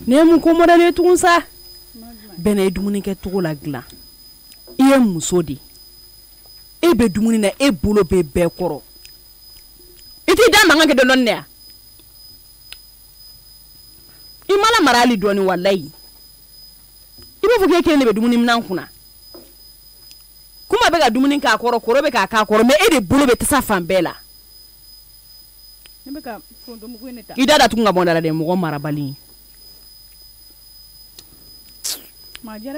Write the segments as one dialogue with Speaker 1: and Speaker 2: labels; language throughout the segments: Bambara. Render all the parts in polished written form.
Speaker 1: Ne mun ko modèle tugun sa bɛnɛ ye dumuni kɛ cogo la dilan I ye muso de e bɛ dumuni na e bolo bɛ bɛɛ kɔrɔ I t'i da mankan kɛ dɔɔni dɛ I mana mara hali dɔɔni wallahi I b'a fɔ k'e kelen de bɛ dumuni minan kunna kuma bɛ ka dumuni k'a kɔrɔ kɔrɔ bɛ k'a k'a kɔrɔ mais e de bolo bɛ tasa fan bɛɛ la
Speaker 2: ne bɛ ka fontomugu ne ta
Speaker 1: I da tugun ka bɔ dala dɛ mɔgɔ marabali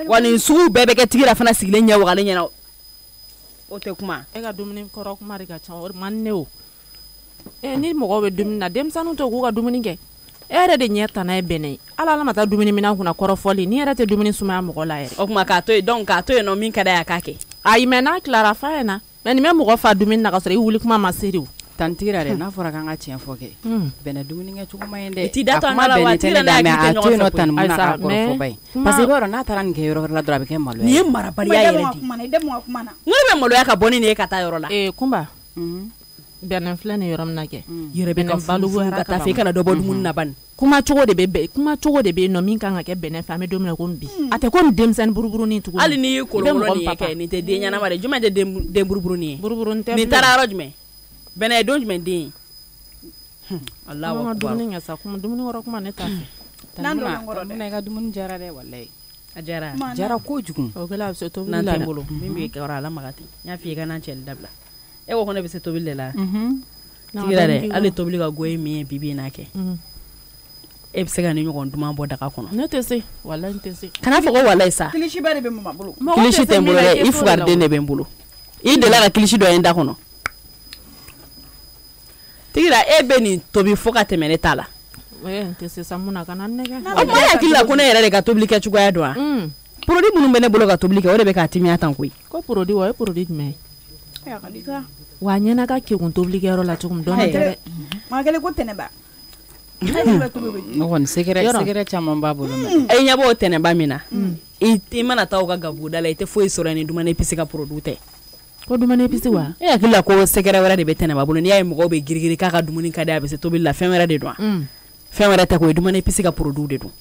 Speaker 1: wa nin sugu bɛɛ bɛ kɛ tigi la fana sigilen ɲɛ wagalen ɲɛna o tɛ kuma
Speaker 3: e ka dumuni kɔrɔ kuma de ka ca o man ne o ni mɔgɔ bɛ dumuni na denmisɛnninw to k'u ka dumuni kɛ e yɛrɛ de ɲɛ tana ye bɛnɛ ye ala ma taa dumuni minan kunna kɔrɔfɔli ni yɛrɛ tɛ dumuni sumaya mɔgɔ la yɛrɛ
Speaker 1: o kuma k'a to yen donc k'a to yen nɔ min ka d'a ye a k'a kɛ
Speaker 3: ayi mais n'a tilara fa ɲɛna mais nin bɛ mɔgɔ fa dumuni na ka sɔrɔ I wuli kuma ma se de o
Speaker 4: tantigira dɛ n'a fɔra k'an ka tiɲɛ fɔ kɛ bɛnɛ dumuni kɛ cogo ma ɲi dɛ
Speaker 1: I t'i da to an la wa tira n'a hakili tɛ ɲɔgɔn fɛ
Speaker 4: tan mun na k'a kɔrɔfɔ ba ye parce que i b'a dɔn n'a taara nin kɛ yɔrɔ wɛrɛ la dɔrɔn a bɛ kɛ maloya
Speaker 1: nin ye marabaliya yɛrɛ de ŋo ne bɛ maloya ka bɔ ni nin ye ka taa yɔrɔ la
Speaker 3: Kumba bɛnɛ filɛ nin yɔrɔ min na kɛ
Speaker 1: yɛrɛ bɛ ka furu ka taa fɛ I kana dɔ bɔ dumuni na bani
Speaker 3: kuma cogo de bɛ yen nɔ min kan ka kɛ bɛnɛ fɛ an bɛ don min na ko bi a tɛ ko nin denmisɛnnin buruburunin tugun
Speaker 1: hali ni kolon nin ye kɛ nin tɛ den ɲɛnama dɛ jumɛn tɛ den buruburunin ye
Speaker 3: buruburun tɛ
Speaker 1: nin taara yɔrɔ jumɛn bɛnɛ ye don jumɛn den ye Allahu akbar
Speaker 3: dumuni kɛ sa dumuni wɔrɔ kuma ne t'a fɛ
Speaker 4: tanmuna I ka dumuni jara dɛ wallahi
Speaker 1: a jara
Speaker 4: kojugu
Speaker 3: o kɛla a bɛ se tobili
Speaker 1: n'an
Speaker 3: la
Speaker 1: tɛ n bolo min bɛ kɛ ala magati n y'a f'i ye ka n'an cɛli dabila e ko ne bɛ se tobili de la tigira dɛ hali tobili ka go ye min ye bibi n'a kɛ e bɛ se ka ni ɲɔgɔn duman bɔ daga kɔnɔ
Speaker 3: ne tɛ se wallahi n tɛ se
Speaker 1: kana fɔ ko wallahi sa
Speaker 2: kilisi bɛɛ de bɛ mama bolo
Speaker 1: kilisi tɛ n bolo dɛ I fugariden de bɛ n bolo I delila ka kilisi dɔ ye n da kɔnɔ tigira e bɛ nin tobi fo ka tɛmɛ ne ta la
Speaker 3: n tɛ se sa mun na kana nɛgɛ
Speaker 1: o kuma hakili la ko ne yɛrɛ de ka tobili kɛ cogoya dɔn wa produit minnu bɛ ne bolo ka tobili kɛ o de bɛ k'a timiya tan koyi
Speaker 3: ko produit wa o ye produit jumɛn ye wa ɲɛna ka kegun tobilikɛyɔrɔ la cogo min dɔn tɛ dɛ
Speaker 2: maa kelen ko tɛnɛba
Speaker 4: ne kɔni sɛgɛrɛ caman b'a bolo
Speaker 1: e ɲɛ b'o tɛnɛba min na I mana taa o ka gabuguda la I tɛ foyi sɔrɔ ni dumuni épice ka produit tɛ
Speaker 3: ko dumuni épice wa
Speaker 1: e hakili la ko sɛgɛrɛ wɛrɛ de bɛ tɛnɛba bolo n'i y'a ye mɔgɔw bɛ girigiri k'a ka dumuni ka di a bɛ se tobili la fɛn wɛrɛ de don fɛn wɛrɛ tɛ ko ye dumuni épice ka produit de don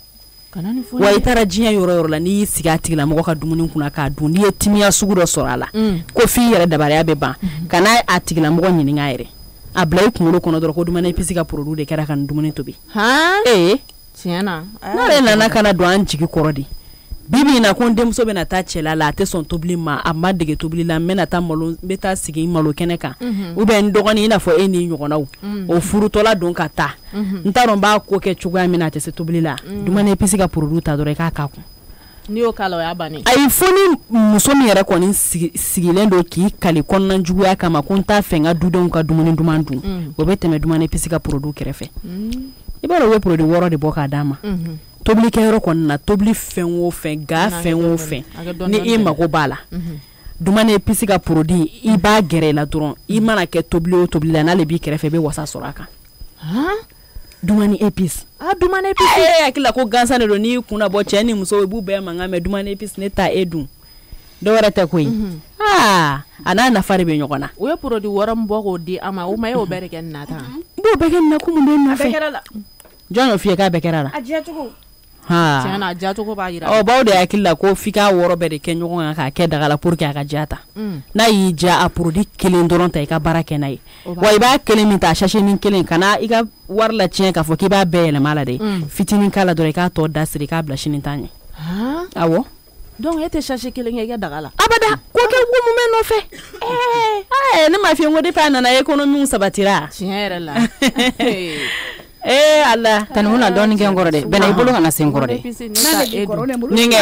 Speaker 1: wa I taara diɲɛ yɔrɔ yɔrɔ la n'i y'i sigi a tigila mɔgɔ ka dumuni kunna k'a dun n'i ye timiya sugu dɔ sɔrɔ a la ko f'i yɛrɛ dabaliya bɛ ban kana a tigila mɔgɔ ɲininka yɛrɛ a bila I kunkolo kɔnɔ dɔrɔn ko dumuni épice ka produit de kɛra ka nin dumuni tobi
Speaker 3: tiɲɛ na
Speaker 1: n'ale nana kana don an jigi kɔrɔ de bibi in na ko n denmuso bɛna taa cɛla la a tɛ sɔn tobili ma a ma dege tobili la n bɛ taa sigi malo kɛnɛ kan ou bien n dɔgɔnin I n'a fɔ e ni ɲɔgɔnnaw o furutɔla don ka taa n t'a dɔn n b'a ko kɛ cogoya min na a tɛ se tobili la dumuni épice ka produit ta dɔrɔn I k'a k'a kun
Speaker 3: n'i y'o k'a la o y'a bannen
Speaker 1: ayi fo ni muso min yɛrɛ kɔni sigilen don k'i kali kɔnɔna juguya kama ko n t'a fɛ n ka dudenw ka dumuni duman dun o bɛ tɛmɛ dumuni épice ka produit kɛrɛfɛ I b'a dɔn u bɛ produit 6 de bɔ k'a d'a ma tobilikɛyɔrɔ kɔni na tobili fɛn o fɛn ga fɛn o fɛn ni I mago b'a la dumuni épice ka produit I b'a gɛrɛ I la dɔrɔn I mana kɛ tobili o tobili la n'ale b'i kɛrɛfɛ I bɛ wasa sɔrɔ a kan dumuni épice
Speaker 3: dumuni épice
Speaker 1: e hakili la ko gansan de don n'i y'i kunna bɔ cɛ ni muso I b'u bɛɛ mankan mɛn dumuni épice ne ta e dun dɔ wɛrɛ tɛ koyi a n'a nafa de bɛ ɲɔgɔn na
Speaker 3: o ye produit wɔɔrɔ min bɔ k'o di a ma o ma e y'o bɛɛ de kɛ nin na tan
Speaker 1: n b'o bɛɛ kɛ nin na ko mun bɛ n nɔfɛ jɔn y'o f'i ye k'a bɛɛ kɛra la
Speaker 2: a diyacogo
Speaker 3: tiɲɛ na a diyacogo b'a yira
Speaker 1: baw de hakili la ko f'i k'a 6 bɛɛ de kɛ ɲɔgɔn kan k'a kɛ daga la pour que a ka diya ta n'a y'i diya a produit kelen dɔrɔn ta I ka baara kɛ n'a ye wa I b'a kelen min ta a sachet ni kelen kana I ka wari la tiɲɛ k'a fɔ k'i b'a bɛɛ yɛlɛma la dɛ fitinin k'a la dɔrɔn I k'a tɔ da siri k'a bila sini ta ɲɛ awɔ
Speaker 3: donc e tɛ sachet kelen kɛ I ka daga la
Speaker 1: abada ko kɛ ko mun bɛ nɔfɛ ne m'a f'i ye n ko depuis a nana économie sabatira
Speaker 3: tiɲɛ yɛrɛ la
Speaker 1: ala
Speaker 4: tanmuna dɔɔni kɛ n kɔrɔ dɛ bɛnɛ I bolo kana se n kɔrɔ dɛ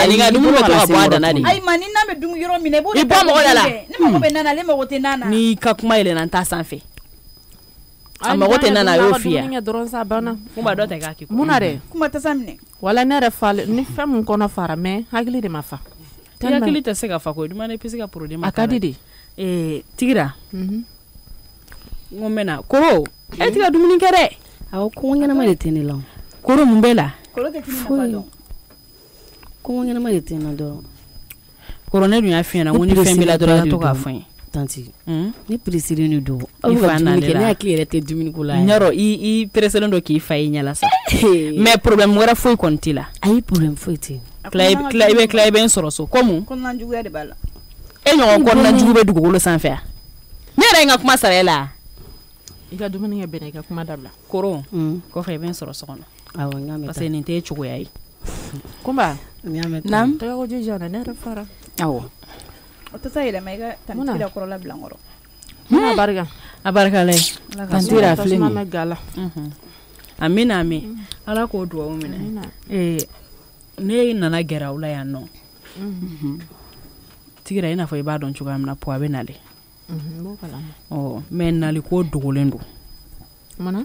Speaker 1: ni ka dumuni bɛ to ka bɔ a danna de
Speaker 2: ayi ma ni n'a bɛ dumuni yɔrɔ min na
Speaker 1: I bɔ mɔgɔ da la
Speaker 2: ne mago bɛ nana ale mago tɛ nana
Speaker 1: n'i ka kuma yɛlɛnna n t'a sanfɛ a mago tɛ nana a y'o f'i ye
Speaker 3: dɔrɔn sa banna
Speaker 1: kuma dɔ tɛ k'a kɛ
Speaker 3: mun na dɛ
Speaker 2: kuma tɛ sa minɛ
Speaker 3: wala ne yɛrɛ fa ni fɛn min kɔnɔ fara mais hakili de ma fa
Speaker 1: hakili tɛ se ka fa koyi dumuni épice ka produit ma
Speaker 3: a ka di de
Speaker 1: tigira n ko n bɛna koro e tɛ ka dumuni kɛ dɛ
Speaker 5: awɔ kɔngɔ ɲɛnama de tɛ ne la
Speaker 1: koro mun bɛ la
Speaker 2: kolo tɛ kini nafa dɔn
Speaker 5: kɔngɔ ɲɛnama de tɛ ne la dɔrɔn
Speaker 1: koro ne dun y'a f'i ɲɛna n ko ni fɛn b'i la dɔrɔn i ka to k'a fɔ n ye
Speaker 5: tanti
Speaker 1: Hmm?
Speaker 5: ne presiri ni do
Speaker 1: I fa na
Speaker 5: ne
Speaker 1: la.
Speaker 5: hakili yɛrɛ tɛ dumuni ko la
Speaker 1: Nyaro i preselen do k'i fa i ɲɛla sa. Mais problème wɛrɛ foyi kɔni t'i la.
Speaker 5: ayi problème foyi tɛ
Speaker 1: Tila i bɛ n sɔrɔ so comme
Speaker 2: kɔnɔna juguya de b'a la.
Speaker 1: e ɲɔgɔn kɔnɔna jugu bɛ dugukolo sanfɛ a. Ne yɛrɛ ye n ka kuma sara e la.
Speaker 3: I ka dumuni kɛ bɛnɛ i ka kuma dabila.
Speaker 1: Koro kɔfɛ i bɛ n sɔrɔ so kɔnɔ.
Speaker 5: awɔ n y'a mɛn
Speaker 1: Parce que nin t'e cogoya ye.
Speaker 3: Kunba
Speaker 5: n y'a mɛn
Speaker 1: Naam.
Speaker 3: tɛgɛ ko jija na ne yɛrɛ fara.
Speaker 5: awɔ
Speaker 2: O tɛ se yɛlɛma i ka tanti kɔrɔla bila n kɔrɔ.
Speaker 3: Muna barika.
Speaker 1: A barikala ye.
Speaker 5: tantira filɛ
Speaker 3: Tasuma
Speaker 5: nin
Speaker 3: mɛ gala.
Speaker 1: Amina ami. Ala k'o duwawu minɛ.
Speaker 3: Amina.
Speaker 1: Ne nana gɛrɛ aw la yan nɔ. Tigira i n'a fɔ i b'a dɔn cogoya min na po a bɛ nale.
Speaker 3: N b'o kalama.
Speaker 1: Mais nali ko dogolen don.
Speaker 3: Muna?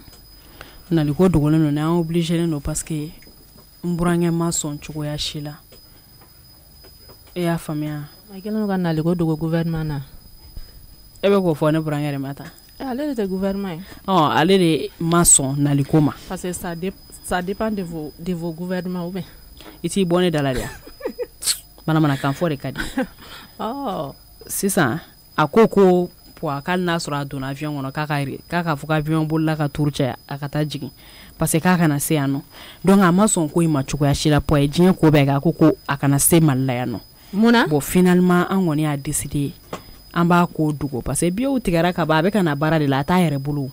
Speaker 1: Nali ko dogolen don, an obligé don parce que n burankɛ ma sɔn cogoya si la. E y'a faamuya?
Speaker 3: A kɛlen don ka nali ko dogo gouvernement na.
Speaker 1: E bɛ k'o fɔ ne burankɛ de ma ta.
Speaker 3: Ale de tɛ gouvernement ye.
Speaker 1: Ale de ma sɔn nali ko ma.
Speaker 3: Parce que ça dépend de vos gouvernements ou bien.
Speaker 1: I t'i bɔ ne da la de. Manamanakan fɔ de ka di. Sisan a ko po a k'ale n'a sɔrɔ a donna avion kɔnɔ k'a ka fɔ ko avion bolila ka tour cɛ a ka taa jigin parce que k'a kana se yan nɔ. Donc a ma sɔn ko in ma cogoya si la po a ye diɲɛ ko bɛɛ kɛ a ko a kana se Mali la yan nɔ.
Speaker 3: Munna?
Speaker 1: Bon finalement an kɔni y'a décidé an b'a ko dogo parce que biyew tigɛra ka ban a bɛ ka na baara de la a t'a yɛrɛ bolo.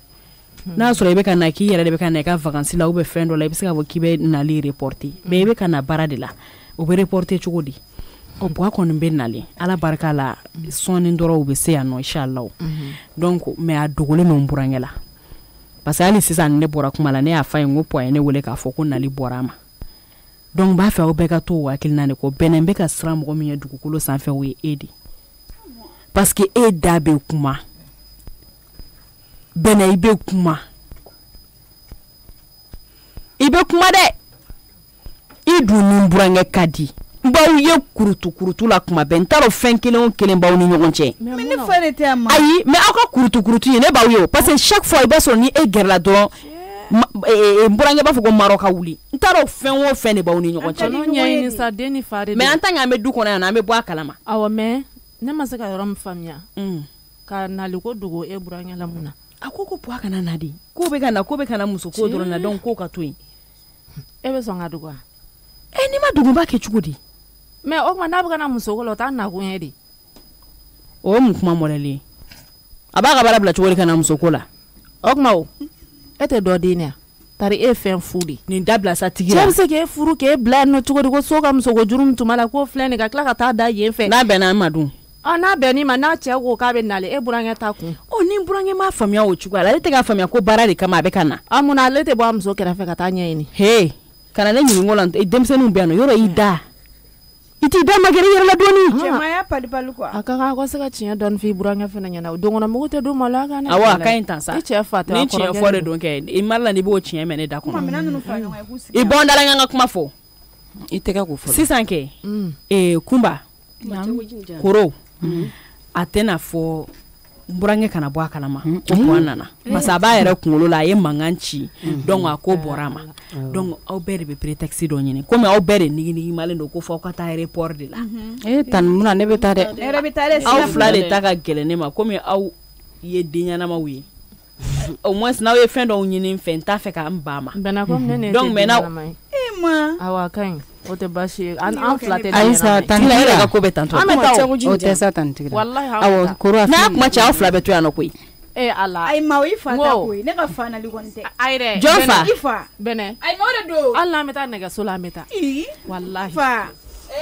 Speaker 1: N'a sɔrɔ i bɛ ka na k'i yɛrɛ de bɛ ka na i ka vacances la ou bien fɛn dɔ la i bɛ se ka fɔ k'i bɛ nali reporter mais i bɛ ka na baara de la o bɛ reporter cogo di? O bɔ kɔni bɛ nalen ala barika la sɔɔni dɔrɔn u bɛ se yan nɔ inchallah. Donc mais a dogolen don burankɛ la parce que hali sisan ne bɔra kuma la ne y'a fɔ a ye n ko po a ye ne wele k'a fɔ ko nali bɔra a ma. Donc b'a fɛ aw bɛɛ ka to o hakilina de kɔ bɛnɛ bɛ ka siran mɔgɔ min ye dugukolo sanfɛ o ye e de parce que e da bɛ kuma bɛnɛ i bɛ kuma dɛ i dun ni burankɛ ka di baw ye kurutu la kuma bɛn n t'a dɔn fɛn kelen o kelen baw ni ɲɔgɔn cɛ.
Speaker 2: Mais ne fa de tɛ yan ma.
Speaker 1: Ayi mais aw ka kurutu ye ne b'aw ye o parce que chaque fois i b'a sɔrɔ ni e gɛrɛla dɔrɔn burankɛ b'a fɔ ko Maroc ka wuli n t'a dɔn fɛn o fɛn de b'aw ni ɲɔgɔn cɛ.
Speaker 3: N'o ɲɛɲini sa den ni fa de don.
Speaker 1: Mais en tant qu'an bɛ du kɔnɔ yan nɔ an bɛ bɔ a kalama.
Speaker 3: Awɔ mais ne ma se ka yɔrɔ min faamuya. Ka nali ko dogo e burankɛ la mun na?
Speaker 1: A ko po a kana na de ko bɛ ka na muso ko dɔrɔn na donc ko ka to yen.
Speaker 3: E bɛ sɔn ka dogo wa?
Speaker 1: N'i ma dogo b'a kɛ cogo di?
Speaker 3: Mais o kuma n'a bɛ ka na muso ko la o t'a nakun ye de.
Speaker 1: O ye mun kuma mɔdɛli ye? A b'a ka baara bila cogo di ka na muso ko la?
Speaker 3: O kuma o e tɛ dɔ den ya tari e fɛn fu de.
Speaker 1: Nin dabila sa tigi
Speaker 3: la. Cɛ bɛ se k'e furu k'e bila yen nɔ cogo di ko so ka muso ko juru min tuma la k'o filɛ nin ka tila ka taa da yen fɛ.
Speaker 1: N'a bɛnna an ma dun.
Speaker 3: N'a bɛnn'i ma n'a cɛ ko k'a bɛ nale e burankɛ ta kun.
Speaker 1: Ni burankɛ m'a faamuya o cogoya la ale tɛ k'a faamuya ko baara de kama a bɛ ka na.
Speaker 3: Mun na ale tɛ bɔ a muso kɛrɛfɛ ka taa ɲɛɲini.
Speaker 1: He kana ne ɲininko la denmisɛnninw bɛ yan nɔ yɔrɔ i da. I t'i da magɛrɛ i yɛrɛ la dɔɔni.
Speaker 2: Cɛmaya pali quoi.
Speaker 3: A ka kan a ka se ka tiɲɛ dɔɔni f'i burankɛ fana ɲɛna o donkɔnɔmugu tɛ d'u ma la a ka ne.
Speaker 1: Awɔ a ka ɲi tan sa.
Speaker 3: I cɛ fa tɛ
Speaker 1: ni tiɲɛ fɔ de don kɛ i mari la n'i b'o tiɲɛ mɛn ne da kɔnɔ. I bɔ n dala n ka kuma fɔ.
Speaker 5: I tɛgɛ ko fɔ.
Speaker 1: Sisan kɛ Kunba Koro a tɛna fɔ burankɛ kana bɔ a kalama ko po a nana parce que a b'a yɛrɛ kunkolo la a ye mankan ci donc a ko bɔra a ma donc aw bɛɛ de bɛ prétexte dɔ ɲini komi aw bɛɛ de nigimalen don ko fɔ aw ka taa aéroport de la.
Speaker 5: Tani munna ne bɛ taa dɛ.
Speaker 2: Ne yɛrɛ bɛ taa dɛ.
Speaker 1: Aw fila de ta ka gɛlɛn ne ma komi aw ye den ɲɛnamaw ye au moins n'aw ye fɛn dɔw ɲini n fɛ n t'a fɛ ka n ba ma.
Speaker 3: Bɛnna komi ne nin
Speaker 1: donc maintenant
Speaker 3: awɔ a ka ɲi o tɛ baasi ye an fila tɛ
Speaker 5: Ayisa
Speaker 1: Tantila yɛrɛ ka ko bɛ tantɔ.
Speaker 3: An bɛ taa
Speaker 5: o tɛ sa Tantila.
Speaker 3: Wallahi
Speaker 5: awɔ Koro a
Speaker 1: n'a kuma cɛ aw fila bɛ to yan nɔ koyi.
Speaker 3: Ala
Speaker 2: ayi ma o i fa ta koyi ne ka fa nali kɔni tɛ.
Speaker 3: Ayi dɛ
Speaker 1: jɔn fa
Speaker 2: i fa
Speaker 3: Bɛnɛ
Speaker 2: ayi ma o de don.
Speaker 3: hali n'an bɛ taa nɛgɛso la an bɛ taa wallahi
Speaker 2: fa.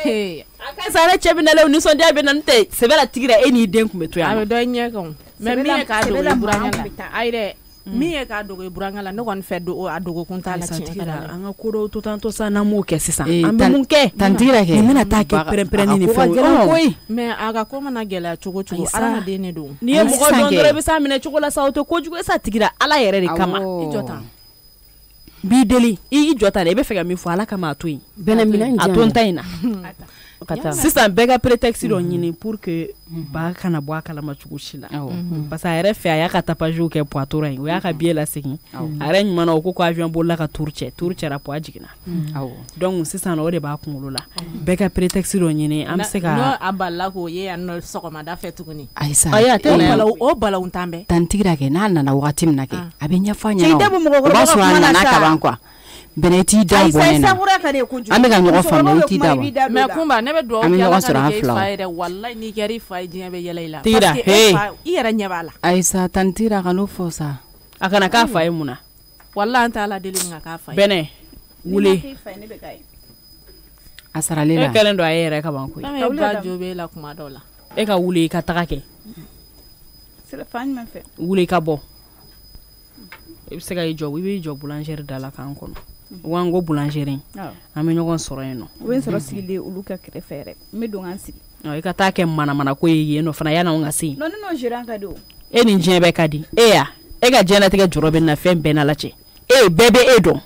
Speaker 1: a ka sa ne cɛ bɛ nalen o nisɔndiya bɛ na n tɛ sɛbɛ la tigi la e n'i den tun bɛ to yan.
Speaker 3: a bɛ dɔ ɲɛ kan mais min ye k'a dogo i burankɛ la ayi dɛ min ye k'a dogo i burankɛ la ne kɔni fɛ a dogo kun t'a la tiɲɛ ka di
Speaker 1: an ka ko dɔw to tan to sa n'an m'o kɛ sisan an bɛ mun kɛ.
Speaker 5: Tantila kɛ.
Speaker 1: nin bɛna taa kɛ pɛrɛn-pɛrɛnni ni fɛnw koyi.
Speaker 3: mais a ka ko mana gɛlɛya cogo cogo adamaden de don.
Speaker 1: n'i ye mɔgɔ dɔn dɔrɔn i bɛ s'a minɛ cogo la sa o tɛ kojugu ye sa tigira ala yɛrɛ de kama.
Speaker 3: I jɔ tan.
Speaker 1: b'i deli i jɔ ta dɛ i bɛ fɛ ka min fɔ ala kama a to yen.
Speaker 5: Bɛnɛ minɛ
Speaker 1: a to n ta in na. sisan bɛɛ ka prétexte dɔ ɲini pour que ba kana bɔ a kalama cogo si la parce que a yɛrɛ fɛ a y'a ka tapage kɛ poids tora yen o y'a ka billet lasegin a yɛrɛ ɲuman na o ko avion bolila ka tour cɛra poids jiginna donc sisan o de b'a kunkolo la bɛɛ ka prétexte dɔ ɲini an bɛ se ka
Speaker 3: n'o a balila k'o ye yan nɔ sɔgɔmada fɛ tuguni
Speaker 5: Ayisa
Speaker 3: o balawu tan bɛɛ
Speaker 5: tantigira kɛ n'a nana wagati min na kɛ a bɛ ɲɛfɔ ɲɛna o b'a sɔrɔ a nana kaban quoi bɛnɛ t'i da bɔ ne na an bɛ ka ɲɔgɔn faamuya i t'i da bɔ
Speaker 3: mais Kumba ne bɛ dugawu
Speaker 5: an bɛ
Speaker 3: kɛ
Speaker 5: ɲɔgɔn
Speaker 3: Ala
Speaker 5: sɔrɔ
Speaker 3: ka
Speaker 5: an
Speaker 3: kɛ i
Speaker 5: fila
Speaker 3: fa yɛrɛ wallahi n'i kɛra i fa ye diɲɛ bɛ yɛlɛ i la
Speaker 1: Tira,
Speaker 3: parce que e fa i yɛrɛ ɲɛ b'a la
Speaker 5: Ayisa tantigira ka n'o fɔ sa
Speaker 1: a kana k'a fa ye mun na
Speaker 3: wallahi an tɛ Ala deli min ka k'a fa ye
Speaker 1: bɛnɛ wuli
Speaker 5: a saralen
Speaker 1: e
Speaker 5: la
Speaker 1: kɛlen don a ye yɛrɛ ka ban koyi
Speaker 3: fɛn min ba jo bɛ e la kuma dɔw la
Speaker 1: e ka wuli i ka taga kɛ wuli i ka bɔ i bɛ se ka i jɔ i b'i jɔ boulangerie da la k'an kɔnɔ wa n ko boulangerie an bɛ ɲɔgɔn sɔrɔ yen nɔ
Speaker 2: o bɛ sɔrɔ sigilen olu ka kɛrɛfɛ yɛrɛ n bɛ don k'an sigi
Speaker 1: i ka taa kɛ manamana ko ye yen nɔ fana yan'anw ka se yen
Speaker 2: non n'o gérant ka di o
Speaker 1: e ni diɲɛ bɛɛ ka di e ya e ka diɲɛlatigɛ jɔrɔ bɛ na fɛn bɛɛ n'ala cɛ bɛɛ bɛ e dɔn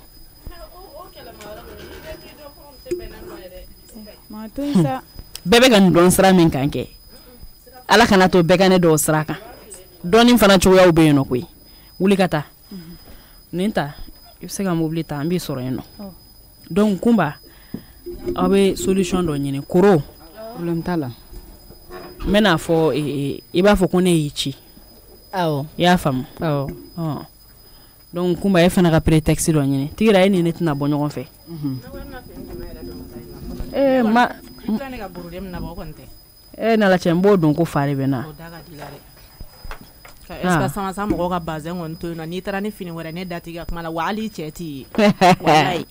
Speaker 1: bɛɛ bɛ ka nin dɔn sira min kan kɛ ala kana to bɛɛ ka ne dɔw sira kan dɔɔnin fana cogoyaw bɛ yen nɔ koyi wuli ka taa nin ta i bɛ se ka mobili ta an b'i sɔrɔ yen nɔ donc Kumba aw bɛ solution dɔ ɲini koro
Speaker 5: problème t'a la
Speaker 1: n bɛna fɔ i b'a fɔ ko ne y'i ci i y'a faamu donc Kumba e fana ka prétexte dɔ ɲini tigira e ni ne tɛna bɔ ɲɔgɔn fɛ n'ala cɛ n b'o don ko fa de bɛ na
Speaker 3: est-ce que sa mɔgɔw ka bazin kɔni to yen nɔ n'i taara ni fini wɛrɛ ne dati ka kuma la wa hali cɛ t'i ye wallahi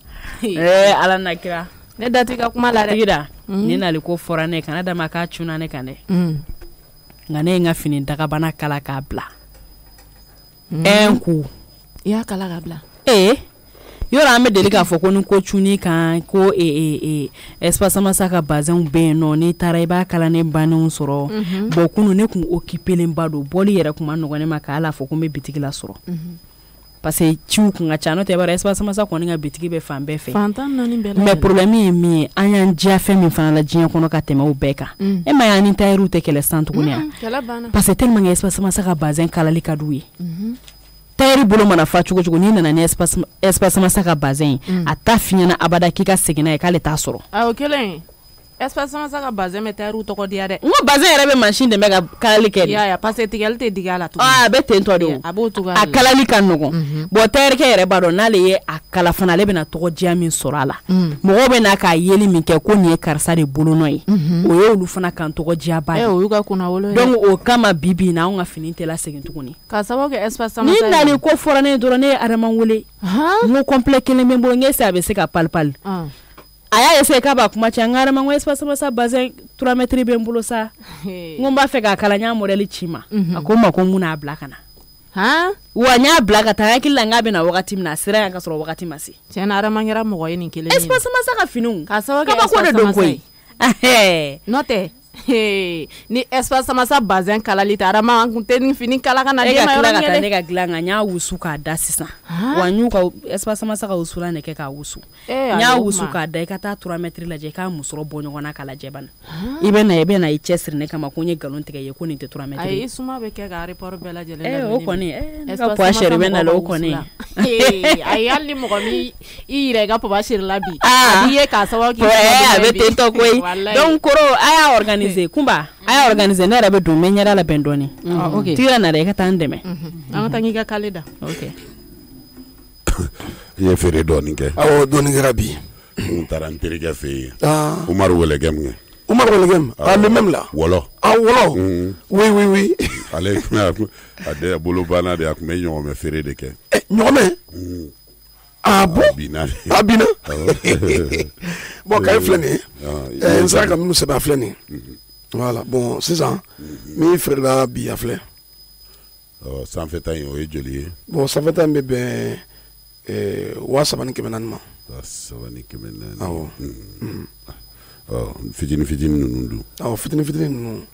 Speaker 1: ala na kira
Speaker 3: ne dati ka kuma la dɛ
Speaker 1: tigira ni nali ko fɔra ne kana dama k'a cunna ne kan dɛ nka ne ye n ka fini dagabana kala k'a bila un coup
Speaker 3: i y'a kala k'a bila
Speaker 1: yɔrɔ an bɛ deli k'a fɔ ko ni ko cunni kan ko espace masa ka bazin bɛ yen nɔ n'i taara i b'a kala ne bannenw sɔrɔ bon kunu ne kun occupelen ba don bɔli yɛrɛ kun ma nɔgɔn ne ma k'a fɔ ko n bɛ bitigi la sɔrɔ parce que ciw kun ka ca n'o tɛ b'a dɔn espace masa kɔni ka bitigi bɛ fan bɛɛ fɛ
Speaker 3: fantan naani bɛɛ la
Speaker 1: mais problème ye min ye an y'an diya fɛn min fana la diɲɛ kɔnɔ ka tɛmɛ o bɛɛ kan e ma ye an ni tailleur tɛ kɛlɛ san tuguni parce que tellement que espace masa ka bazin kalali ka d'u ye tailleur bolo mana fa cogo cogo n'i nana ni espace masa ka bazin a t'a f'i ɲɛna abada k'i ka segin n'a ye k'ale t'a sɔrɔ
Speaker 3: o kelen espace masa ka bazin bɛ tailleur tɔgɔ diya dɛ n
Speaker 1: ko bazin yɛrɛ bɛ machine dɛmɛ ka kalali kɛ de
Speaker 3: parce que tigɛli tɛ digi a la tuguni
Speaker 1: a bɛ ten tɔ de o
Speaker 3: a b'o cogoya
Speaker 1: a kalali ka nɔgɔn bon tailleur kɛ yɛrɛ b'a dɔn n'ale ye a kala fana ale bɛna tɔgɔ diya min sɔrɔ a la mɔgɔw bɛ n'a k'a yeli min kɛ ko nin ye karisa de bolonɔ ye o ye olu fana kan tɔgɔ diya ba ye
Speaker 3: o y'u ka kunnawolo ye
Speaker 1: donc o kama bi bi in na anw ka fini tɛ lasegin tuguni
Speaker 3: ka sababu kɛ espace masa
Speaker 1: ni nali ko fɔra ne ye dɔrɔn ne ye Adama wele n ko complet kelen bɛ n bolo n k'e se a bɛ se ka pali a y'a essayer k'a b'a kuma cɛ n ka Adama n ko espace masa bazin 3 mètres bɛ n bolo sa n ko n b'a fɛ k'a kala n y'a modèle ci ma a ko n ma ko n bɛna a bila ka na wa n y'a bila ka taa hakili la n k'a bɛna wagati min na a sera yan ka sɔrɔ wagati ma se
Speaker 3: tiɲɛna Adama kɛra mɔgɔ ye nin kelen
Speaker 1: espace masa ka finiw
Speaker 3: ka sababu kɛ
Speaker 1: kabako de don koyi
Speaker 3: n'o tɛ ni espace masa bazin kalali tɛ Adama an kun tɛ ni fini kala ka na
Speaker 1: e
Speaker 3: den ma
Speaker 1: ka tila
Speaker 3: yɔrɔ
Speaker 1: ka taa
Speaker 3: ɲɛ
Speaker 1: ne ka dilan kan n y'a wusu k'a da sisan wa n y'u ka espace masa ka wusulan de kɛ k'a wusu n y'a wusu k'a da i ka taa 3 mètres lajɛ i k'a musɔrɔ bɔ ɲɔgɔn na k'a lajɛ bani i bɛ na i cɛsiri ne kama ko n ye nkalon tigɛ ye ko nin tɛ 3 mètres
Speaker 3: ayi i suma bɛ kɛ ka rapport bɛɛ lajɛlen
Speaker 1: o kɔni ne ka poids chéri bɛ na la o kɔni
Speaker 3: ayi hali ni mɔgɔ min i yɛrɛ i ka papa chéri la bi a b'i ye k'a sababu k'i
Speaker 1: a bɛ ten tɔ koyi donc koro a y'a organiser Kumba a y'a organiser ne yɛrɛ bɛ don n bɛ ɲɛda labɛn dɔɔni tigira na dɛ i ka taa n dɛmɛ
Speaker 3: an ka taa n'i ka kale da
Speaker 6: i ye feere dɔɔnin kɛ
Speaker 7: awɔ dɔɔnin kɛra bi
Speaker 6: n taara n terikɛ fɛ yen Umaru Wɛlɛgɛm kɛ
Speaker 7: Umaru Wɛlɛgɛm le même là
Speaker 6: wɔlɔ
Speaker 7: wɔlɔ oui
Speaker 6: ale a de bolo banna de a tun bɛ ɲɔgɔnmɛ feere de kɛ
Speaker 7: ɲɔgɔnmɛ bon
Speaker 6: binna
Speaker 7: bon kaye filɛ nin ye n sera ka minnu sɛbɛn a filɛ nin ye voilà bon sisan min feerela bi a filɛ
Speaker 6: sanfɛta in o ye joli ye
Speaker 7: bon sanfɛta in bɛ bɛn 3,400 ma
Speaker 6: 3,400
Speaker 7: awɔ
Speaker 6: fitini fitini ninnu dun
Speaker 7: awɔ fitini fitini ninnu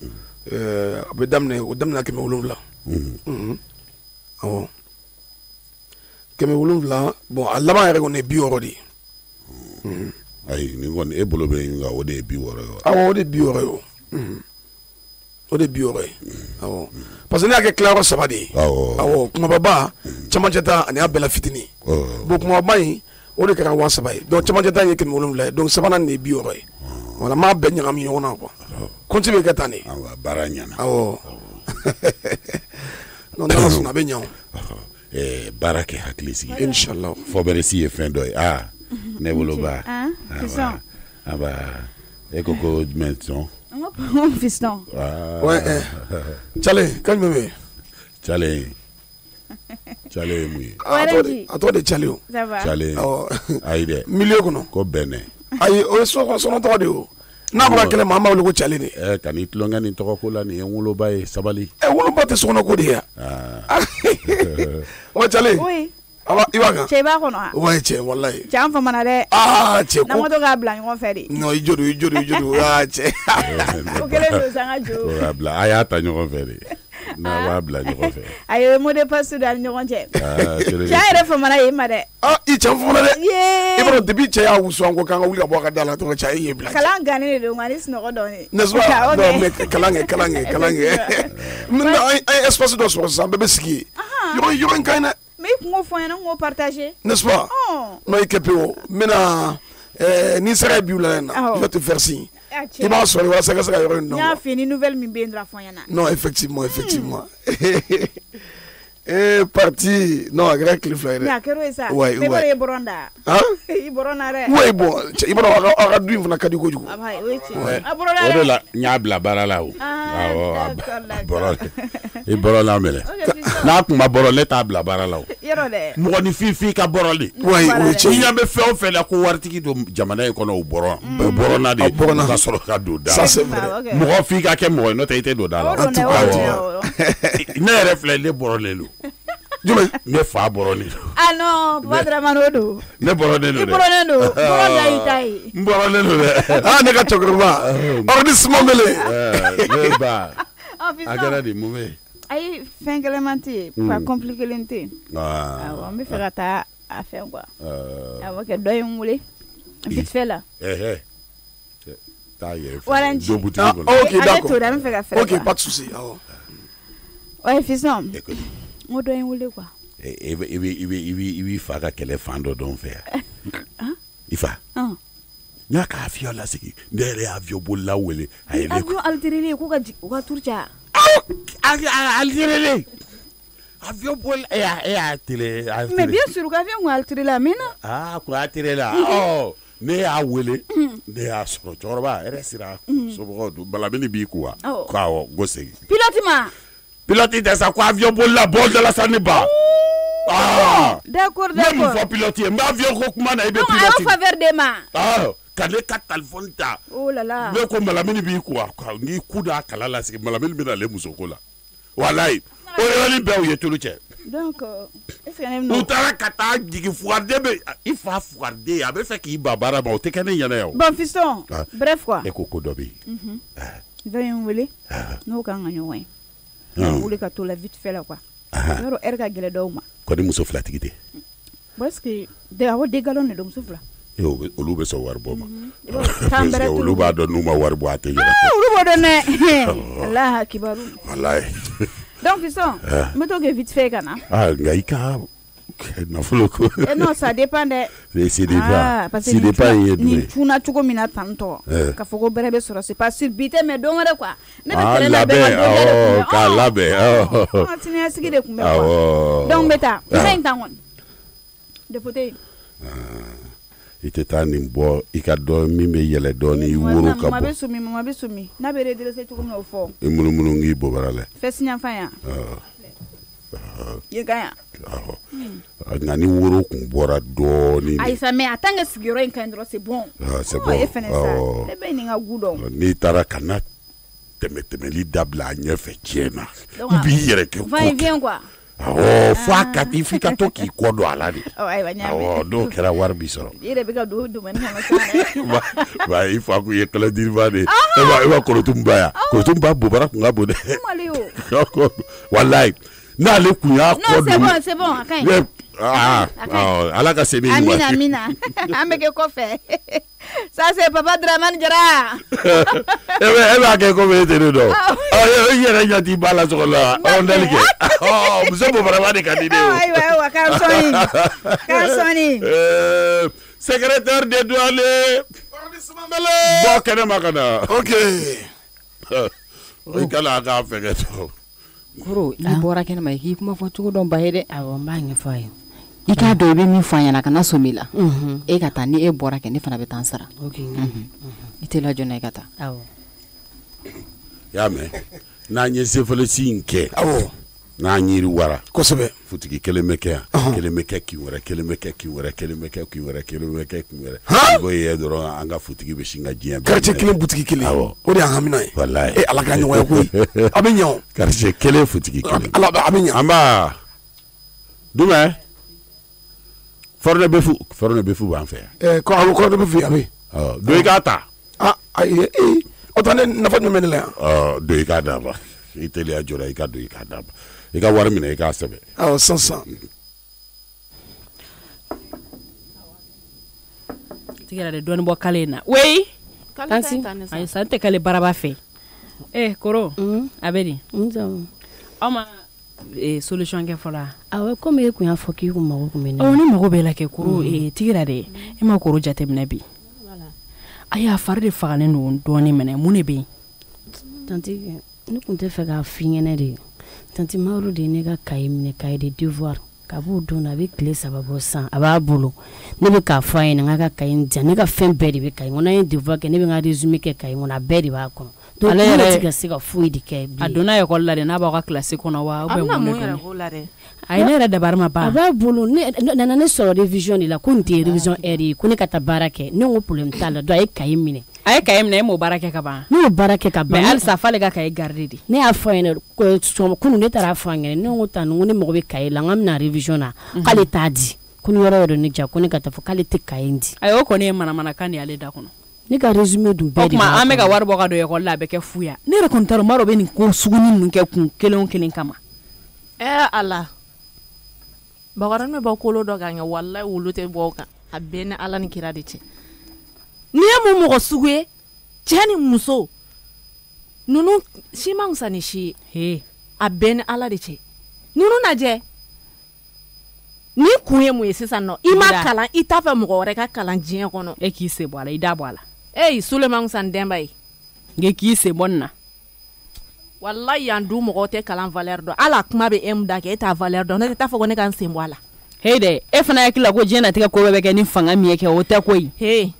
Speaker 7: a bɛ daminɛ o daminɛ 700 awɔ 700 bon a laban yɛrɛ kɔni ye 60 de ye
Speaker 6: ayi ni kɔni e bolo bɛ yen nka o de ye 60 ye
Speaker 7: awɔ o de ye 60 ye o de ye 60 ye awɔ parce que ne y'a kɛ tilayɔrɔ 3 de ye awɔ kumababa camancɛ ta ani a bɛɛ la fitinin bon kumababa in o de kɛra 7000 ye donc camancɛ ta in ye 700 ye donc sabanan nin de ye 60 ye voilà m'a bɛɛ ɲagami ɲɔgɔn na quoi compte bɛ kɛ tan de
Speaker 6: baara ɲɛna
Speaker 7: awɔ non n'ala sɔnna a bɛ ɲɛ o
Speaker 6: baara kɛ hakili sigi
Speaker 7: inchallah
Speaker 6: fɔ bɛrɛ si ye fɛn dɔ ye ne bolo ba aba e ko ko jumɛn sɔn
Speaker 2: fiston
Speaker 7: ouais Chale kan me
Speaker 6: Chale mun ye
Speaker 7: a tɔgɔ de Chale o
Speaker 6: Chale ayi dɛ
Speaker 7: milieu kɔnɔ
Speaker 6: ko bɛnɛ
Speaker 7: ayi o ye sɔnɔ tɔgɔ de o n'a bɔra kɛlɛ maa wele ko Chale de
Speaker 6: ka ni tulonkɛ ni tɔgɔ ko la nin ye woloba ye sabali
Speaker 7: woloba tɛ sɔkɔnɔ ko de ye o Chale i b'a kan
Speaker 2: cɛ b'a kɔnɔ
Speaker 7: wa cɛ wallahi
Speaker 2: cɛ an famana dɛ
Speaker 7: cɛ ko
Speaker 2: n'an ma to k'a bila ɲɔgɔn fɛ de
Speaker 7: non i jodo cɛ
Speaker 2: o kelen don san ka jo
Speaker 6: a y'a ta ɲɔgɔn fɛ de n'a b'a bila ɲɔgɔn fɛ
Speaker 2: a ye mot de passe don a ni ɲɔgɔn cɛ cɛ yɛrɛ famana ye ma dɛ
Speaker 7: i cɛ famana dɛ i b'a dɔn depuis cɛ y'a wusu an ko k'an ka wuli ka bɔ a ka da la tɔgɔ cɛ e ye bila
Speaker 2: kalan gannen de don nka ni sunɔgɔ dɔɔnin
Speaker 7: n'est-ce pas non mais kalan kɛ maintenant an ye espace dɔ sɔrɔ sisan bɛɛ bɛ sigi yen yɔrɔ in ka ɲi dɛ
Speaker 2: mais i kungo fɔ n ɲɛna n k'o partager
Speaker 7: n'est-ce pas non i kɛ pe o n bɛna ni sera bi wula na je vais te faire signe i b'a sɔrɔ walasa ka se ka yɔrɔ in dɔn
Speaker 2: n y'a f'i ye ni nouvelle min bɛ yen dɔrɔn fɔ n ɲɛna
Speaker 7: non effectivement parti non a kɛra tile 2 ye dɛ
Speaker 2: a kɛra o ye sa mais i b'a dɔn i bɔrɔn da i bɔrɔn na dɛ
Speaker 7: oui bon i b'a dɔn aw ka du in fana ka di kojugu
Speaker 2: o ye tiɲɛ a bɔrɔn na dɛ
Speaker 6: o de la n y'a bila baara la o i bɔrɔ la mɛlɛ n'a kun ma bɔrɔ ne t'a bila baara la o mɔgɔninfin ka bɔrɔ de
Speaker 7: o ye tiɲɛ
Speaker 6: i ɲɛ bɛ fɛn o fɛn la ko waritigi don jamana in kɔnɔ o bɔrɔn na de ka sɔrɔ ka don da la mɔgɔ f'i ka kɛ mɔgɔ ye n'o tɛ i tɛ don da la ne yɛrɛ filɛ ne bɔrɔlen don jumɛn ne fa bɔrɔlen don
Speaker 2: non Badraman o don
Speaker 6: ne bɔrɔlen don dɛ
Speaker 2: bɔrɔn da y'i ta ye
Speaker 6: n bɔrɔlen don dɛ
Speaker 7: ne ka cɛkɔrɔba arrondissement mele
Speaker 6: ne ba a kɛra de mun bɛ
Speaker 2: ayi fɛn kɛlɛman tɛ yen ka compliqué tɛ yen awɔ n bɛ fɛ ka taa a fɛn quoi awɔ kɛ dɔ ye n wele vite fait la
Speaker 6: taa yɛrɛ
Speaker 2: waranci
Speaker 6: do boutique kɔnɔ
Speaker 7: ok d'accord
Speaker 2: ale to n bɛ fɛ ka fɛn
Speaker 7: ok pas de souci awɔ
Speaker 2: ouais fiston n ko dɔ ye n wele quoi
Speaker 6: i b'i fa ka kɛlɛ fan dɔ dɔn fɛ yan i fa n y'a ka avion lasigi ne yɛrɛ ye avion bolila wele a ye ne
Speaker 2: avion alitirele ko ka turu caya
Speaker 6: alitirele avion boli e y'a tele
Speaker 2: mais bien sûr qu'avion ko alitirele a mɛnna
Speaker 6: ko alitirele ne y'a wele ne y'a sɔrɔ cɛkɔrɔba yɛrɛ sera somɔgɔw don balamini b'i kun wa ko awɔ ko segin pilote tɛ sa ko avion bolila bɔ dala sa ne ba
Speaker 2: d'accord
Speaker 6: ne mun fɔ pilote ye n bɛ avion ko kuma na i bɛ pilote
Speaker 2: a y'o faveur de ma
Speaker 6: ka ne ka téléphone ta
Speaker 2: oh là là
Speaker 6: ne ko malamini b'i kun wa n'i ku da kala la sigi malamini bɛna ale muso ko la walayi o yɔrɔnin bɛɛ u ye tulu cɛ
Speaker 2: donc
Speaker 6: u taara ka taa jigin fugariden bɛ i fa fugariden a bɛ fɛ k'i ba baara ma o tɛ kɛ ne ɲɛna yan o
Speaker 2: bon fiston bref quoi
Speaker 6: e ko dɔ bɛ yen
Speaker 2: dɔ ye n wele n'o kan ka ɲɔgɔn ye n wele ka to la vite fait la quoi yɔrɔ heure ka gɛlɛ dɔw ma
Speaker 6: kɔni muso filatigi tɛ
Speaker 2: parce que awɔ den galon de don muso fila
Speaker 6: olu bɛ sɔn wari bɔ ma parce que olu b'a dɔn n'u ma wari bɔ a tɛ yɛlɛ
Speaker 2: olu b'o dɔn dɛ Ala kibaru
Speaker 6: walayi
Speaker 2: donc fiston n bɛ to kɛ vite fait ka na
Speaker 6: nka i ka nafolo ko
Speaker 2: non ça dépend dɛ
Speaker 6: c'est dépend
Speaker 2: parce que ni cunna cogo min na tantɔ ka fɔ ko bɛrɛ bɛ sɔrɔ c'est pas sûr bi tɛ mais don wɛrɛ quoi ne bɛ kɛlɛ labɛn
Speaker 6: k'a labɛn
Speaker 2: siniɲɛsigi de tun bɛ quoi donc n bɛ taa n in tan kɔni député
Speaker 6: i tɛ taa nin bɔ i ka dɔ min bɛ yɛlɛ dɔɔnin i woro ka bɔ
Speaker 2: mama bɛ sumi n'a bɛ redressé cogo min o fɔ
Speaker 6: i munumunu k'i bobara la
Speaker 2: fɛ siɲɛfan yan i ka yan
Speaker 6: nka ni woro kun bɔra dɔɔnin
Speaker 2: ayi sa mais a tant que sigiyɔrɔ in ka ɲi dɔrɔn c'est bon
Speaker 6: c'est bon
Speaker 2: e fɛnɛ sa ne bɛ nin ka gu dɔn
Speaker 6: n'i taara ka na tɛmɛtɛmɛli dabila a ɲɛfɛ tiɲɛ na i b'i yɛrɛ kɛ ko
Speaker 2: kɛ quoi
Speaker 6: fo a ka i f'i ka to k'i kɔ don a la de n'o kɛra wari bi sɔrɔ
Speaker 2: i yɛrɛ bɛ ka don domaine kɔnɔ
Speaker 6: sisan i fa kun ye kɛlɛdiriba de ye e b'a kɔrɔtunba yan kɔrɔtunba bobara kun ka bon dɛ walayi n'ale kun y'a kɔ don
Speaker 2: non c'est bon a ka ɲi
Speaker 6: ala ka se ni ɲuman
Speaker 2: amina an bɛ kɛ kɔfɛ Ça c'est papa Dramane Jara.
Speaker 6: Eh ben que comme était dedans. Il y a rien dit pas là sur là. On dit que oh, vous êtes vraiment des candidats.
Speaker 2: Ouais, Karsoni.
Speaker 6: Secrétaire des douanes. Bon, qu'est-ce makana. OK. O kala ka fɛgɛ to.
Speaker 5: Koro, ni bɔra kɛnɛ ma k'i kuma fɔ cogo dɔn ba ye dɛ. Awɔ, n b'a ɲɛfɔ a ye. I k'a dɔn i bɛ min fɔ a ɲɛna kana sɔmi la. E ka taa ni e bɔra kɛ ne fana bɛ taa n sara. OK. I tɛ la joona i ka taa. Awɔ.
Speaker 6: Y'a mɛn n'an ye sefalisi in kɛ. Awɔ. N'an yiri wara. Kosɛbɛ. Futigi kelen bɛ kɛ yan. Kelen bɛ kɛ kin wɛrɛ, kelen bɛ kɛ kin wɛrɛ, kelen bɛ kɛ kin wɛrɛ, kelen bɛ kɛ kin wɛrɛ. I b'o ye dɔrɔn an ka futigi bɛ sin ka diɲɛ bɛɛ. Quartier kelen butigi kelen. Awɔ. O de y'an hamina ye. Walayi. Ala ka ɲɔgɔn ye koyi. A bɛ ɲɛ o. Quartier kelen futigi kelen. Ala a bɛ ɲɛ. An b'a. Dumɛ. Fɔrɔnɛ bɛ fu b'an fɛ yan. Kɔrɔnɛ bɛ fu yan a bɛ. Don i k'a ta. Ayi o ta ne nafa jumɛn ne la yan. Don i k'a d'a ma. I teliya jɔra i ka don i k'a d'a ma. I ka wari minɛ i k'a sɛbɛn. Awɔ sisan.
Speaker 1: Tigɛ de dɔɔnin bɔ kale in na. Oui. Tanti. Ayi san tɛ kale baraba fɛ. Koro. A bɛ di. Aw ma solution kɛ fɔlɔ.
Speaker 5: Awɔ comme e kun y'a fɔ k'i kun mago kun bɛ ne.
Speaker 1: Ni mago bɛ la kɛ Koro Tigɛ de. E ma Koro jateminɛ bi. Ayi a fari de fagalen don dɔɔnin minɛ mun de bɛ yen.
Speaker 5: Tanti ne kun tɛ fɛ k'a f'i ɲɛna de. Tanti Maodo de ne ka cahier minɛ cahier de devoir ka b'o don na a bɛ tile 3 bɔ san a b'a bolo ne bɛ k'a fɔ a ɲɛna n ka cahier di yan ne ka fɛn bɛɛ de bɛ cahier kɔnɔ n'an ye devoir kɛ ne bɛ n ka résumé kɛ cahier kɔnɔ a bɛɛ de b'a kɔnɔ donc ale yɛrɛ tɛ ka se ka foyi de kɛ bilen. A donna école la de n'a b'aw ka classe kɔnɔ wa ou bien mun de don. Ayi ne yɛrɛ dabari ma ban. A b'a bolo ne nana ne sɔrɔ révision de la ko nin tɛ révision heure ye ko ne ka taa baara kɛ ne ko problème t'a la donc a ye cahier minɛ. A ye cahier minɛ e m'o baara kɛ ka ban. Ne y'o baara kɛ ka ban. Mais halisa f'ale ka cahier garder de. Ne y'a fɔ a ɲɛna kunun ne taara fɔ a ɲɛna ne ko tan ko ne mago bɛ cahier la n ka bɛna révision na k'ale t'a di ko ni yɔrɔ yɔrɔ ne ja ko ne ka taa fɔ k'ale tɛ cahier di. Ayi o kɔni ye manamanakan de y'ale da kɔnɔ. Ne ka résumé dun bɛɛ de b'a kɔnɔ. O tuma an bɛ ka wari bɔ ka don école la a bɛ kɛ fu ya. Ne yɛrɛ kɔni t'a dɔn Maro bɛ nin ko suguni ninnu kɛ kun kelen o kelen kama.
Speaker 3: Ala bakara ne b'a kolo dɔ kan nka walayi wolo tɛ bɔ o kan a bɛɛ ni Ala ni kira de cɛ. N'i ye mun mɔgɔ sugu ye cɛ ni muso ninnu si ma fusa ni si ye a bɛɛ ni Ala de cɛ. Ninnu lajɛ ni kun ye mun ye sisan nɔ i ma kalan i t'a fɛ mɔgɔ wɛrɛ ka kalan diɲɛ kɔnɔ. E k'i se bɔ a la i da bɔ a la. Sule ma fusa ni Denba ye. Nka k'i se bɔ nin na. Wallahi yan du mɔgɔ tɛ kalan valeur dɔn ala kuma bɛ em da kɛ e t'a valeur dɔn ne t'a fɔ ko ne ka n sen bɔ a la. Hey dɛ e fana hakili la ko diɲɛ natigɛ ko bɛɛ bɛ kɛ ni fanga min ye kɛ o tɛ koyi.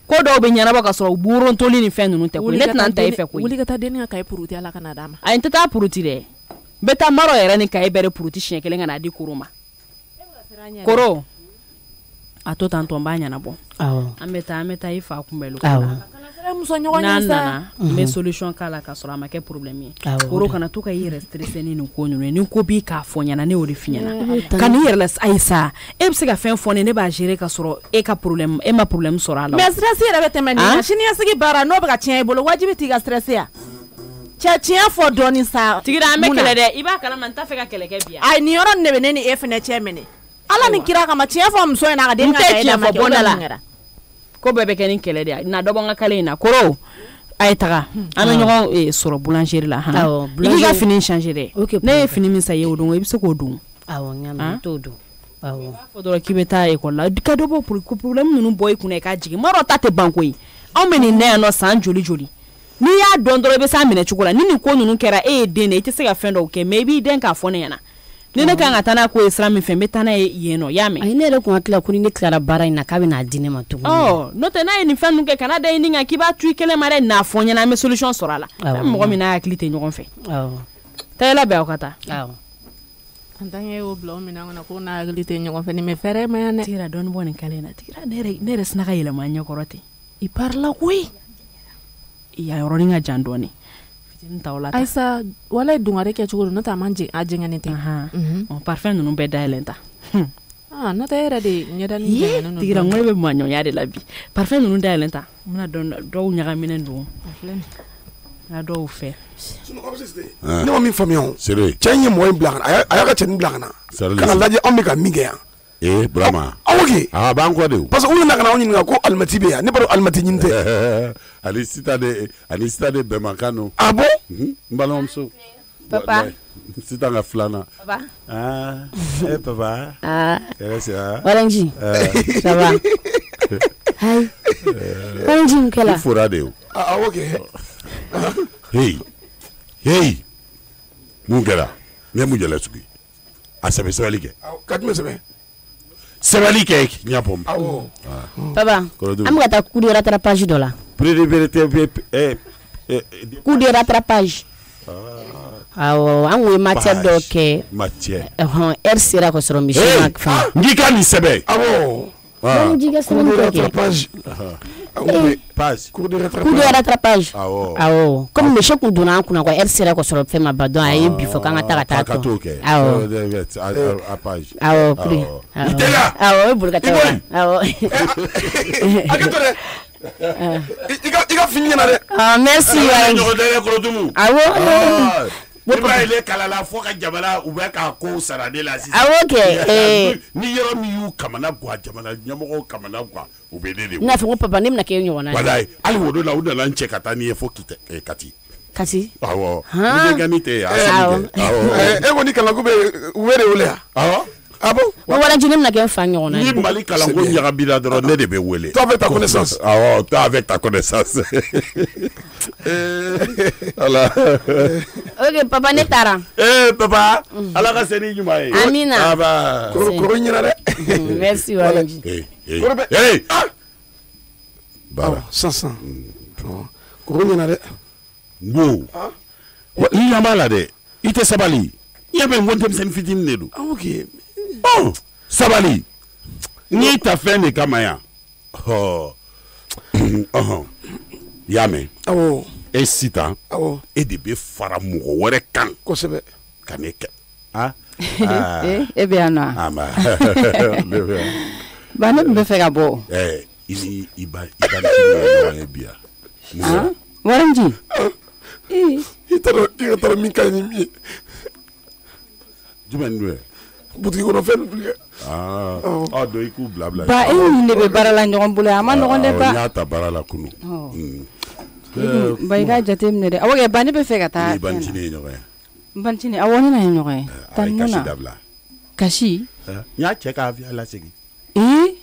Speaker 3: Ko dɔw bɛ ɲɛnabɔ ka sɔrɔ buurontoli ni fɛn ninnu tɛ koyi ne tɛna n ta e fɛ koyi. Wuli ka taa denni ka cahier puruti ala ka na d'a ma. Ayi n tɛ taa puruti dɛ n bɛ taa Maro yɛrɛ ni cahier bɛɛ de puruti siɲɛ kelen ka n'a di Koro ma. Koro a to tan tɔ n b'a ɲɛnabɔ. An bɛ taa i fa kunbɛnli ko la. N'an nana n bɛ solution k'a la ka sɔrɔ a ma kɛ problème ye. Koro kana to ka i yɛrɛ stressé ni nin ko ninnu ye ni ko b'i k'a fɔ ɲɛna ne y'o de f'i ɲɛna ka n'i yɛrɛ la ayi sa e bɛ se ka fɛn fɔ ne b'a gérer ka sɔrɔ e ma problème sɔrɔ a la. Mais stress yɛrɛ bɛ tɛmɛ nin na siniɲɛsigi baara n'o bɛ ka tiɲɛ i bolo wajibi t'i ka stress ya. Cɛ tiɲɛ fɔ dɔɔni sa. Tigira an bɛ kɛlɛ dɛ i b'a kalama n t'a fɛ ka kɛlɛ kɛ bi yan. Ayi nin yɔrɔ nin de bɛ ne ni e fɛnɛ cɛ minɛ. Ala ni kira kama tiɲɛ fɔ muso in na a ka den ka kɛ da ma kɛ o de la. Ko bɛɛ bɛ kɛ ni kɛlɛ de ye na dɔ bɔ n ka kale in na Koro a ye taga an bɛ ɲɔgɔn sɔrɔ boulangerie la i k'i ka fini changer dɛ ne ye fini min san i ye o don i bɛ se k'o don. Awɔ n y'a mɛn n t'o don. Awɔ fɔ dɔrɔn k'i bɛ taa école la ka dɔ bɔ problème ninnu bɔ i kunna i k'a jigin Maro ta tɛ ban koyi anw bɛ nin na yan nɔ san joli joli n'i y'a dɔn dɔrɔn i bɛ s'a minɛ cogo la ni nin ko ninnu kɛra e ye den de i tɛ se ka fɛn dɔw kɛ mais i b'i den k'a fɔ ne ɲɛna. Ni ne kan ka taa n'a ko ye sira min fɛ n bɛ taa n'a ye yen nɔ y'a mɛn. Ayi ne yɛrɛ kun hakili la ko ni ne tilara baara in na k'a bɛ n'a di ne ma tuguni. N'o tɛ n'a ye nin fɛn ninnu kɛ kana da i ni kan k'i b'a to i kelen ma dɛ n'a fɔ ɲɛna an bɛ solution sɔrɔ a la. Mɔgɔ min n'a hakili tɛ ɲɔgɔn fɛ. Taa i labɛn aw ka taa. En tant que y'o bila o minɛn kɔnɔ ko n'a hakili tɛ ɲɔgɔn fɛ nin bɛ fɛrɛ ma yan dɛ. Tigira dɔɔnin bɔ nin kale in na Tigira ne yɛrɛ sina ka yɛlɛma n ɲɛkɔrɔ ten. I parla koyi. I y'a yɔrɔnin ka jan dɔɔnin. Ayisa wala dungare kɛ cogo n'o tɛ a man a jɛngɛnen tɛ. Parfum ninnu bɛɛ dayɛlɛn ta. N'o tɛ yɛrɛ de ɲɛda ni jɛngɛnen don. Tigira ŋɔni bɛ maɲɔnya de la bi. Parfum ninnu dayɛlɛn ta. N bɛna dɔw ɲagaminen don. Nka dɔw fɛ.
Speaker 7: Ne ma min faamuya o. Cɛ in ye mɔgɔ in bila ka na a y'a ka cɛnin bila ka na. Ka na lajɛ anw bɛ ka min kɛ yan
Speaker 6: Brahma.
Speaker 7: Ok.
Speaker 6: Ah, banco de.
Speaker 7: Parce que on a un ko almati be ya. Ne pas almati nyinte.
Speaker 6: Ali citade Bemakano.
Speaker 7: Ah bon?
Speaker 6: Mbalomso.
Speaker 2: Papa.
Speaker 6: C'est dans la flana.
Speaker 2: Papa.
Speaker 6: Ah, papa.
Speaker 5: Ah.
Speaker 6: Ça
Speaker 5: Waranji. Ça va. Hi. Waranji mkela.
Speaker 6: Il faudra de.
Speaker 7: Ah ok.
Speaker 6: Hey. Mungela. Ne mujela sugi. Asabe sabalike.
Speaker 7: Katme sebe.
Speaker 6: Sabalike nyapom.
Speaker 5: Papa. Am gata coup de rattrapage do la. Coup de rattrapage. An we matière do ke
Speaker 6: matière.
Speaker 5: Sera ko soro mission ak fa.
Speaker 6: Ngika ni sebe.
Speaker 5: Bon diga sema ko
Speaker 7: rattrapage.
Speaker 6: Page.
Speaker 7: Coup de
Speaker 5: rattrapage. Comme me choku dona kuna ko Sera ko soro fe mabadon ayi bifo kanga ta to.
Speaker 6: A page.
Speaker 5: Pri.
Speaker 6: Itela.
Speaker 5: Burkata.
Speaker 7: Akatore. Iga fini na de.
Speaker 5: Merci.
Speaker 6: Il kalala fo ka jamana u bɛ ka ko sarade la sisan. Ni yɔrɔ min y'u kamana guwa jamana ɲɛmɔgɔw kamana guwa u bɛ ne de.
Speaker 5: N'a fɔ ko papa ne bɛna kɛ ɲɔgɔn na.
Speaker 6: Walayi hali o don la u nana n cɛ ka taa ni ye fo Kati.
Speaker 5: Kati.
Speaker 6: Awɔ. Ni bɛ ni tɛ Asani kɛ.
Speaker 7: E ko ni kalanko bɛ u bɛ de wele ya. Awɔ. Ah bon?
Speaker 5: Waranji ne bɛna kɛ n fa ɲɔgɔn na.
Speaker 6: Ni Mali kalanko ɲagabila dɔrɔn ne de bɛ wele.
Speaker 7: Toi avec ta connaissance.
Speaker 6: Toi avec ta connaissance. Voilà.
Speaker 5: Ok, papa ne taara.
Speaker 6: Papa. Ala ka seni ɲuman ye.
Speaker 5: Amina.
Speaker 6: Aba.
Speaker 7: Koro ɲina dɛ.
Speaker 5: Merci Waranji.
Speaker 6: Hey. Bara.
Speaker 7: Sansan. Koro ɲina dɛ.
Speaker 6: Ngo. Ni ɲama la dɛ. I tɛ sabali. I bɛ n ko denmisɛnnin fitinin de don.
Speaker 7: Ok.
Speaker 6: Sabali. N'i ta fɛn de kama yan. Y'a mɛn.
Speaker 7: Awɔ.
Speaker 6: E sitan.
Speaker 7: Awɔ.
Speaker 6: E de bɛ fara mɔgɔ wɛrɛ kan.
Speaker 7: Kosɛbɛ.
Speaker 6: Ka ne kɛ.
Speaker 1: E bɛ yan nɔ. Ba ne tun bɛ fɛ ka bɔ.
Speaker 6: I ba ni bi yan.
Speaker 1: Waranji.
Speaker 7: I taara min ka ɲi ni min ye.
Speaker 6: Jumɛn don ye.
Speaker 7: Butigi kɔnɔ fɛn dun kɛ.
Speaker 6: Dɔn i k'u bila.
Speaker 1: Ba e ni ne bɛ baara la ɲɔgɔn bolo a ma nɔgɔn dɛ ba.
Speaker 6: N y'a ta baara la kunun.
Speaker 1: Ba i ka jate minɛ dɛ. Awɔ ba ne bɛ fɛ ka taa.
Speaker 6: Ni Bantini ye ɲɔgɔn ye.
Speaker 1: Bantini awɔ ne na ye ɲɔgɔn ye.
Speaker 6: Tan mun na.
Speaker 1: Kasi.
Speaker 6: N y'a cɛ ka avion lasegin.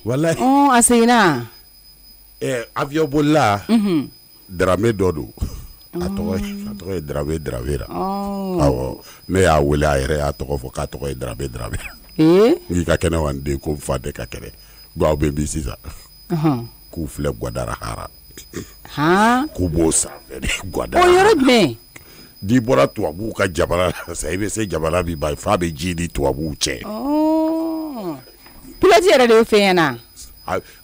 Speaker 6: Walayi.
Speaker 1: A seginna.
Speaker 6: Avion bolila. Darame dɔ don. A tɔgɔ ye Dravera. Awɔ ne y'a wele a yɛrɛ y'a tɔgɔ fɔ k'a tɔgɔ ye Dravera. N'i ka kɛnɛ wa n den ko n fa tɛ ka kɛnɛ aw bɛ bi sisan k'u filɛ Guadalajara k'u b'o sanfɛ de Guadalajara.
Speaker 1: O yɔrɔ jumɛn?
Speaker 6: N'i bɔra tubabuw ka jamana la sa i bɛ se jamana min ba f'a bɛ ji ni tubabuw cɛ.
Speaker 1: Pilote yɛrɛ de y'o fɛ yen na.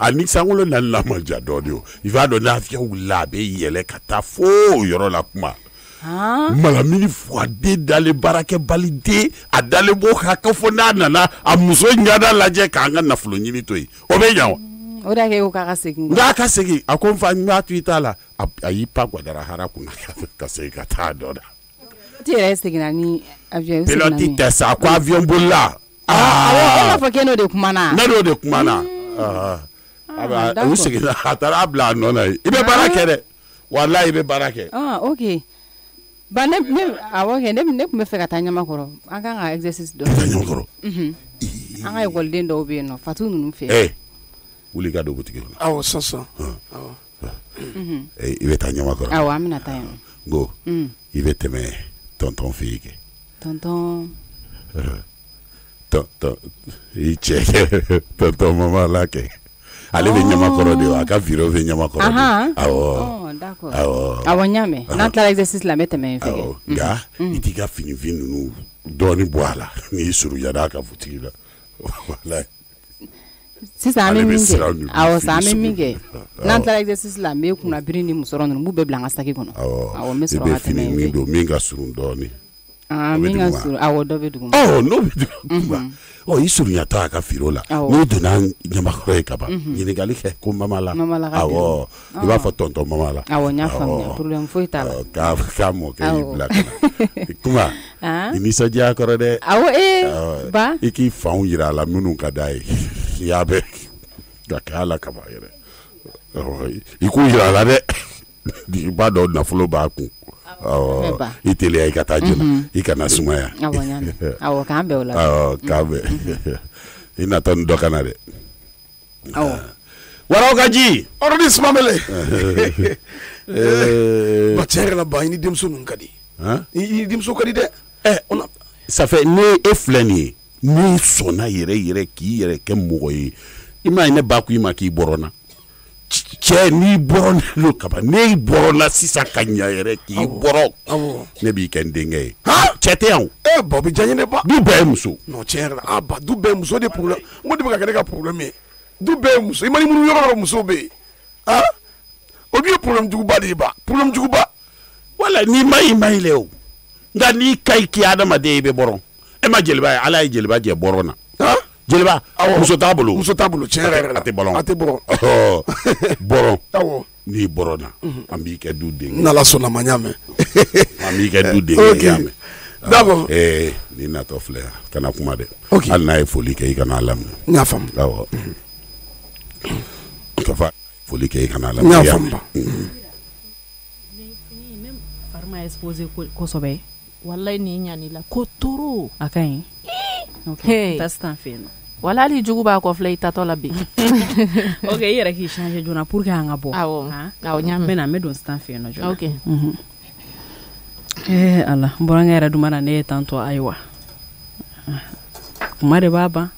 Speaker 6: A ni sankolo nali la man ja dɔɔni o i b'a dɔn n'avion wulila a bɛ yɛlɛ ka taa fo o yɔrɔ la kuma. Malamini Fuade dalen baarakɛbali den a dalen b'o kan ko fo n'a nana a muso ɲada lajɛ k'an ka nafolo ɲini to yen o bɛ ɲa wa.
Speaker 1: O de y'a kɛ ko k'a ka segin.
Speaker 6: N'a ka segin a ko n fa n b'a to i t'a la a y'i pan Guadalajara kunna ka segin ka taa dɔ da.
Speaker 1: Pilote yɛrɛ seginna ni avion.
Speaker 6: Pilote tɛ sa ko avion bolila.
Speaker 1: Awɔ e m'a fɔ k'e n'o de kumana.
Speaker 6: Ne n'o de kumana. U seginna a taara a bila a nɔ na yen i bɛ baara kɛ dɛ walayi i bɛ baara kɛ.
Speaker 1: Ok. Ba ne awɔ kɛ ne tun bɛ fɛ ka taa Ɲamakɔrɔ an kan ka exercice dɔ.
Speaker 6: Taa Ɲamakɔrɔ.
Speaker 1: An ka ekɔliden dɔw bɛ yen nɔ Fatu ninnu fɛ.
Speaker 6: Wuli ka don butigi kɔnɔ.
Speaker 7: Awɔ sisan.
Speaker 6: I bɛ taa Ɲamakɔrɔ.
Speaker 1: Awɔ an bɛna taa yen.
Speaker 6: Ngo i bɛ tɛmɛ tonton fɛ yen kɛ.
Speaker 1: Tonton.
Speaker 6: I cɛ tonton mama la kɛ. Ale bɛ Ɲamakɔrɔ de wa a ka bureau bɛ Ɲamakɔrɔ de. Awɔ.
Speaker 1: D'accord. Awɔ n y'a mɛn n'an tilala exercice la n bɛ tɛmɛ yen fɛ kɛ.
Speaker 6: Nka i t'i ka finifin ninnu dɔɔni bɔ a la n'i surunyanna a ka butigi la. Walayi.
Speaker 1: Sisan an bɛ min kɛ awɔ sisan an bɛ min kɛ n'an tilala exercice la n bɛ kunnabiri ni musɔrɔ ninnu n b'u bɛɛ bila an ka saki kɔnɔ.
Speaker 6: Awɔ n bɛ sɔrɔ ka tɛmɛ yen fɛ. I bɛ fini min don min ka surun dɔɔni.
Speaker 4: min ka surun awɔ dɔ bɛ dugu ma
Speaker 6: n'o bɛ dugu ma i surunyatɔ a ka firo la n'i donna ɲamakɔrɔ ye kaban ɲininkali kɛ ko mama la awɔ i b'a fɔ tonton mama la
Speaker 4: awɔ n y'a faamuya problème foyi t'a la
Speaker 6: k'a mɔkɛ y'i bila ka na kuma i nisɔndiya kɔrɔ dɛ
Speaker 4: awɔ ba
Speaker 6: i k'i fanw yira a la minnu ka d'a ye i y'a bɛ ka kɛ a la kaban yɛrɛ i k'u yira a la dɛ i b'a dɔn nafolo b'a kun i teliya i ka taa joona i kana sumaya
Speaker 4: awɔ k'an bɛn o la
Speaker 6: k'an bɛn i natɔ ni dɔ ka na dɛ waraw ka ji
Speaker 7: ɔrɔdi sumamɛlɛ ba tiɲɛ yɛrɛ la ba i ni denmuso ninnu ka di i denmuso ka di dɛ
Speaker 6: safɛ ne e filɛ nin ye ne sɔnna yɛrɛ yɛrɛ k'i yɛrɛ kɛ mɔgɔ ye i m'a ye ne ba ko i ma k'i bɔrɔnna cɛ n'i bɔrɔnna kaban ne bɔrɔnna sisan ka ɲa yɛrɛ k'i bɔrɔ ne b'i kɛ n denkɛ ye cɛ tɛ yan
Speaker 7: ba bɛ diya n ye dɛ ba
Speaker 6: du bɛɛ ye muso
Speaker 7: non tiɲɛ yɛrɛ la ba du bɛɛ ye muso de problème n ko de bɛ ka kɛ ne ka problème ye du bɛɛ ye muso i ma ni minnu yɔrɔ muso bɛ yen o dun ye problème juguba de ye ba problème juguba
Speaker 6: wala n'i ma i ma lɛ o nka n'i ka ɲi k'i adamaden i bɛ bɔrɔn e ma jeliba ye ala ye jeliba jɛ bɔrɔn na jeliba muso t'a bolo
Speaker 7: tiɲɛ yɛrɛ la
Speaker 6: a tɛ bɔrɔn bɔrɔn n'i bɔrɔn na an b'i kɛ du den
Speaker 7: n'ala sɔnna ma ɲ'a mɛn
Speaker 6: an b'i kɛ du den ye y'a mɛn
Speaker 7: d'accord
Speaker 6: n'i natɔ filɛ yan kana kuma dɛ hali n'a ye foli kɛ i kana laminɛ
Speaker 7: n y'a faamu
Speaker 6: awɔ ka fa foli kɛ i kana laminɛ
Speaker 7: n y'a faamu
Speaker 1: farima exposé kosɛbɛ
Speaker 3: wallahi ni ɲani la ko toro
Speaker 1: a ka ɲi ok tasi t'an fɛ yen nɔ
Speaker 3: wala hali jugu b'a kɔfilɛ i tatɔ la bi
Speaker 1: ok i yɛrɛ k'i changer joona pour que an ka bɔ
Speaker 3: awɔ ɲaamɛ
Speaker 1: n bɛ don sisan fɛ yen nɔ joona
Speaker 3: ok
Speaker 1: ala n bɔra n yɛrɛ duma na ne ye tantɔ ayiwa kuma de b'a ban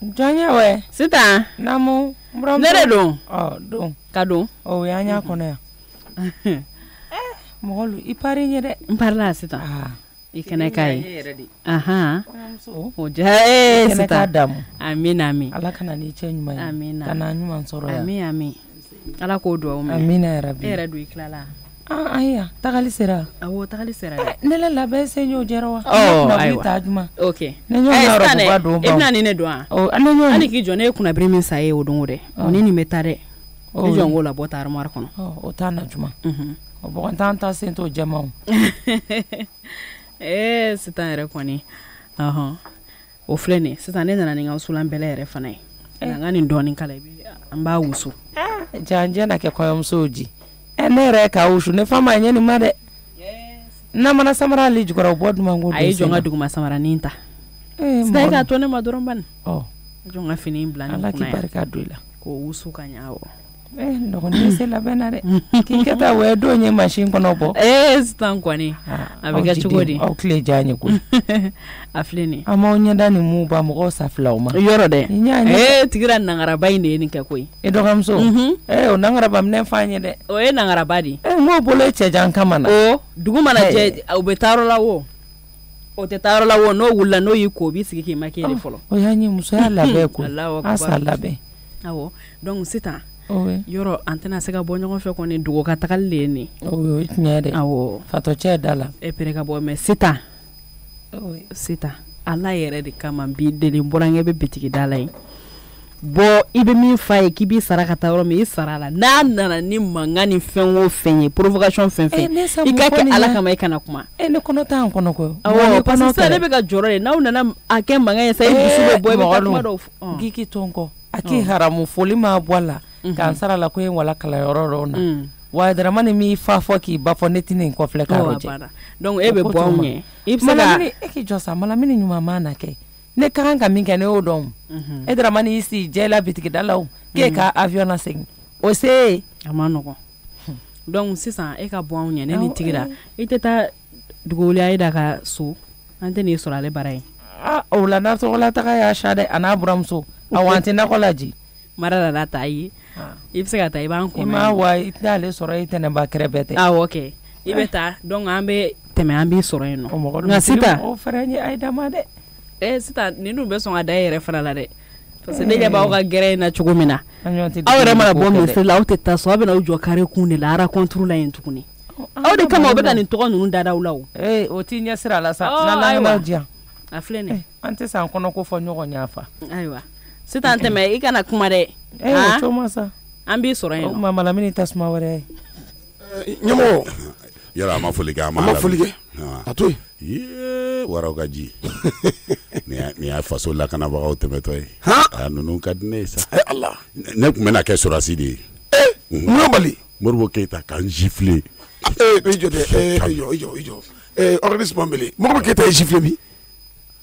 Speaker 8: jɔn ye wɛ
Speaker 1: sitan
Speaker 8: namu
Speaker 1: ne de don
Speaker 8: don
Speaker 1: ka don
Speaker 8: o y'an y'a kɔnɔ yan mɔgɔ i pari n ye dɛ
Speaker 1: n parila sitan i kɛnɛ k'a ye o diya
Speaker 8: kɛnɛ k'a damu
Speaker 1: amina amin
Speaker 8: ala kana n'i cɛ ɲuman ye
Speaker 1: amina
Speaker 8: kana ɲuman sɔrɔ yan
Speaker 1: amin amin ala k'o duwawu mɛn
Speaker 8: amina yarabi
Speaker 1: e yɛrɛ don i tilala
Speaker 8: ayiwa tagali sera
Speaker 1: awɔ tagali sera dɛ
Speaker 8: ne la labɛn se y'o jɛra wa
Speaker 1: ayiwa
Speaker 8: taa juma
Speaker 1: ok
Speaker 8: ne ɲɔgɔn yɔrɔ b'a don
Speaker 1: e bɛna ni ne dɔn wa hali k'i jɔ ne ye kunnabiri min sa ye o don o dɛ o ni nin bɛ taa dɛ ne jɔ n k'o labɔ ta armoire kɔnɔ
Speaker 8: o t'a na juma o bɔgɔ t'an ta sen t'o jɛmaw
Speaker 1: sitan yɛrɛ kɔni o filɛ nin sisan ne nana ni n ka wusulan bɛlɛ yɛrɛ fana ye n ka nin dɔɔnin kala an b'a wusu
Speaker 8: janjɛ na kɛ kɔɲɔmusow ji ne yɛrɛ k'a wusu ne fa ma ɲɛ nin ma dɛ n'a mana samara ale jukɔrɔ o bɔ duman ko
Speaker 1: a ye jɔn ka duguma samaranin ta sisan e k'a to ne ma dɔrɔn bani jɔn ka fini bila ne kunna yan
Speaker 8: ala k'i barika don i la
Speaker 1: k'o wusu ka ɲɛ awɔ
Speaker 8: dɔgɔnin se labɛn na dɛ k'i kɛ taa wɛ don ye machine kɔnɔ bɔ
Speaker 1: sisan kɔni a bɛ kɛ cogo di
Speaker 8: aw tile diya ye koyi
Speaker 1: a filɛ nin
Speaker 8: an m'aw ɲɛda nin mun ba mɔgɔw safilaw ma
Speaker 1: yɔrɔ dɛ tigira nangaraba in de ye nin kɛ koyi
Speaker 8: e dɔgɔmuso o nangaraba minɛ f'an ye dɛ
Speaker 1: o ye nangaraba di
Speaker 8: n k'o bolo cɛjan kama na
Speaker 1: dugu mana jɛ u bɛ taa yɔrɔ la o tɛ taa yɔrɔ la o n'o wulila n'o y'i ko o b'i sigi k'i maquiller de fɔlɔ
Speaker 8: o y'a ɲɛ musoya labɛn koyi an sa labɛn
Speaker 1: awɔ donc sisan yɔrɔ an tɛna se ka bɔ ɲɔgɔn fɛ kɔni dogo ka tagali le ye nin
Speaker 8: o ye tiɲɛ dɛ
Speaker 1: awɔ
Speaker 8: fatɔ cɛ da la
Speaker 1: e pere ka bɔ mais sitan ala yɛrɛ de kama bi deli bɔra ɲɛ bɛ bitigi da la yen bɔ i bɛ min fa ye k'i b'i sara ka taa yɔrɔ min i sara la n'a nana ni mankan ni fɛn o fɛn ye provocation fɛn fɛn i ka kɛ ala kama i kana kuma
Speaker 8: ne kɔnɔ t'an kɔnɔ koyi
Speaker 1: awɔ parce que sisan ne bɛ ka jɔrɔ de n'aw nana a kɛ mankan ye sa i dusu bɛ bɔ i bɛ taa kuma dɔw fɔ
Speaker 8: giki to n kɔ a k'i haramu foli ma bɔ a la k'an sara la ko ye wala kalayɔrɔ dɔw na wa darama ni m'i fa fɔ k'i ba fɔ ne tɛ nin kɔfilɛ k'a lajɛ
Speaker 1: donc e bɛ bɔ anw ɲɛ i bɛ se ka
Speaker 8: e k'i jɔ sa malamini ɲuman ma na kɛ ne ka kan ka min kɛ ne y'o dɔn e darama ni y'i sigi jɛ la bitigida la o k'e ka avion na segin o se
Speaker 1: a ma nɔgɔn donc sisan e ka bɔ anw ɲɛ ne ni tigira i tɛ taa dugukoli Ayida ka so an tɛ n'i sɔrɔ ale bara yen
Speaker 8: o la n'a tɔgɔla taga y'a sa dɛ a n'a buramuso awɔ an tɛ nakɔ laji
Speaker 1: mara la ta ye i bɛ se ka taa i b'an kɔnɔ
Speaker 8: i ma wa i t'ale sɔrɔ i tɛnɛba kɛrɛfɛ tɛ
Speaker 1: awɔ kɛ i bɛ taa donc an bɛ tɛmɛ an b'i sɔrɔ yen nɔ nka sitan
Speaker 8: o fɛrɛ ye Ayida ma dɛ
Speaker 1: sitan ninnu bɛ sɔn ka da e yɛrɛ fana la dɛ parce que ne ɲɛ b'aw ka gɛrɛ in na cogo min na aw yɛrɛ mana bɔ misiri la aw tɛ taa so aw bɛ na aw jɔ carré kun de la rencontre la yen tuguni aw de kama o bɛ ka nin tɔgɔ ninnu dada la o
Speaker 8: o t'i ɲɛ sira la sa n'ala diyan
Speaker 1: a filɛ nin
Speaker 8: an tɛ san kɔnɔ ko fɔ ɲɔgɔn ɲa fa
Speaker 1: ayiwa sisan tɛmɛ i kana kuma dɛ
Speaker 8: o coma sa
Speaker 1: an b'i sɔrɔ yen
Speaker 8: mama lamini tasuma wɛrɛ
Speaker 7: ye ɲɛmɔgɔ
Speaker 6: yala a ma foli kɛ
Speaker 7: a ma foli kɛ a to
Speaker 6: yen waraw ka ji ni y'a faso lakanabagaw tɛmɛtɔ ye a ninnu ka di ne ye sa
Speaker 7: Allah
Speaker 6: ne tun bɛna kɛ sɔrɔsi de ye
Speaker 7: mun bali
Speaker 6: Moribo Keyita k'an gifler
Speaker 7: i jɔ dɛ i jɔ organisme bele Moribo Keyita ye gifler bi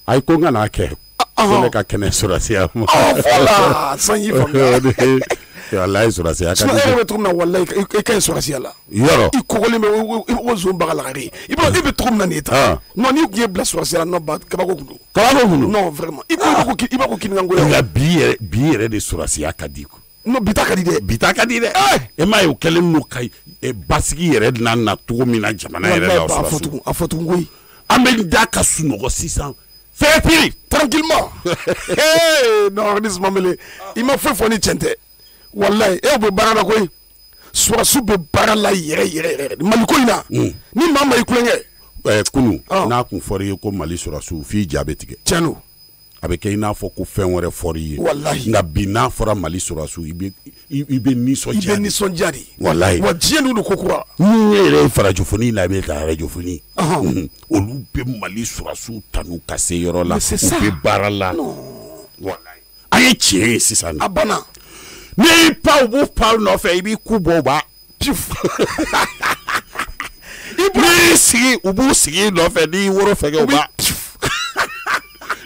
Speaker 6: ayi ko n ka n'a kɛ ko ne ka kɛnɛ sɔrɔsiya ma
Speaker 7: voilà sanji faamuya
Speaker 6: wallahi sɔrɔsiya ka di
Speaker 7: e bɛ cogo min na wallahi i ka ɲi sɔrɔsiya la
Speaker 6: yɔrɔ
Speaker 7: i kɔgɔlen bɛ i ko zon baga lagare i bɛ cogo min na nin ye tan non n'i tun ye bila sɔrɔsiya la non kabako kun don non vraiment i b'a ko kinikanko ye
Speaker 6: nka bi yɛrɛ de sɔrɔsiya ka di
Speaker 7: non bita ka di dɛ
Speaker 6: bita ka di dɛ e m'a ye o kɛlen n'o ka basigi yɛrɛ na cogo min na jamana yɛrɛ la
Speaker 7: a fɔ tugun koyi
Speaker 6: an bɛ da ka sunɔgɔ sisan fɛn piri
Speaker 7: tranquillement non organisme bele i ma fɛn fɔ ni tiɲɛ tɛ wallahi e bɛ baara la koyi sɔrɔsiw bɛ baara la yɛrɛ Mali ko in na ni maa ma i kulonkɛ
Speaker 6: kunu n'a kun fɔra i ye ko Mali sɔrɔsiw f'i ja bɛ tigɛ
Speaker 7: tiɲɛ don
Speaker 6: a bɛ kɛ i n'a fɔ ko fɛn wɛrɛ fɔra i ye
Speaker 7: wallahi
Speaker 6: nka bi n'a fɔra Mali sɔrɔsiw i bɛ nisɔndiya
Speaker 7: de
Speaker 6: wallahi
Speaker 7: wa diɲɛ ninnu ko kura
Speaker 6: ni yɛrɛ ye farajofoni la i bɛ ka arajofoni olu bɛ Mali sɔrɔsiw tanu ka se yɔrɔ la u bɛ baara la wallahi a ye tiɲɛ ye sisan
Speaker 7: a banna
Speaker 6: n'i y'i pan u b'u pan nɔfɛ i b'i ku bɔ u b'a n'i sigi u b'u sigi nɔfɛ n'i woro fɛngɛ u b'a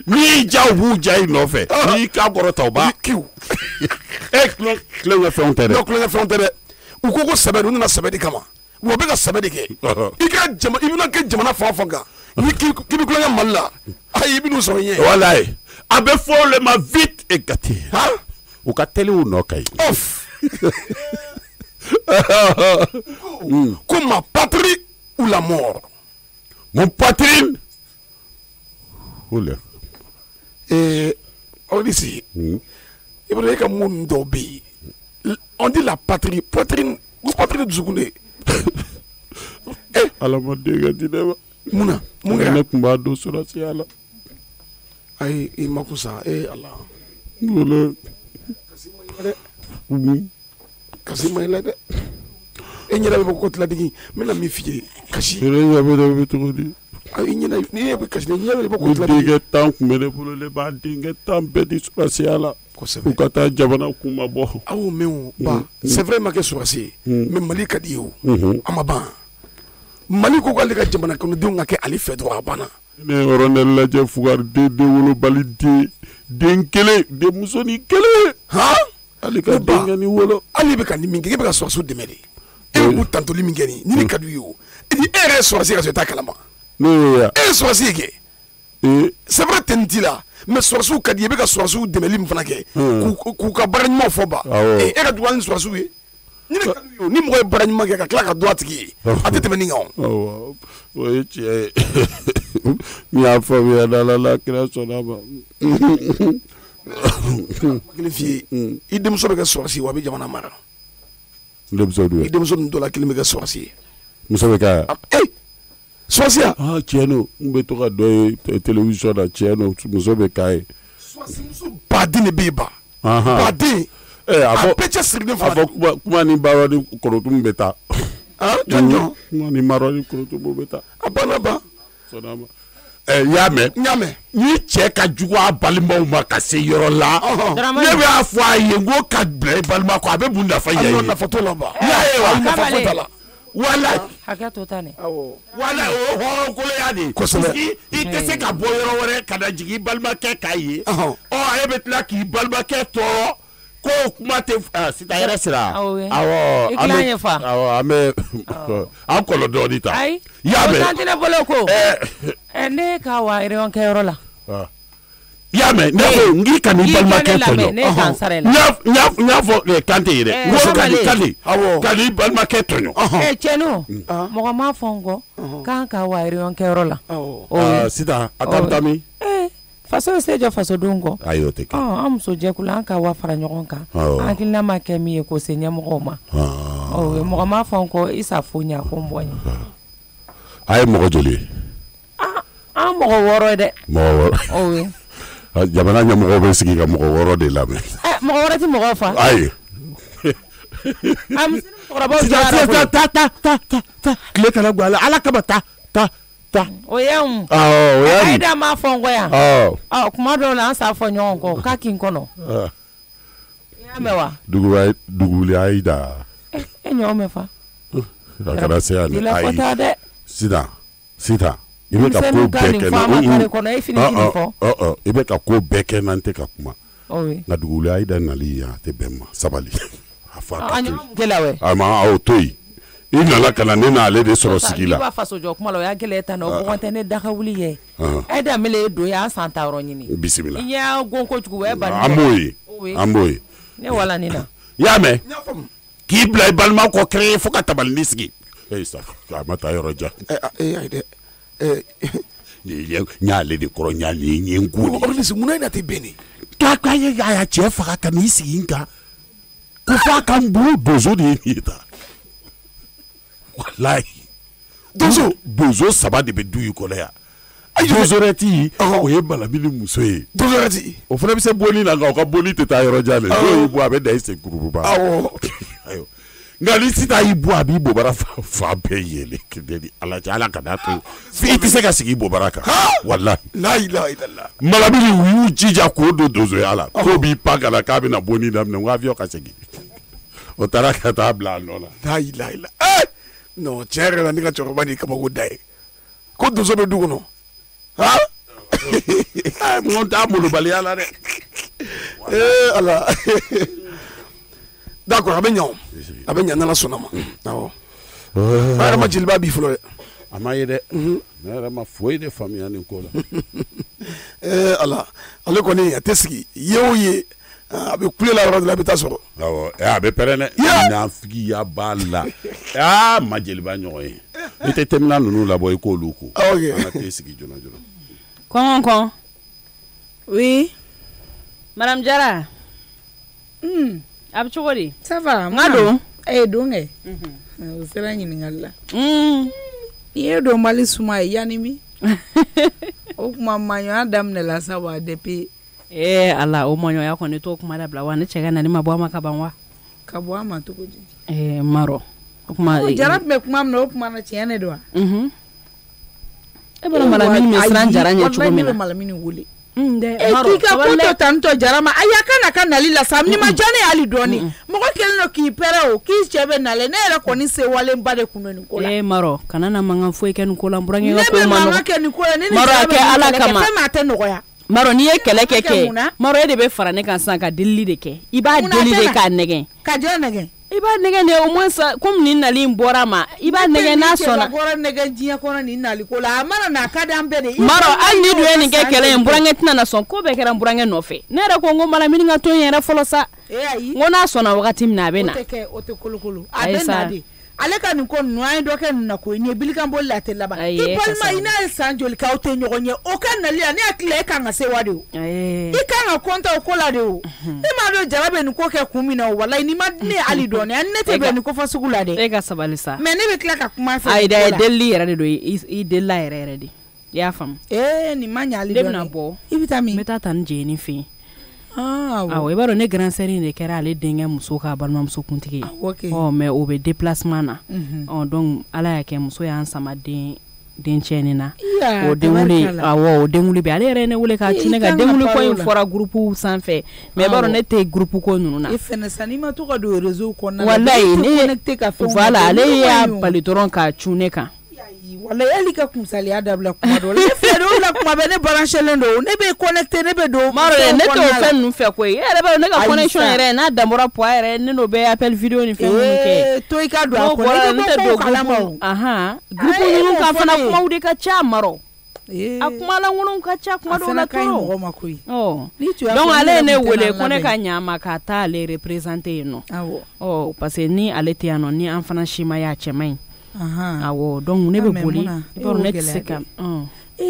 Speaker 6: n'i ja u b'u ja i nɔfɛ n'i ka kɔrɔ ta u b'a
Speaker 7: kiw
Speaker 6: kulonkɛ fɛnw tɛ dɛ
Speaker 7: kulonkɛ fɛnw tɛ dɛ u ko sɛbɛ u nana sɛbɛ de kama wa bɛ ka sɛbɛ de kɛ i bɛna kɛ jamana fan fan kan k'i bɛ kulonkɛ Mali la ayi i bɛ n'u sɔrɔ i ɲɛ
Speaker 6: wallahi a bɛ fɔ o de ma vite et gâté u ka teli u nɔ ka ɲi
Speaker 7: ko ma patrie ou la mort
Speaker 6: mon patrie
Speaker 7: Odisi i b'a dɔn e ka mun dɔw bɛ yen on dit la patrie poitrine dusukun de
Speaker 6: Ala ma den ka di ne ma
Speaker 7: mun kɛra
Speaker 6: ne tun b'a don sɔrɔsiya la
Speaker 7: ayi i ma kun sa Ala kasi ma ila dɛ e ɲɛna bɛ bɔ ko tiladigi n bɛna min f'i ye kasi
Speaker 6: ɲɛ bɛ cogo di
Speaker 7: ni e bɛ kasi ɲɛ bɛ bɔ ko
Speaker 6: tiladigi denkɛ 10 tun bɛ ne bolo ne b'a denkɛ 10 bɛɛ di sɔrɔsiya la u ka taa jamana kun ma bɔ
Speaker 7: aw mɛ ba c'est vrai ma kɛ sɔrɔsi ye mais Mali ka di ye o a ma ban Mali ko k'ale ka jamana kɔnɔdenw ka kɛ ale fɛ dɔrɔn a banna
Speaker 6: ne yɔrɔ ne lajɛ Fugari den wolobali den kelen den musonin kelen ale ka denkɛ ni wolo
Speaker 7: ale bɛ ka nin min kɛ e bɛ ka sɔrɔsiw dɛmɛ de e bɛ k'u tantoli min kɛ nin ni ka d'u ye o ni e yɛrɛ ye sɔrɔsi ka sɔrɔ i t'a kalama
Speaker 6: e
Speaker 7: ye sɔrɔsi kɛ c'est vrai tɛ nin t'i la mais sɔrɔsiw ka di i bɛ ka sɔrɔsiw dɛmɛli min fana kɛ k'u ka baara ɲuman fɔ ba e ka jugu ni sɔrɔsiw ye ni mɔgɔ ye baara ɲuman kɛ ka tila ka dɔn a tigi ye a tɛ tɛmɛ nin kan
Speaker 6: o ye tiɲɛ ye n y'a faamuya Ala kira sɔnna ma
Speaker 7: kelen f'i ye i denmuso bɛ kɛ sɔrɔsi wa a bɛ jamana mara
Speaker 6: denmuso dun
Speaker 7: i denmuso dun dɔ la kelen bɛ kɛ sɔrɔsi ye
Speaker 6: muso bɛ kɛ
Speaker 7: sɔrɔsiya
Speaker 6: tiɲɛ don n bɛ to ka dɔ ye télévision na tiɲɛ don muso bɛ k'a ye
Speaker 7: baden de bɛ yen ba baden a bɛɛ cɛ sirilen fana
Speaker 6: a kuma ni Marɔ ni Korotumu bɛ taa
Speaker 7: jɔn
Speaker 6: kuma ni Marɔ ni Korotumu bɛ taa
Speaker 7: a banna ba
Speaker 6: sɔnna ma y'a mɛn ni cɛ ka jugu a balimaw ma ka se yɔrɔ la ne b'a fɔ a ye n ko ka bila i balima kɔ a bɛ mun nafa ɲɛ i ye
Speaker 7: nafa t'o la ba
Speaker 6: y'a ye wa
Speaker 7: nafa foyi t'a la
Speaker 6: wala
Speaker 8: hakɛ to ta ne
Speaker 6: wala o hɔrɔnkoloya de
Speaker 7: kosɛbɛ
Speaker 6: i tɛ se ka bɔ yɔrɔ wɛrɛ ka na jigin i balimakɛ k'a ye e bɛ tila k'i balimakɛ tɔɔrɔ ko kuma tɛ sitan yɛrɛ sira
Speaker 8: awɔ
Speaker 6: an bɛ an kɔlɔ dɔɔni ta
Speaker 8: ayi
Speaker 6: y'a mɛn
Speaker 8: o t'an tɛ ne bolo ko ne ka wa réunion kɛyɔrɔ la
Speaker 6: y'a mɛn ne ko n k'i ka n'i balimakɛ tɔɲɔ
Speaker 8: ne t'an sara la
Speaker 6: n y'a fɔ Kante ye dɛ n ko ka n'i balimakɛ tɔɲɔ
Speaker 8: cɛnni mɔgɔ m'a fɔ n kɔ k'an ka wa réunion kɛyɔrɔ la
Speaker 6: sitan a ta bɛ taa min
Speaker 8: faso se jɔ fasodenw kɔ
Speaker 6: ayi o tɛ kɛ
Speaker 8: an muso jɛkulu an ka wa fara ɲɔgɔn kan hakilina ma kɛ min ye k'o se ɲɛmɔgɔw ma Oh, mɔgɔ ma fɔ ko isa fonya ko n bɔ ɲɛ.
Speaker 6: A ye mɔgɔ joli ye?
Speaker 8: An mɔgɔ 6 ye dɛ.
Speaker 6: Mɔgɔ 6.
Speaker 8: Oh.
Speaker 6: Jamana ɲɛmɔgɔ bɛ sigi ka mɔgɔ 6 de lamɛn.
Speaker 8: Mɔgɔ wɛrɛ tɛ mɔgɔ fa.
Speaker 6: Ayi. Ta. Tile kana gwa ala kama ta.
Speaker 8: O ye mun?
Speaker 6: O ye.
Speaker 8: Aida ma fɔ n kɔ yan. Kuma dɔw la an sa fɔ ɲɔgɔn kɔ k'a k'i kɔnɔ. Y'a mɛn wa?
Speaker 6: Duguli Aida.
Speaker 8: E ɲɔgɔn mɛn fa.
Speaker 6: A kana se yan.
Speaker 8: Dila fɔta dɛ.
Speaker 6: Sida. I bɛ ka ko bɛɛ kɛ i bɛ ka ko bɛɛ kɛ n'an tɛ ka kuma. Nka duguli Aida nali yan a tɛ bɛn ma sabali. A fa ka to. A ma aw to yen. I nana ka na ne n'ale de sɔrɔ sigi la.
Speaker 8: I b'a faso jɔ kuma la o y'a gɛlɛya tan na o bɔgɔ tɛ ne daga wuli ye. Aida mele don y'an san ta yɔrɔ ɲini.
Speaker 6: Bisimila.
Speaker 8: I y'a gon kojugu o ye bali.
Speaker 6: An b'o ye.
Speaker 8: Ne wala nin na.
Speaker 6: I y'a mɛn. K'i bila i balima kɔ kɛrɛ fo ka tabali sigi. A ma taa yɔrɔ jan.
Speaker 7: Ayi dɛ.
Speaker 6: N y'ale de kɔrɔ n y'ale n ye n ko de.
Speaker 7: Munna na tɛ bɛn ne?
Speaker 6: K'a ye a cɛ faga ka n'i sigi n kan. Ko f'a ka n bolo donso de ye nin ye ta. Walayi. Donso 3 de bɛ du in kɔnɔ yan. Donsorɛti o ye Malamini muso ye.
Speaker 7: Donsorɛti.
Speaker 6: O fana bɛ se boli la nka o ka boli tɛ taa yɔrɔ jan dɛ. N'o y'i bɔ a bɛ da i sen kurukuruba. Awɔ. Nka ni Sita y'i bɔ a b'i bobara fa bɛɛ yɛlɛ kɛlɛ ala cɛ ala ka n'a to f'i tɛ se ka sigi i bobara kan. Walayi.
Speaker 7: La ilaha illallah.
Speaker 6: Malamini u y'u jija k'o don donsoya la. K'o b'i pan ka na k'a bɛna bonni daminɛ n ko avion ka segin. O taara ka taa bila a nɔ la.
Speaker 7: La ilaha illallah. Non tiɲɛ yɛrɛ la ne ka cɛkɔrɔba de kabako da ye. Ko donso bɛ du kɔnɔ.
Speaker 6: N t'a molobaliya la dɛ.
Speaker 7: Ala. D'accord a bɛ ɲɛ n'Ala sɔnna ma. Awɔ. A yɛrɛ ma jeliba b'i fɔlɔ dɛ.
Speaker 6: A ma ye dɛ. Ne yɛrɛ ma foyi de faamuya nin ko la.
Speaker 7: Ala ale kɔni a tɛ sigi ye o ye a bɛ kule la yɔrɔ dɔ la a bɛ taa sɔrɔ.
Speaker 6: Awɔ a bɛ pɛrɛn dɛ. Nafigiya b'a la. Ma jeliba ɲɔgɔn ye. I tɛ tɛmina ninnu labɔ i k'olu ko. An ka t'e sigi joona joona.
Speaker 2: Kɔngɔn. Oui. Madame Jara. A bɛ cogo di?
Speaker 9: Ça va.
Speaker 2: N ka don.
Speaker 9: Don kɛ. O sera ɲininkali la. N'i ye don Mali suma ye yanni mi. O kuma maɲɔya daminɛla sa wa depuis.
Speaker 2: Ala o maɲɔya kɔni t'o kuma dabila wa ne cɛ ka na ne ma bɔ a ma ka ban wa.
Speaker 9: Ka bɔ a ma cogo di?
Speaker 2: Maro. O kuma
Speaker 9: Jara tun bɛ kuma min na o kuma na tiɲɛ de don wa?
Speaker 2: E bolo Malamini bɛ siran Jara ɲɛ cogo min na.
Speaker 9: Ne bɛ Malamini wele. K'i ka ko to tantɔ Jara ma a y'a ka nali la sa ni ma diya ne hali dɔɔni mɔgɔ kɛlen don k'i pɛrɛ o k'i cɛ bɛ nalen ne yɛrɛ kɔni sewalenba de kun don nin ko la.
Speaker 2: Maro kana na mankan foyi kɛ nin ko la n burankɛ ka ko ma nɔgɔ.
Speaker 9: Ne bɛ mankan kɛ nin ko la ni
Speaker 2: Maro a kɛ Ala kama
Speaker 9: fɛn maa tɛ nɔgɔya.
Speaker 2: Maro n'i ye kɛlɛ kɛ Maro e de bɛ fara ne kan sisan ka delili de kɛ i b'a deli de k'a nɛgɛn.
Speaker 9: Ka jɔn nɛgɛn.
Speaker 2: I b'a nɛgɛn de au moins comme nin nali in bɔra ma i b'a nɛgɛn n'a sɔnna.
Speaker 9: Bɔra nɛgɛn diɲɛ kɔnɔ nin nali ko la a mana n'a ka di an bɛɛ de.
Speaker 2: Maro hali ni dun ye nin kɛ kɛlɛ in burankɛ tɛna na sɔn ko bɛɛ kɛra n burankɛ nɔfɛ ne yɛrɛ ko n ko Malamini ka to in yɛrɛ fɔlɔ sa n ko n'a sɔnna wagati min na a bɛ na.
Speaker 9: O tɛ kolokolo a bɛ na de. Ale ka nin ko ninnu an ye dɔ kɛ nin na koyi nin ye bilikan boli la a tɛ laban. I balima i n'a ye san joli kɛ aw tɛ ɲɔgɔn ye o ka nali la ne hakili la e kan ka se wa de o. I kan ka kɔnta o ko la de o. E m'a dɔn Jara bɛ nin ko kɛ kun min na o walayi ni ma di ne hali dɔɔni ani ne tɛ bɛn nin ko fɔ sugu la dɛ.
Speaker 2: E ka sabali sa.
Speaker 9: Mais ne bɛ tila ka kuma fɛ.
Speaker 2: Ayi dɛ delili yɛrɛ de don i delila yɛrɛ yɛrɛ de i y'a faamu.
Speaker 9: Nin ma ɲɛ hali dɔɔni.
Speaker 2: Ne bɛna bɔ
Speaker 9: i bɛ taa min?
Speaker 2: N bɛ taa nin jɛni fɛ yen. Awɔ i b'a dɔn ne grand sœur de kɛra ale denkɛ muso ka balimamuso kuntigi ye. Mais o bɛ déplacement na. Donc Ala y'a kɛ muso y'an sama den cɛnin na. O denwuli o denwuli bɛ ale yɛrɛ ne wele k'a ci ne ka denwuli ko in fɔra groupe sanfɛ mais i b'a dɔn ne tɛ groupe ko ninnu na.
Speaker 9: E fɛnɛ sa n'i ma to ka don réseau kɔnɔna la.
Speaker 2: Walayi ne voilà ale y'a bali dɔrɔn k'a cun ne kan.
Speaker 9: Walayi hali ka kunsaliya dabila kuma dɔ la ne filɛ de o la kuma bɛɛ ne branchelen don ne bɛ connecté ne bɛ don.
Speaker 2: Maro ne tɛ o fɛn ninnu fɛ koyi e yɛrɛ b'a dɔn ne ka connexion yɛrɛ n'a danbɔra poids yɛrɛ ne n'o bɛ appel vidéo ni fɛn minnu kɛ.
Speaker 9: To i ka don a kɔnɔ ne tɛ don kalama o.
Speaker 2: Groupe ninnu kan fana kumaw de ka ca Maro. A kuma lankolonw ka ca kuma dɔw la tɔrɔ. Donc ale ye ne wele ko ne ka ɲa a ma ka taa ale représenter yen nɔ. Parce que ni ale tɛ yan nɔ ni an fana si ma y'a cɛ man ɲi. Awɔ donc ne bɛ boli i b'a dɔn ne tɛ se ka.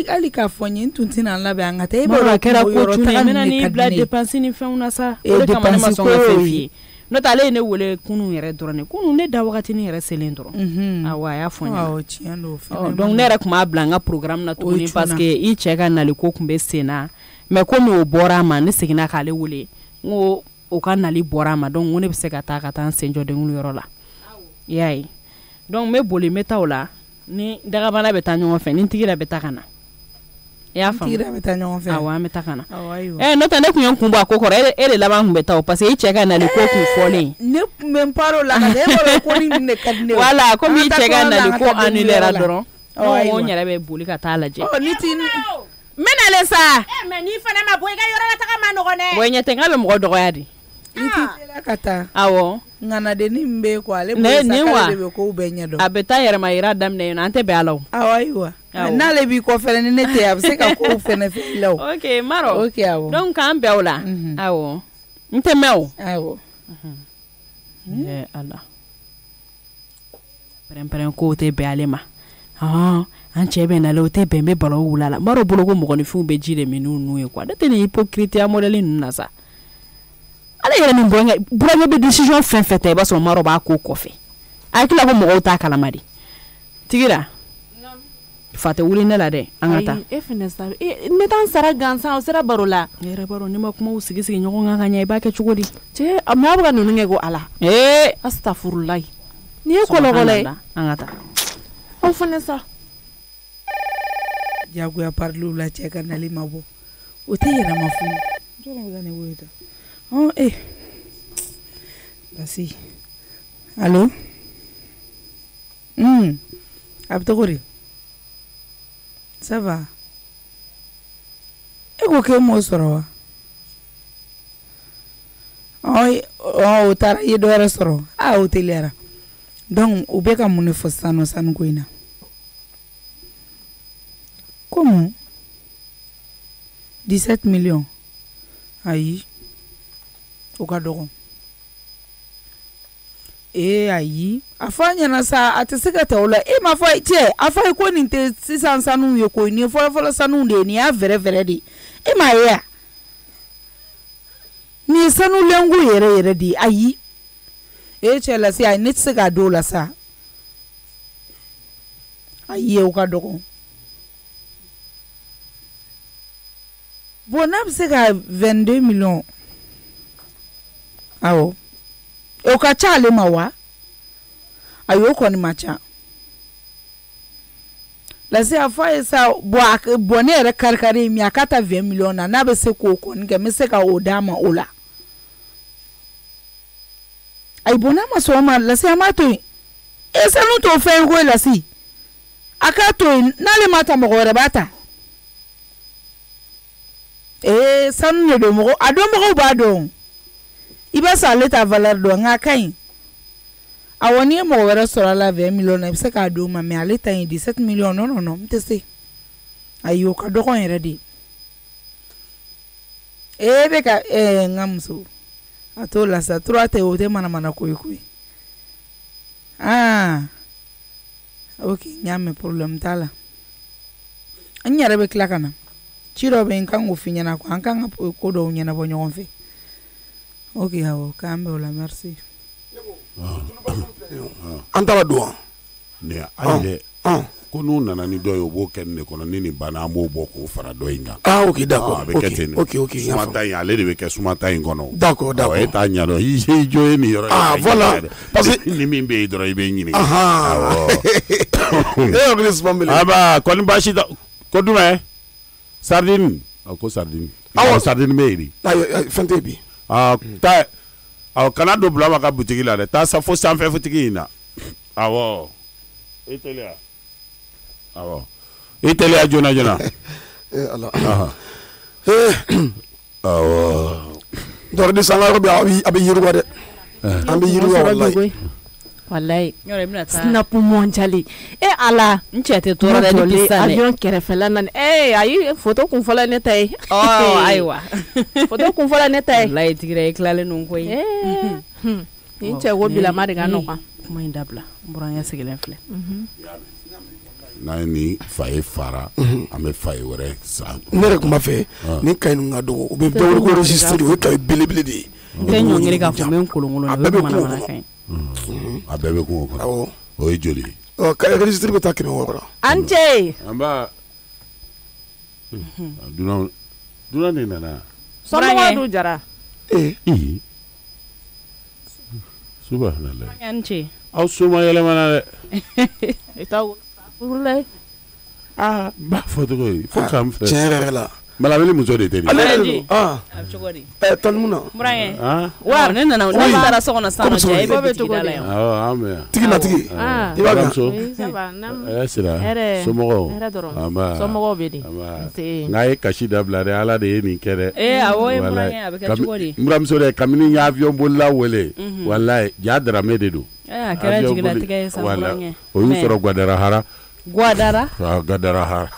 Speaker 9: Hali k'a fɔ n ye n tun tɛna n labɛn an ka taa.
Speaker 2: E b'a dɔn a kɛra ko cun ye n bɛna n'i bila dépense ni fɛnw na sa. O de kama ne ma sɔn ka fɛn f'i ye. n'o tɛ ale ye ne wele kunun yɛrɛ dɔrɔn de kunun ne da wagati ni yɛrɛ selen dɔrɔn awɔ a y'a fɔ n ɲɛna donc ne yɛrɛ tun b'a bila n ka programme na tuguni parce que i cɛ ka nali ko tun bɛ sen na mais komi o bɔra a ma ne seginna k'ale wele n ko o ka nali bɔra a ma donc n ko ne bɛ se ka taa n sen jɔ denkulu yɔrɔ la i y'a ye donc n bɛ boli n bɛ taa o la ni dagabana bɛ taa ɲɔgɔn fɛ ni n tigi yɛrɛ bɛ taa ka na i y'a faamu
Speaker 9: tigi yɛrɛ bɛ taa ɲɔgɔn fɛ
Speaker 2: awɔ an bɛ taa ka na n'o tɛ ne tun ye n kun bɔ a ko kɔrɔ e de laban tun bɛ taa o parce que i cɛ ka nali ko tun fɔlen
Speaker 9: ne tun bɛ n par'o la ka e b'a dɔn ko nin de ka di ne ye
Speaker 2: voilà komi i cɛ ka nali ko annulera dɔrɔn n yɛrɛ bɛ boli ka taa lajɛ
Speaker 9: ni ti
Speaker 2: n bɛ nalen sa
Speaker 3: mais n'i fana ma bɔ i ka yɔrɔ la taga ma nɔgɔn dɛ
Speaker 2: wa ɲɛ tɛ n k'a bɛ mɔgɔ dɔgɔya de
Speaker 9: i ti teliya ka taa
Speaker 2: awɔ
Speaker 9: ŋanadenni min bɛ yen quoi ale bolo sa k'ale de bɛ kow bɛɛ ɲɛdɔn
Speaker 2: a bɛ taa yɛrɛma yira daminɛ yen an tɛ bɛn a la o
Speaker 9: awɔ ayiwa n'ale b'i kɔfɛ ni ne tɛ a bɛ se ka kow fɛnɛ fɛ i la o
Speaker 2: ok Maro
Speaker 9: ok awɔ
Speaker 2: donc k'an bɛn o la awɔ n tɛ mɛn o
Speaker 9: awɔ
Speaker 2: Ala pɛrɛn-pɛrɛn kow tɛ bɛn ale ma an cɛ bɛ nalen o tɛ bɛn n bɛ balo wula la Maro bolo ko mɔgɔninfinw bɛ ji de min n'u nun ye quoi ne tɛ nin hypocrite modèle ninnu na sa ale yɛrɛ nin burankɛ bɛ décision fɛn fɛn ta i b'a sɔrɔ Maro b'a ko kɔfɛ a hakili la ko mɔgɔw t'a kalama de tigira fa tɛ wuli ne la dɛ an ka taa
Speaker 3: e fɛnɛ sa ne t'an sara gansan o sera baro la
Speaker 2: yɛrɛ baro ni ma kumaw sigi ɲɔgɔn kan ka ɲɛ i b'a kɛ cogo di
Speaker 3: cɛ mais a bɛ ka ninnu kɛ ko ala astafurulayi ni ye kɔlɔkɔlɔ ye
Speaker 2: an ka taa
Speaker 3: aw fɛnɛ sa
Speaker 9: jagoya parliw la cɛ ka nali ma bɔ o tɛ yɛrɛma fu jɔn bɛ ka ne wele ta basi allo a bɛ cogo di ça va e ko k'e m'o sɔrɔ wa o taara i ye dɔ wɛrɛ sɔrɔ o teliyara donc u bɛ ka mun de fɔ sisan sanu ko in na comment 17 millions ayi o ka dɔgɔ ayi a fɔ a ɲɛna sa a tɛ se ka ta o la e ma fɔ cɛ a fɔ ko nin tɛ sisan sanu ye koyi nin ye fɔlɔfɔlɔ sanu de ye nin y'a vɛrɛ de e ma ye wa nin ye sanulenko yɛrɛ yɛrɛ de ye ayi cɛ la se ayi ne tɛ se k'a don o la sa ayi o ka dɔgɔ bon n'a bɛ se ka 22 millions awɔ o ka ca ale ma wa ayi o kɔni ma ca lase a fɔ a ye sa bɔn ne yɛrɛ kari min a ka ta 20 millions na n'a bɛ se k'o kɔni kɛ n bɛ se ka o d'a ma o la ayi bɔn n'a ma sɔn o ma lase a m'a to yen sanu t'o fɛn ko ye lase a k'a to yen n'ale ma ta mɔgɔ wɛrɛ b'a ta sanu de don mɔgɔ a dɔnbagaw b'a dɔn i bɛ sa ale ta valeur dɔn nka a ka ɲi awɔ n'i ye mɔgɔ wɛrɛ sɔrɔ a la 20 millions na i bɛ se k'a d'o ma mais ale ta ye 17 millions non n tɛ se ayi o ka dɔgɔn yɛrɛ de bɛ ka n ka muso a t'o la sa tura tɛ o tɛ manamana ko ye koyi ok n y'a mɛn problème t'a la n yɛrɛ bɛ tila ka na ci dɔ bɛ yen n kan k'o f'i ɲɛna an kan ka ko dɔw ɲɛnabɔ ɲɔgɔn fɛ ok awɔ k'an bɛ o la merci
Speaker 7: an taara don wa
Speaker 6: ne ayi dɛ ko n'u nana ni dɔ ye o b'o kɛ nin de kɔnɔ ni nin banna an b'o bɔ k'o fara dɔ in kan
Speaker 7: ok d'accord
Speaker 6: a bɛ kɛ ten de
Speaker 7: ok
Speaker 6: sumata in ale de bɛ kɛ sumata in kɔnɔ
Speaker 7: d'accord
Speaker 6: e t'a ɲɛdɔn i jo ye nin yɔrɔ
Speaker 7: voilà parce que
Speaker 6: ni min bɛ yen dɔrɔn i bɛ ɲininka aba kɔni baasi tɛ ko dumɛn sardine ko sardine sardine bɛ yen de
Speaker 7: fɛn tɛ bi
Speaker 6: taa kana don Bulama ka butigi la dɛ taa fo sanfɛ butigi in na awɔ i teliya awɔ i teliya joona joona
Speaker 7: ala awɔ dɔrɔdi sanga yɔrɔ bɛ a bɛ yiriwa dɛ an bɛ yiriwa
Speaker 3: wallahi snap mondial ala
Speaker 2: n cɛ tɛ tɔɔrɔ dɛ depuis sa dɛ
Speaker 3: avion kɛrɛfɛla na ayi photo kun fɔlɔ ne ta ye
Speaker 2: ayiwa
Speaker 3: photo kun fɔlɔ ne ta ye
Speaker 2: wallahi tigira i tilalen don koyi
Speaker 3: ni cɛ ko bilama de ka nɔgɔn
Speaker 2: kuma in dabila n bɔra n ɲɛ sigilen filɛ
Speaker 6: n'a ye ni fa ye fara an bɛ fa ye wɛrɛ sa
Speaker 7: ne yɛrɛ tun b'a fɛ ni kayi ninnu ka dɔgɔ u bɛ bɛɛ wele ko registre o ye kayi belebele de ye
Speaker 2: tɛ ɲɔngiri k'a fɔ n bɛ n kolonkolon o ye manamanakan ye.
Speaker 6: A bɛɛ bɛ kungo kɔnɔ. Awɔ. O ye joli ye.
Speaker 7: K'a registre bɛ taa 100
Speaker 3: an cɛ.
Speaker 6: An b'a. Dunan de nana.
Speaker 3: Somɔgɔw dun jara.
Speaker 6: Subhanallah.
Speaker 2: An cɛ.
Speaker 6: Aw soma yɛlɛmana dɛ.
Speaker 3: I t'a wurula ye.
Speaker 6: N b'a fɔ cogo ye fo k'an fɛ.
Speaker 7: Tiɲɛ yɛrɛ la.
Speaker 6: Malabili muso de tɛ nin.
Speaker 7: Ale yɛrɛ de don.
Speaker 2: A bɛ cogo di.
Speaker 7: Tɔni mun na.
Speaker 2: Burankɛ. Wa ne nana ne taara so kɔnɔ sisan nɔ cɛ e bɛ bitigi da la yan.
Speaker 6: Awɔ an bɛ yan.
Speaker 7: Tigi na tigi.
Speaker 6: I b'a dɔn. Sira. Somɔgɔw.
Speaker 3: Somɔgɔw bɛ di.
Speaker 6: N'a ye kasi dabila dɛ ala de ye nin kɛ dɛ.
Speaker 2: Awɔ ye burankɛ a bɛ kɛ cogo di.
Speaker 6: N buramuso dɛ kabini n ye avion bolila wele walayi ja Darame de don.
Speaker 2: A kɛra jigilatigɛ ye sa burankɛ.
Speaker 6: O y'u sɔrɔ Guadarahara.
Speaker 2: Guadarahara.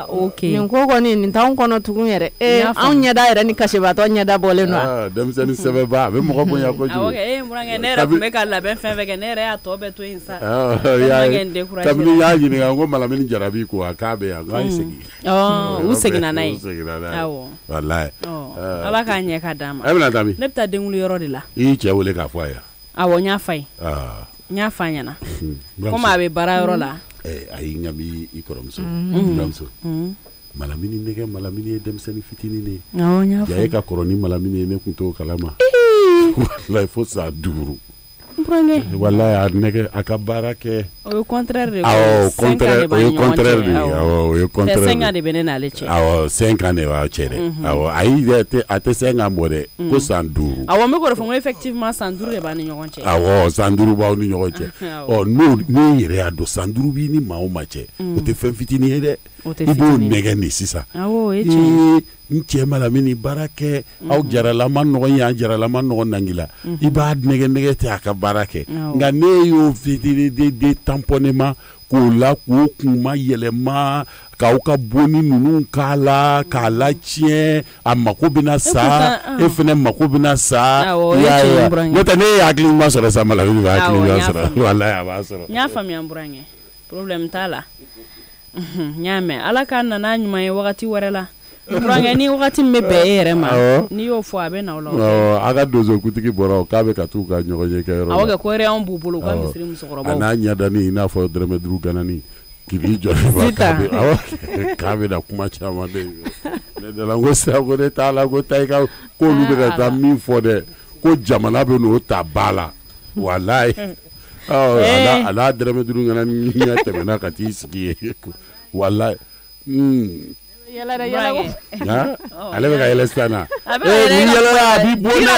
Speaker 3: Ok. Nin ko kɔni nin t'anw kɔnɔ tugun yɛrɛ. Anw ɲɛda yɛrɛ ni kasibaatɔ ɲɛda bɔlen don.
Speaker 6: Denmisɛnnin sɛbɛba a bɛ mɔgɔ bonya kojugu.
Speaker 2: Burankɛ ne yɛrɛ tun bɛ ka labɛn fɛn fɛn kɛ ne yɛrɛ y'a tɔ bɛɛ to yen sa.
Speaker 6: Kabini y'a ɲininka n ko Malamini Jarabi ko k'a bɛ yan k'a ye segin.
Speaker 2: U seginna n'a ye.
Speaker 6: Awɔ. Walayi.
Speaker 2: Ala k'a ɲɛ k'a d'a ma.
Speaker 6: E bɛna taa min?
Speaker 2: Ne bɛ taa denwuli yɔrɔ de la.
Speaker 6: I y'i cɛ wele k'a fɔ a ye.
Speaker 2: Awɔ n y'a f'a ye. N y'a f'a ɲɛna. Komi a bɛ baara yɔrɔ la.
Speaker 6: A y'i ŋami i kɔrɔmuso buramuso Malamini nɛgɛ Malamini ye denmisɛnnin fitinin de ye ja e ka kɔrɔ ni Malamini ye ne tun t'o kalama walayi fo san 5 walayi a nɛgɛ a ka baara kɛ
Speaker 2: o ye contraire de ye
Speaker 6: o ye contraire de ye o ye contraire
Speaker 2: 5 ans de bɛ ne n'ale cɛ
Speaker 6: 5 ans de b'a cɛ dɛ ayi a tɛ 5 ans bɔ dɛ ko san 5
Speaker 2: awɔ n bɛ k'o de fɔ n ko effectivement san 5 de b'a ni ɲɔgɔn cɛ
Speaker 6: san 5 b'aw ni ɲɔgɔn cɛ n'o yɛrɛ y'a dɔn san 5 b'i ni maa o maa cɛ o tɛ fɛn fitinin ye dɛ i b'o nɛgɛ nin sisan n cɛ Malamini baara kɛ aw jaralama nɔgɔ ye an jaralama nɔgɔ nangila i b'a nɛgɛ tɛ a ka baara kɛ nka ne y'o fitinin de tamponnement k'o la k'o kuma yɛlɛma k'aw ka bonni ninnu k'a la tiɲɛ a mako bɛna sa e fana mako bɛna sa n'o tɛ ne ye hakili ɲuman sɔrɔ sa Malamini b'a hakili ɲuman sɔrɔ walayi a b'a sɔrɔ.
Speaker 2: n y'a faamuya burankɛ problème t'a la n y'a mɛn Ala k'a na n'a ɲuman ye wagati wɛrɛ la burankɛ ni wagati min bɛ bɛn e yɛrɛ ma n'i y'o fɔ a bɛ na o la
Speaker 6: a ka donsokutigi bɔra k'a bɛ ka t'u ka ɲɔgɔnye kɛ yɔrɔ la
Speaker 2: awɔ kɛ ko anw b'u bolo u ka misiri musokɔrɔbaw
Speaker 6: a n'a ɲɛdani i n'a fɔ dɔrɔmɛ 5 ganani k'i jɔ k'a bɛ na kuma caman de ne dala ko sira ko ne t'a la ko taa i ka k'olu bɛ ka taa min fɔ dɛ ko jamana bɛ n'o ta ba la walayi a n'a dɔrɔmɛ 5 ganani ɲɛ tɛmɛna ka t'i sigi ye walayi ale bɛ ka yɛlɛ sisan na ni yɛlɛla a b'i bo dɛ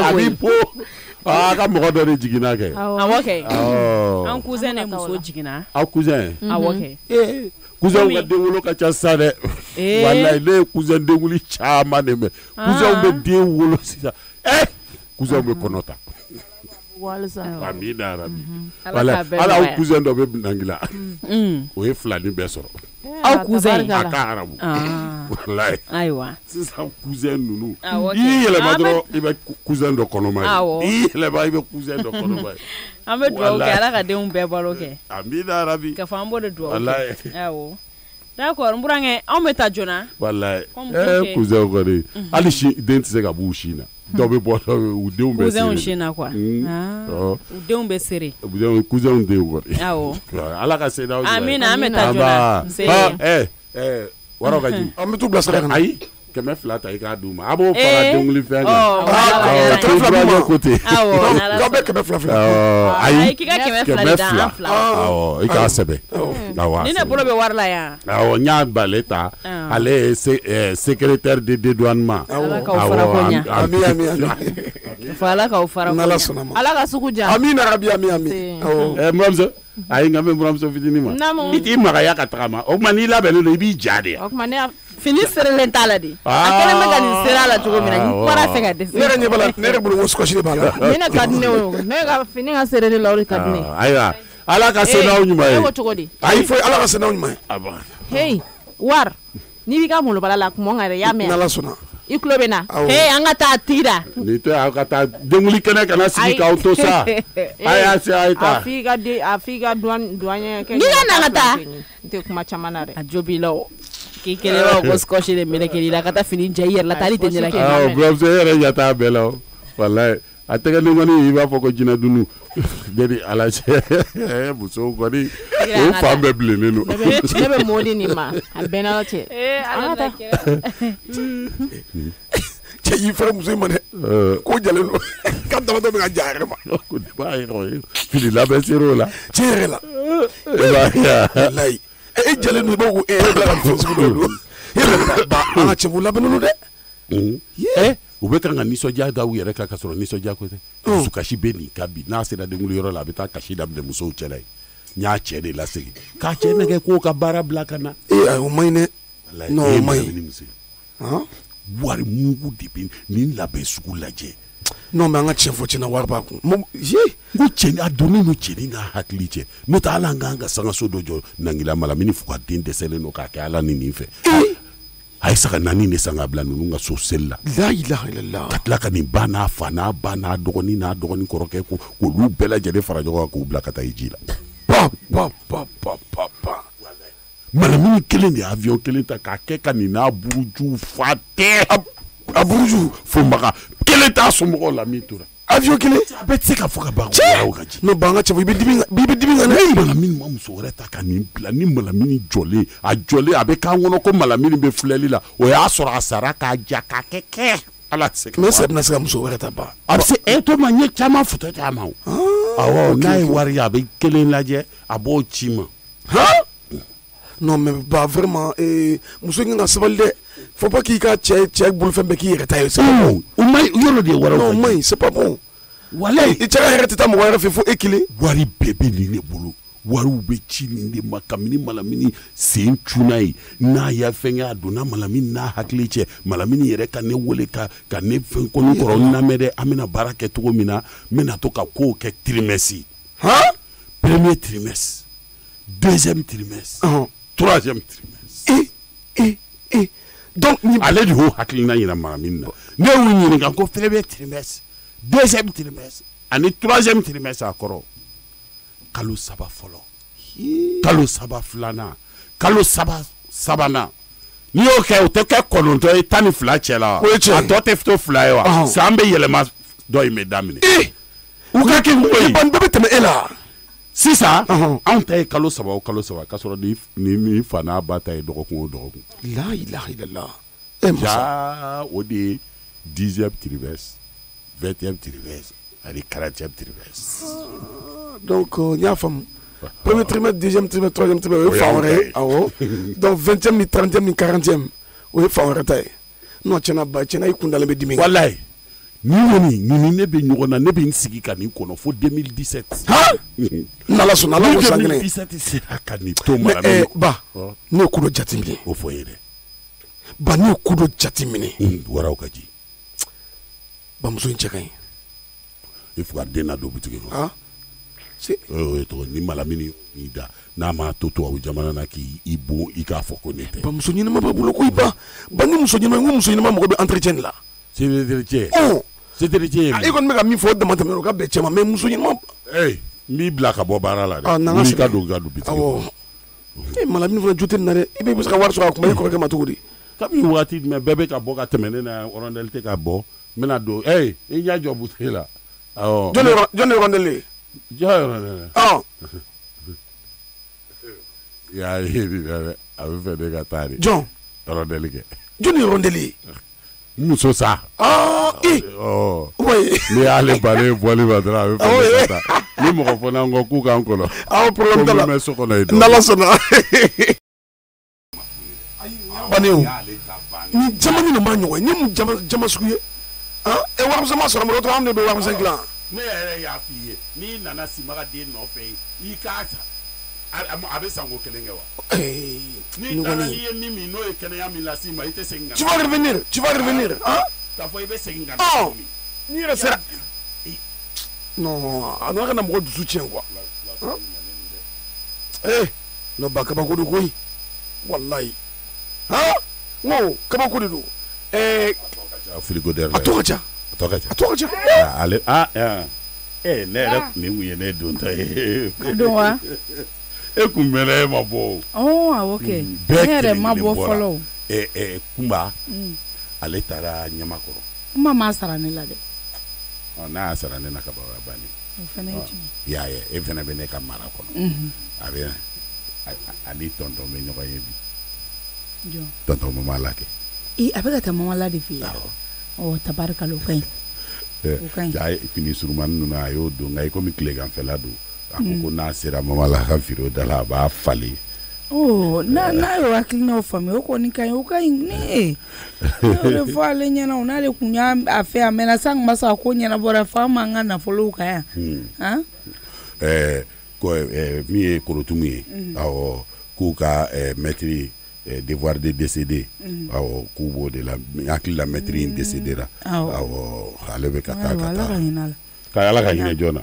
Speaker 6: a b'i bo a ka mɔgɔ dɔ de jiginna kɛ
Speaker 2: awɔ kɛ an cousin de muso jiginna
Speaker 6: aw cousin
Speaker 2: awɔ kɛ
Speaker 6: cousin ka denwolo ka ca sa dɛ walayi ne ye cousin denwuli caman de mɛn cousin bɛ den wolo sisan cousin bɛ kɔnɔ ta ami dara wala ala aw cousin dɔ bɛ Nangila o ye filani bɛɛ sɔrɔ
Speaker 2: aw cousin
Speaker 6: a ka arabu walayi
Speaker 2: ayiwa
Speaker 6: sisan cousin ninnu i yɛlɛma dɔrɔn i bɛ cousin dɔ kɔnɔma ye i yɛlɛma i bɛ cousin dɔ kɔnɔma ye
Speaker 2: an bɛ dugawu kɛ Ala ka denw bɛɛ balo kɛ
Speaker 6: ami dara bi
Speaker 2: ka fɔ an b'o de dugawu kɛ awɔ d'accord n burankɛ anw bɛ taa joona
Speaker 6: walayi cousin kɔni hali den tɛ se ka b'u sin na dɔw bɛ bɔ u denw bɛ
Speaker 2: cousin sin na quoi u denw bɛ sere
Speaker 6: cousin denw kɔni
Speaker 2: awɔ
Speaker 6: Ala ka se n'aw ɲuman ye
Speaker 2: amina an bɛ taa joona
Speaker 6: waraw ka ji
Speaker 7: an bɛ t'u bila sira kan
Speaker 6: ayi 200 ta i k'a d'u ma a b'o fara denwuli fɛn kan
Speaker 7: kɛmɛ
Speaker 6: ko ten
Speaker 7: k'aw bɛ 200
Speaker 2: ayi k'i ka 200 d'an fila
Speaker 6: awɔ i k'a sɛbɛn
Speaker 2: ni ne bolo bɛ wari la yan
Speaker 6: awɔ n y'a bale ta ale ye secrétaire de dédouanement
Speaker 2: Ala k'aw fara ko ɲa fɔ Ala k'aw fara ko ɲa Ala ka sugu diya
Speaker 7: amina rabi ami
Speaker 6: muramuso ayi nka n bɛ muramuso fitinin ma i t'i magaya ka tagama o tuma n'i labɛnnen don i b'i ja de
Speaker 3: o tuma ne
Speaker 2: fini serelen t'a la de a kɛlen bɛ ka nin seri a la cogo min na n bɔra fɛ ka dɛsɛ
Speaker 7: ne yɛrɛ ɲɛ b'a la ne yɛrɛ bolo ko sukasi de b'a la
Speaker 3: ni ne ka di ne o ne ka fini ka sereli la o de ka di ne
Speaker 6: ayiwa Ala ka se n'aw ɲuman ye
Speaker 3: e ko cogo di
Speaker 7: ayi fo Ala ka se n'aw ɲuman ye
Speaker 3: hey war n'i b'i ka molobala la kuma n yɛrɛ y'a mɛn
Speaker 7: n'Ala sɔnna
Speaker 3: i tulo bɛ na an ka taa tira
Speaker 6: ni to aw ka taa denwuli kɛnɛ kana sigi k'aw to sa a y'a se a ye taa
Speaker 3: a f'i ka douanier kɛ
Speaker 2: n'i ka na ka taa
Speaker 3: n tɛ kuma caman na dɛ
Speaker 2: a jo b'i la o k'i kelen b'a ko scotch de melekeli la ka taa fini jɛ i yɛrɛ la taali tɛ ɲɛna kɛ
Speaker 6: gɔmuso yɛrɛ ɲɛ t'a bɛɛ la walayi a tɛgɛ ni kɔni i b'a fɔ ko jinɛ dunu dedi ala cɛ muso kɔni o fan bɛɛ bilennen don
Speaker 3: ne bɛ mɔdi nin ma a bɛɛ n'aw cɛ
Speaker 7: cɛ y'i fɛrɛ muso in ma dɛ ko jalen don ka damatɔ bɛ ka ja yɛrɛ ma
Speaker 6: b'a yɛrɛ fini labɛn ser'o la
Speaker 7: tiɲɛ yɛrɛ la walayi e jalen don i b'a ko e yɛrɛ bila ka fɛn sugu dɔ don e yɛrɛ ba an ka cɛfu labɛnnen don dɛ
Speaker 6: u bɛ kan ka nisɔndiya da u yɛrɛ kan ka sɔrɔ nisɔndiya ko tɛ dusukasi bɛ nin ka bi n'a sera denkuli yɔrɔ la a bɛ taa kasi daminɛ musow cɛla ye n y'a cɛ de lasegin k'a cɛ nɛgɛ k'o ka baara bila ka na
Speaker 7: o ma ɲi dɛ non o ma ɲi
Speaker 6: wari mugu de bɛ nin labɛn sugu lajɛ
Speaker 7: non mais an ka tiɲɛ fɔ tiɲɛna wari b'a kun
Speaker 6: n ko cɛni a donnen don cɛni ka hakili cɛ n'o tɛ ala an kan ka sangaso dɔ jɔ nangila malamini fo ka den dɛsɛlen don k'a kɛ ala ni nin fɛ a ye saga naani de san ka bila ninnu ka so seli la
Speaker 7: la ilaha illallah
Speaker 6: ka tila ka nin ba n'a fa n'a ba n'a dɔgɔnin kɔrɔkɛ k'olu bɛɛ lajɛlen fara ɲɔgɔn kan k'u bila ka taa i ji la malamini kelen de ye avion kelen ta k'a kɛ ka nin n'a buruju fa tɛ
Speaker 7: a buruju
Speaker 6: fonbaga kelen t'a somɔgɔw la min tora
Speaker 7: avion kelen
Speaker 6: a bɛɛ tɛ se ka fɔ ka ban ka ji
Speaker 7: n'o ban ka cɛfɔ i bɛ dimi ka
Speaker 6: ne malamini ma muso wɛrɛ ta ka nin bila ni malamini jɔlen a bɛ k'an kɔnɔ ko malamini bɛ filɛli la o y'a sɔrɔ a sara k'a ja k'a kɛ ala tɛ se ka
Speaker 7: mais ça bɛna se ka muso wɛrɛ ta ban
Speaker 6: a bɛ se to ma n ye caman foto caman o awɔ n'a ye wari ye a bɛ kelen lajɛ a b'o ci ma
Speaker 7: non mais ba vraiment muso in ka sabali dɛ faut pas k'i ka cɛ bolofɛn bɛɛ k'i yɛrɛ ta ye c'est pas bon
Speaker 6: o ma ɲi yɔrɔ de ye wɛrɛw
Speaker 7: non o ma ɲi c'est pas bon
Speaker 6: walayi
Speaker 7: i cɛ ka yɛrɛ tɛ taa mɔgɔ wɛrɛ fɛ fo e kelen
Speaker 6: wari bɛɛ bɛ nin de bolo wariw bɛ ci nin de ma kabini malamini sen cunna ye n'a y'a fɛnkɛ a donna malamini n'a hakili cɛ malamini yɛrɛ ka ne wele ka ne fɛn kɔni kɔrɔ n lamɛn dɛ an bɛna baara kɛ cogo min na n bɛna to ka kow kɛ trimestre premier trimestre deuxième trimestre troisième trimestre
Speaker 7: donc
Speaker 6: ale de y'o hakilina yira malamini na ne y'u ɲininka ko premier trimestre deuxième trimestre ani troisième trimestre a kɔrɔ kalo saba fɔlɔ kalo saba filanan kalo saba sabanan n'i y'o kɛ o tɛ kɛ kɔnɔntɔn ye 12 cɛ la wa a tɔ tɛ to 2 ye wa san bɛ yɛlɛma dɔ in bɛ daminɛ u ka kɛ ko ye
Speaker 7: ban bɛɛ bɛ tɛmɛ e la
Speaker 6: sisan anw ta ye kalo saba o kalo saba k'a sɔrɔ ni fa n'a ba ta ye dɔgɔkun o dɔgɔkun
Speaker 7: la ilaha illallah
Speaker 6: ja o de ye 10e trimestre 20e trimestre ani 40e trimestre
Speaker 7: donc n y'a faamu premier trimestre deuxième trimestre troisième trimestre o ye fan wɛrɛ ye awɔ donc 20e ni 30e ni 40e o ye fan wɛrɛ ta ye non tiɲɛna ba tiɲɛna i kun dalen bɛ dimi
Speaker 6: walayi ni kɔni ni ne bɛ ɲɔgɔn na ne bɛ n sigi ka nin kɔnɔ fo 2017
Speaker 7: n'ala sɔnna ala ko san kelen
Speaker 6: 2017 sera ka nin to mara min
Speaker 7: ba ne ye ko dɔ jateminɛ
Speaker 6: o fɔ ye dɛ
Speaker 7: ba ne ye ko dɔ jateminɛ
Speaker 6: waraw ka ji
Speaker 7: bamuso in cɛ ka ɲi
Speaker 6: il faut ka den na don butigi kɔnɔ o ye tɔgɔ ni malamini y'i da n'a ma to tubabu jamana na k'i bon i k'a fɔ ko ne tɛ
Speaker 7: bamuso ɲɛnama b'a bolo ko i ba ni muso ɲɛnama ko muso ɲɛnama mɔgɔ bɛ entretien de la
Speaker 6: c'est-à-dire cɛ
Speaker 7: i kɔni bɛ ka min fɔ o dama tɛmɛ o ka bɛn cɛ ma mais muso ɲɛnama
Speaker 6: n b'i bila ka bɔ baara la dɛ n'i ka don bitigi kɔnɔ
Speaker 7: malamini fana jo tɛ nin na dɛ i bɛ se ka wari sɔrɔ a kuma i kɔrɔkɛ ma cogo di
Speaker 6: kabini waati jumɛn bɛɛ bɛ ka bɔ ka tɛmɛ ne na rondelle tɛ ka bɔ n bɛna don i ɲɛ jɔ butigi la
Speaker 7: jɔn de rondelle ye
Speaker 6: jɔn rondelle y'a ye nin na dɛ a bɛ fɛ ne ka taa de
Speaker 7: jɔn
Speaker 6: rondelle kɛ
Speaker 7: jɔn de rondelle ye
Speaker 6: muso sa
Speaker 7: oui
Speaker 6: ni y'ale balen bɔli ma dɔrɔn a bɛ fɛ ne ka taa ni mɔgɔ fɔ n'an kɔ k'u k'an kɔnɔ
Speaker 7: problème t'a la
Speaker 6: ko n bɛ so kɔnɔ yen
Speaker 7: n'ala sɔnna bannen o ni jama ni nin b'a ɲɔgɔn ye ni mun jama sugu ye warimisɛn ma sɔrɔ mɔgɔ to an de bɛ warimisɛn dilan
Speaker 6: ne yɛrɛ y'a f'i ye n'i nana Simaga den nɔfɛ i k'a ta a bɛ sanko kelen kɛ wa n'i taara n'i ye min min n'o ye kɛnɛya min las'i ma i tɛ segin ka na
Speaker 7: tu vas revenir
Speaker 6: k'a fɔ i bɛ segin ka na
Speaker 7: n'i yɛrɛ sera non a nana ka na mɔgɔ dusu tiɲɛ quoi non ba kabako de koyi walayi n ko kabako de don
Speaker 6: frigidaire
Speaker 7: a tɔ ka ca
Speaker 6: ale ne yɛrɛ nin kun ye ne don ta ye
Speaker 2: don wa
Speaker 6: e kun mɛnɛ e ma bɔ.
Speaker 9: Ok.
Speaker 6: Bɛɛ
Speaker 9: yɛrɛ ma bɔ fɔlɔ.
Speaker 6: Kunba ale taara Ɲamakɔrɔ.
Speaker 9: Kuma ma sara ne la dɛ.
Speaker 6: N'a y'a sara ne na ka ban o y'a bannen.
Speaker 9: O fana ye tiɲɛ.
Speaker 6: I y'a ye e fana bɛ ne ka mara kɔnɔ. A bɛ ani tonton bɛ ɲɔgɔn ye bi.
Speaker 9: Jɔn.
Speaker 6: Tonton Mama la kɛ.
Speaker 9: A bɛ ka taa Mama la de fɛ yen. Tabarikala o ka ɲi. O ka ɲi. Jaa
Speaker 6: fini surumani ninnu a y'o don nka i komi tileganfɛla don. A ko n'a sera Mama la ka feere da la a b'a falen.
Speaker 9: N'a y'o hakilinaw faamuya o kɔni ka ɲi o ka ɲi ne y'o de fɔ ale ɲɛna o n'ale kun y'a fɛ a mɛnna san ma sa ko ɲɛnabɔra fa man ka nafolow kan yan.
Speaker 6: Min ye Korotumu ye awɔ k'u ka maître devoir de décédé awɔ k'u b'o de la hakili la maître in décédéra awɔ ale bɛ ka taa Ala ka hinɛ jɔn na.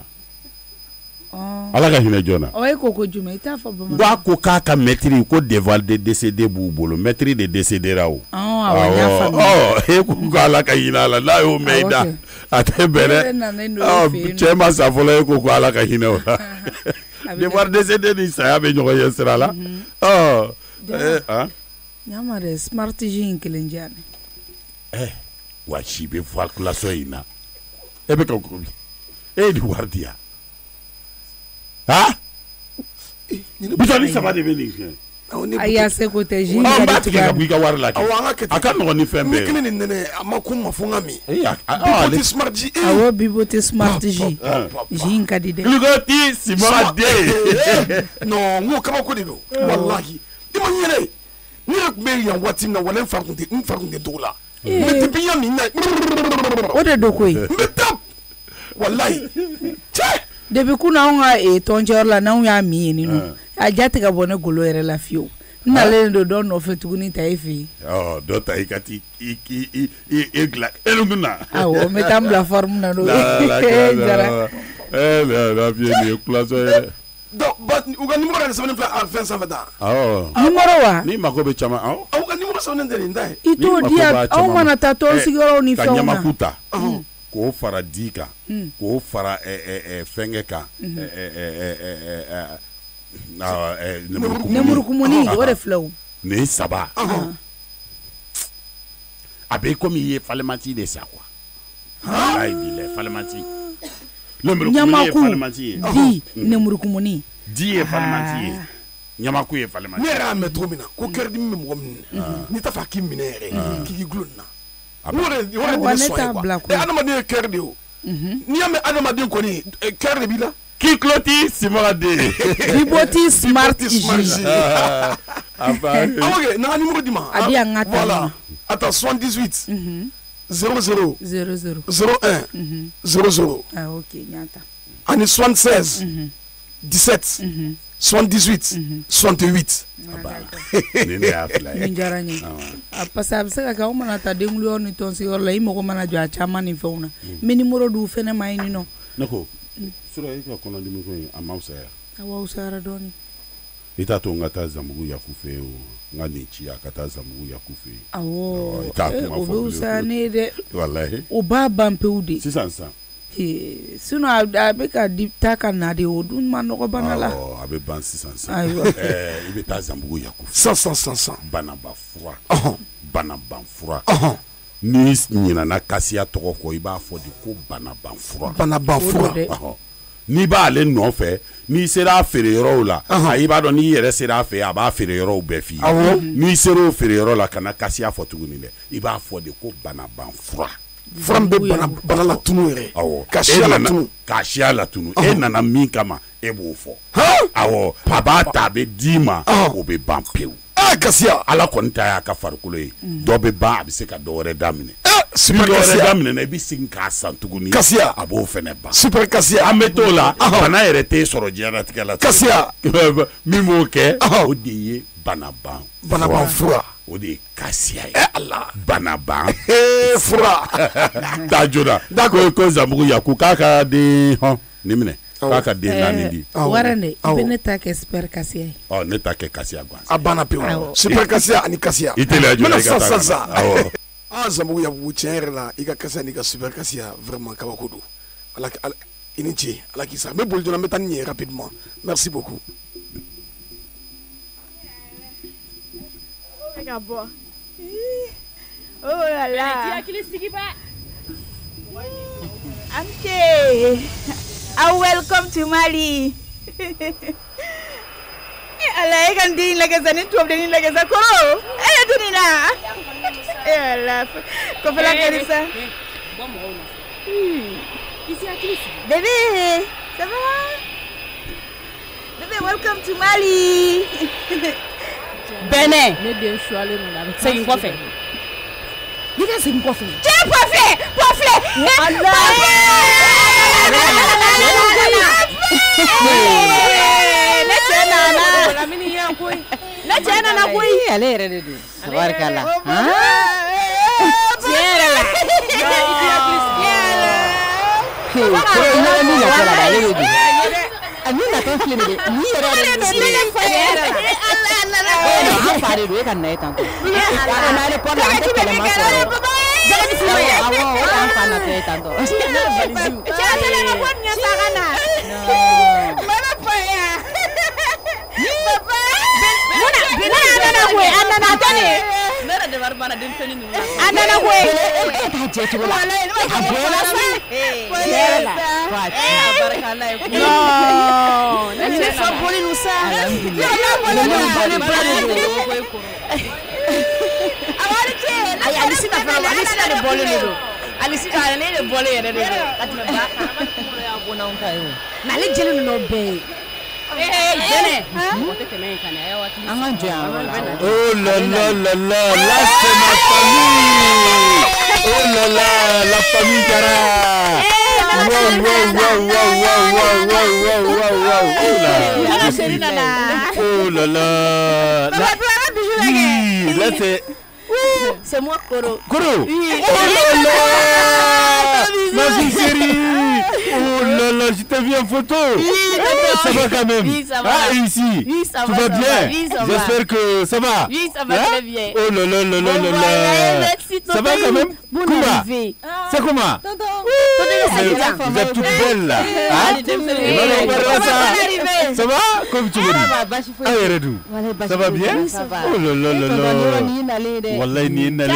Speaker 6: Ala ka hinɛ jɔn na.
Speaker 9: E ko jumɛn i t'a fɔ Bamanankan.
Speaker 6: K'a ko k'a ka maître ko devoir de décédé b'u bolo maître de décédéra o. E ko Ala ka hinɛ a la n'a y'o mɛn i da a tɛ bɛn dɛ. Cɛ ma sa fɔlɔ e ko Ala ka hinɛ o la. Devoir décédé ni saya bɛ ɲɔgɔn ye sira la.
Speaker 9: Ɲama dɛ smart ji in kelen diya ne.
Speaker 6: Wa si bɛ fɔ classe in na e bɛ ka ko bi e ye ni wari di yan. Bitɔni saba de bɛ nin kɛ.
Speaker 9: A y'a se ko tɛ ji.
Speaker 6: N b'a tigɛ ka bɔ i ka wari la kɛ. A ka nɔgɔn ni fɛn bɛɛ.
Speaker 7: Kelen ni nɛnɛ a ma kun ma fɔ n ka min. Biboti smart ji.
Speaker 9: Awɔ Biboti smart ji. Ji in ka di dɛ.
Speaker 6: Biboti smart de.
Speaker 7: Non n ko kabako de don. Walahi i ma ɲinɛ ne yɛrɛ tun bɛ yan waati min na wala n fa kun tɛ togo la. Mɛ depuis yan min na.
Speaker 9: O de don koyi.
Speaker 7: N bɛ taa walahi cɛ.
Speaker 9: Depuis kun anw ka tɔncɛyɔrɔ la n'anw y'a min yen nɔ a ja tɛ ka bɔ ne golo yɛrɛ la fiyewu n nalen don dɔ nɔfɛ tuguni ta e fɛ yen.
Speaker 6: Dɔ ta i ka ti i dilan e dun na.
Speaker 9: Awɔ n bɛ taa n bila forme na n'o ye.
Speaker 6: Jara. La fiye nin ye kulasɔn ye.
Speaker 7: U ka numéro yɛrɛ sɛbɛnnen filɛ a fɛn sanfɛ tan.
Speaker 9: Numéro wa.
Speaker 6: Ni mago bɛ caman.
Speaker 7: Aw ka numéro sɛbɛnnen tɛ nin ta ye.
Speaker 9: I t'o di yan aw mana taa tɔn sigiyɔrɔw ni fɛnw na.
Speaker 6: Ka Ɲamaku ta. K'o fara di kan k'o fara fɛnkɛ kan
Speaker 9: nemurukumuni o de filɛ o
Speaker 6: nin saba a bɛ komi i ye falimati de sa quoi ayi bi falimati
Speaker 9: Ɲamaku di nemurukumuni
Speaker 6: di ye falimati ye Ɲamaku ye falimati
Speaker 7: ne yɛrɛ y'a mɛn cogo min na ko kɛrɛdimi bɛ mɔgɔ min na n'i t'a fɛ a k'i minɛ yɛrɛ k'i gulon na. Adamaden ye kɛrɛ de o n'i y'a mɛn adamaden kɔni kɛrɛ de b'i la.
Speaker 6: K'i tulo t'i smart de.
Speaker 9: Biboti smart ji.
Speaker 7: Ok n'an ka numéro d'i ma.
Speaker 9: A di yan n ka taa.
Speaker 7: Voilà attends 78 00 01 00.
Speaker 9: Ah ok n y'a ta.
Speaker 7: Ani 76 17 78 68.
Speaker 6: Ni ne y'a fila ye.
Speaker 9: Nin diyara n ye parce que a bɛ se ka kɛ aw mana taa denwuliyɔrɔ ni tɔnsigiyɔrɔ la i mago mana jɔ a caman ni fɛnw na n bɛ numéro d'u fɛnɛ ma yen nɔ.
Speaker 6: Ne ko sura i ka kɔnɔdimi ko in a ma fusaya.
Speaker 9: Awɔ fusayara dɔɔni.
Speaker 6: I t'a to n ka taa Zanbugu Yaku fɛ yen o n ka nin ci a ka taa Zanbugu Yaku fɛ yen.
Speaker 9: Awɔ
Speaker 6: i t'a kuma fɔ
Speaker 9: o bɛ fusaya ne ye dɛ.
Speaker 6: Walahi.
Speaker 9: O b'a ban pewu de.
Speaker 6: Sisan.
Speaker 9: Sinon a bɛ ka taa ka na de o dun ma nɔgɔ bana la.
Speaker 6: A bɛ ban sisan.
Speaker 9: Ayiwa.
Speaker 6: I bɛ taa Zanbugu Yaku.
Speaker 7: San.
Speaker 6: Banaba fura. Banaban fura. N'i ɲinana Kasiya tɔgɔ kɔ i b'a fɔ de ko banaban fura.
Speaker 7: Banaban fura.
Speaker 6: N'i b'ale nɔfɛ n'i sera a feere yɔrɔw la i b'a dɔn n'i yɛrɛ sera a fɛ a b'a feere yɔrɔw bɛɛ f'i ye. N'i sera o feere yɔrɔ la ka na Kasiya fɔ tuguni dɛ i b'a fɔ de ko banaban fura.
Speaker 7: Fura min bɛ bana latunu yɛrɛ.
Speaker 6: Awɔ.
Speaker 7: Ka
Speaker 6: siya latunu. E nana min kama e b'o fɔ. Awɔ. A b'a ta a bɛ d'i ma o bɛ ban pewu.
Speaker 7: Kasiya
Speaker 6: Ala kɔni ta y'a ka farikolo ye dɔ bɛ ban a bɛ se ka dɔ wɛrɛ daminɛ.
Speaker 7: Super
Speaker 6: Kasiya. Dɔ wɛrɛ daminɛ na i bɛ segin k'a san tuguni.
Speaker 7: Kasiya.
Speaker 6: A b'o fɛnɛ ban.
Speaker 7: Super Kasiya.
Speaker 6: An bɛ t'o la bana yɛrɛ t'e sɔrɔ diɲɛlatigɛ la.
Speaker 7: Kasiya.
Speaker 6: Min b'o kɛ o de ye banaban
Speaker 7: fura.
Speaker 6: O de ye Kasiya ye.
Speaker 7: Allah.
Speaker 6: Banaban
Speaker 7: fura.
Speaker 6: Taa joona. Ko Zanbugu Yaku k'a ka den ni minɛ. K'a ka den naani di.
Speaker 9: Wara ne i bɛ ne ta kɛ Super Kasiya ye.
Speaker 6: Ne ta kɛ Kasiya gansan.
Speaker 7: A banna pewu. Super Kasiya ani Kasiya.
Speaker 6: I teliya joona i ka taa
Speaker 7: sa. Awɔ. Zanbugu Yaku tiɲɛ yɛrɛ la i ka Kasiya n'i ka Super Kasiya vraiment kabako don. Ala i ni ce Ala k'i sa. N bɛ boli joona n bɛ taa ni ɲɛ rapidement. Merci beaucoup.
Speaker 9: Oh là là. Welcome to Mali. Allah kan din lagi zani tuap din lagi zakoro. Dunina. Allah. Kau pernah kerja? Bébé, ça va? Bébé, welcome to Mali.
Speaker 2: Benin. C'est une quoi fait? C'est une quoi fait?
Speaker 9: Tiens, poiflé.
Speaker 6: Oh là là là là, là c'est ma famille. Oh là là, la famille Gara. Oh là là. Là
Speaker 9: c'est moi Koro.
Speaker 6: Oh là là. Ma fille chérie. Oh là là, je t'ai vu en photo. Ça va quand même.
Speaker 3: Oui, ça va.
Speaker 6: Ah, ici.
Speaker 3: Oui, ça va.
Speaker 6: Tout va bien.
Speaker 3: Oui, ça va.
Speaker 6: J'espère que ça va.
Speaker 3: Oui, ça va très bien.
Speaker 6: Oh là là là là là là. Ça va quand même. Comment? C'est comment? Vous êtes toutes belles là. Ça va? Comme tu veux dire. Ah, Redou. Ça va bien? Oh là là là là. Wallahi ni nalé.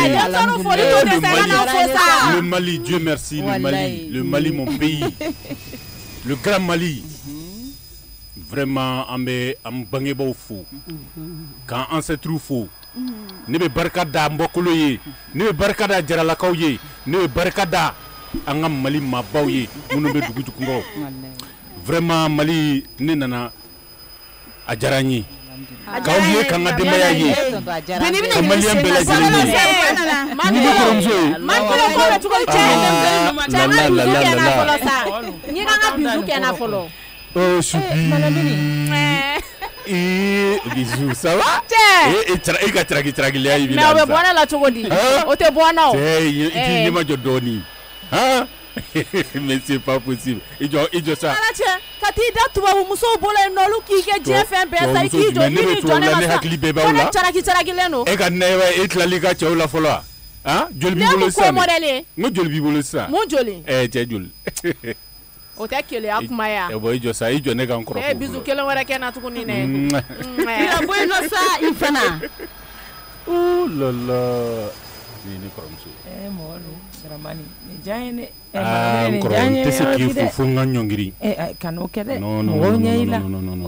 Speaker 6: Le Mali, Dieu merci, le Mali mon pays. Le grand Mali. Vraiment, on bange ba fou. Quand on se trouve fou. Ne be barkada mbokolo ye, ne be barkada jaralakaw ye, ne be barkada anga Mali mabaw ye, munu be dugu ngo. Vraiment Mali ne nana a jarani. Kaw ye kanga demaya ye. Malien bela jeni. Ni ko romzo.
Speaker 3: Man ko ko Ni nga bizu kena folo.
Speaker 6: Oh, choupi. Bisous, ça va? Et
Speaker 3: mais on va boire la chogodi. On te boit non.
Speaker 6: Il m'a donné. Hein? Mais c'est pas possible. Il ça.
Speaker 3: Quand il date toi muso bola no lu ki ke JFM be sa ki jo ni jona ma.
Speaker 6: E ka newa e tlali ka chola fola. Hein? Jol bi bolo sa. Mo jol bi bolo sa.
Speaker 3: Mo joli.
Speaker 6: Che jol.
Speaker 3: O te kele akumaya.
Speaker 6: E boy jo sa ijo ne kan kro.
Speaker 3: Bizu kele wara kena tukuni ne.
Speaker 9: Ila boy no sa ifana.
Speaker 6: Oh là là. Ni koromso.
Speaker 8: Molo Dramani. Jayene.
Speaker 6: Tese ki funga nyongiri.
Speaker 8: Kano kede.
Speaker 6: No.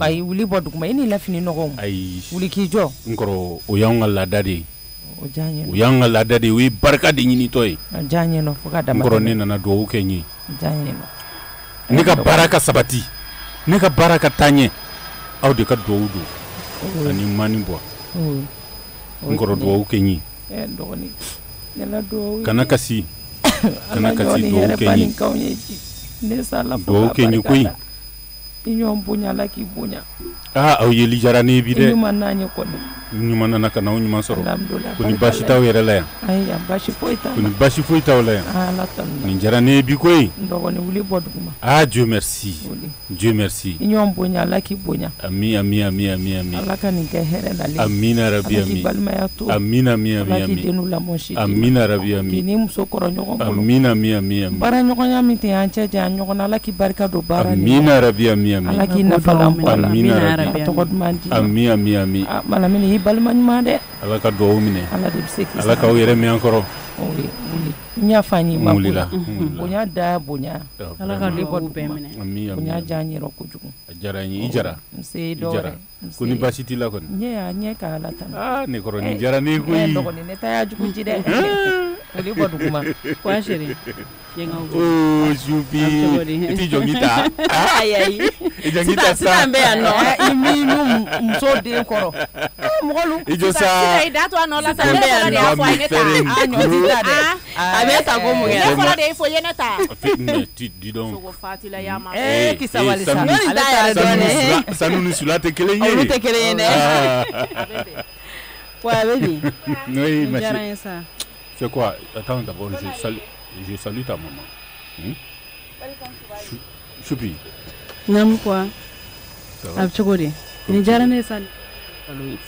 Speaker 8: Ay wuli bodu kuma ini la fini no gom.
Speaker 6: Ay
Speaker 8: wuli ki jo.
Speaker 6: Ngoro o yanga la dadi.
Speaker 8: O janye.
Speaker 6: O yanga la dadi wi barka di nyini toy.
Speaker 8: Janye no fuka da.
Speaker 6: Ngoro ni na do kenyi.
Speaker 8: Janye no.
Speaker 6: Nika baraka sabati. Nika baraka tanye. Au de ka do. Ani mani bo. Ngoro do kenyi.
Speaker 8: Doni. Nela do.
Speaker 6: Kana kasi do kenyi. Do kenyi kui.
Speaker 8: Inyo mpunya la ki bunya.
Speaker 6: Au yeli jarani bi de.
Speaker 8: Nyuma nanyo kono.
Speaker 6: Nyuma nana kana nyuma soro.
Speaker 8: Alhamdulillah.
Speaker 6: Kuni bashi taw yere la.
Speaker 8: Ay bashi foita.
Speaker 6: Kuni bashi foita la.
Speaker 8: La tan.
Speaker 6: Ni jarani bi koi.
Speaker 8: Ndogo ni wuli bodu kuma.
Speaker 6: Dieu merci. Dieu merci.
Speaker 8: Inyo mpunya la ki bunya.
Speaker 6: Ami.
Speaker 8: Allah kan ke here na le.
Speaker 6: Amina rabbi ami. Amina ami. Amina rabbi ami.
Speaker 8: Ni muso koro nyoko.
Speaker 6: Amina ami.
Speaker 8: Bara nyoko nyami te anche ja nyoko na la ki barka do bara.
Speaker 6: Amina rabbi ami.
Speaker 8: Allah ki na fala mbola.
Speaker 6: Amina rabbi.
Speaker 8: To god mandi.
Speaker 6: Ami.
Speaker 8: Malamini balima ɲuman dɛ
Speaker 6: ala ka duwawu minɛ
Speaker 8: ala de bɛ se k'i
Speaker 6: ala k'aw yɛrɛ mɛn kɔrɔ
Speaker 8: n y'a fɔ an ye ma
Speaker 6: wulila
Speaker 8: bonya da bonya
Speaker 2: ala ka duwawu bɛɛ minɛ
Speaker 8: bonya diya n yɛrɛ kojugu
Speaker 6: a diyara n ye i jara
Speaker 8: nse dɔwɛrɛ
Speaker 6: ko ni baasi t'i la kɔni
Speaker 8: ɲɛ ka ala ta
Speaker 6: ne kɔrɔ nin diyara ne koyi
Speaker 8: dɔgɔnin ne ta y'a jugu ji dɛ olu bɔ duguma
Speaker 2: ko a chérie
Speaker 6: oh Choupi i ti jɔnki ta
Speaker 2: ayi
Speaker 6: i jɔnki ta sa
Speaker 2: sisan bɛ yan nɔ
Speaker 8: i miinu muso den kɔrɔ mɔgɔlu
Speaker 6: i jɔ sa
Speaker 3: i da to a nɔ la sa ne fɔlɔ de y'a fɔ a ye ne ta
Speaker 8: a ɲɔ ti ta dɛ
Speaker 2: a bɛ ta ko mun kɛ
Speaker 3: ne fɔlɔ de y'i fɔ ye ne ta
Speaker 6: mais tu dis donc
Speaker 3: sogo fatila y'a ma
Speaker 8: k'i sabali sa
Speaker 2: ale ta yɛrɛ dɔɔnin
Speaker 6: sanu ni sula tɛ kelen ye
Speaker 2: olu tɛ kelen ye dɛ wa a bɛ bi
Speaker 6: oui
Speaker 2: ma chérie
Speaker 6: c'est quoi attends d'abord je salue ta maman Choupi
Speaker 2: namu quoi a bɛ cogo di ni diyara ne ye sa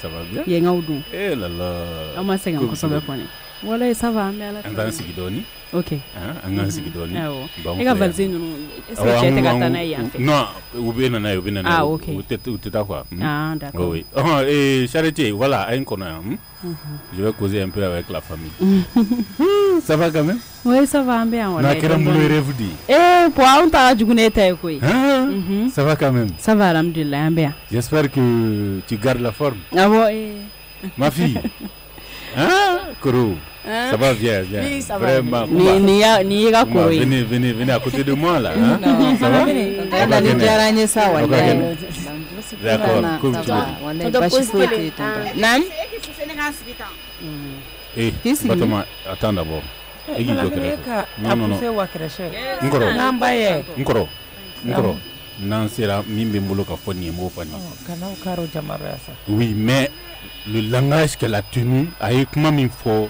Speaker 6: ça va bien
Speaker 2: ye n k'aw dun
Speaker 6: eh là là
Speaker 2: an ma sɛgɛn kosɛbɛ kɔni wala ça va an bɛ ala
Speaker 6: an t'an sigi dɔɔni
Speaker 2: ok
Speaker 6: an k'an sigi dɔɔni
Speaker 2: e ka valise ninnu est-ce que cɛ tɛ ka taa n'a ye yan fɛ
Speaker 6: non u bɛ na n'a ye u bɛ na n'a ye
Speaker 2: ok
Speaker 6: u tɛ taa quoi
Speaker 2: d'accord
Speaker 6: oui Charité voilà a ye n kɔnɔ yan je vais causer un peu avec la famille ça va quand même
Speaker 2: oui ça va an bɛ yan wala
Speaker 6: n'a kɛra n bolo rêve de ye
Speaker 2: pour anw ta ka jugu n'e ta ye koyi
Speaker 6: ça va quand même
Speaker 2: ça va alhamdulilah an bɛ yan
Speaker 6: j'espère que tu gardes la forme
Speaker 2: awɔ
Speaker 6: ma fille Koro ça va bien
Speaker 2: oui, ça
Speaker 6: vraiment
Speaker 2: ni ka koro ye
Speaker 6: venez à côté de moi là
Speaker 2: ça va ala ni diyara n ye sa wallahi
Speaker 6: d'accord comme tu veux
Speaker 2: basi foyi tɛ yen naam
Speaker 6: Batoma attends d'abord egi jɔ kɛrɛfɛ non nkɔrɔ n'an sera min bɛ n bolo ka fɔ nin ye n b'o fɔ nin ye oui mais le langage qu'elle a tenu a ye kuma min fɔ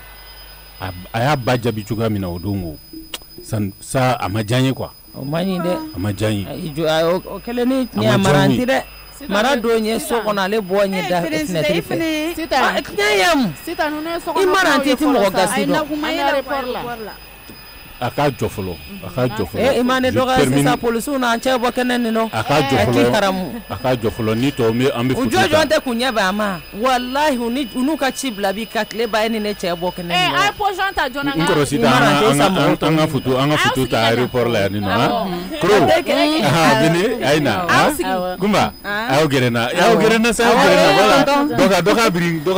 Speaker 6: a y'a ba jaabi cogoya min na o don o ça a ma diya n ye quoi
Speaker 8: o ma ɲi dɛ
Speaker 6: a ma diya n ye
Speaker 8: o kɛlen ni tiɲɛ a maranti dɛ mara don ye so kɔnɔ ale bɔ ɲɛ da fenêtre fɛ tiɲɛ yam i maranti ti mɔgɔ gasi dɔn
Speaker 6: a k'a jɔ fɔlɔ
Speaker 8: i ma ne dɔgɔya sisan polisiw n'an cɛ bɔ kɛnɛ nin nɔ
Speaker 6: a k'a jɔ fɔlɔ ni tɔw an bɛ
Speaker 8: u jɔjɔn tɛ kun ɲɛ bɛ a ma walahi u n'u ka ci bila bi ka tile ba ye ni ne cɛ bɔ kɛnɛ nin nɔ
Speaker 3: a ye position ta joona
Speaker 6: n kɔrɔ sisan an ka photo ta aéroport la yan nin nɔ Koro venez a ye na Gumba a y'aw gɛrɛ n na sa voilà dɔ ka biri je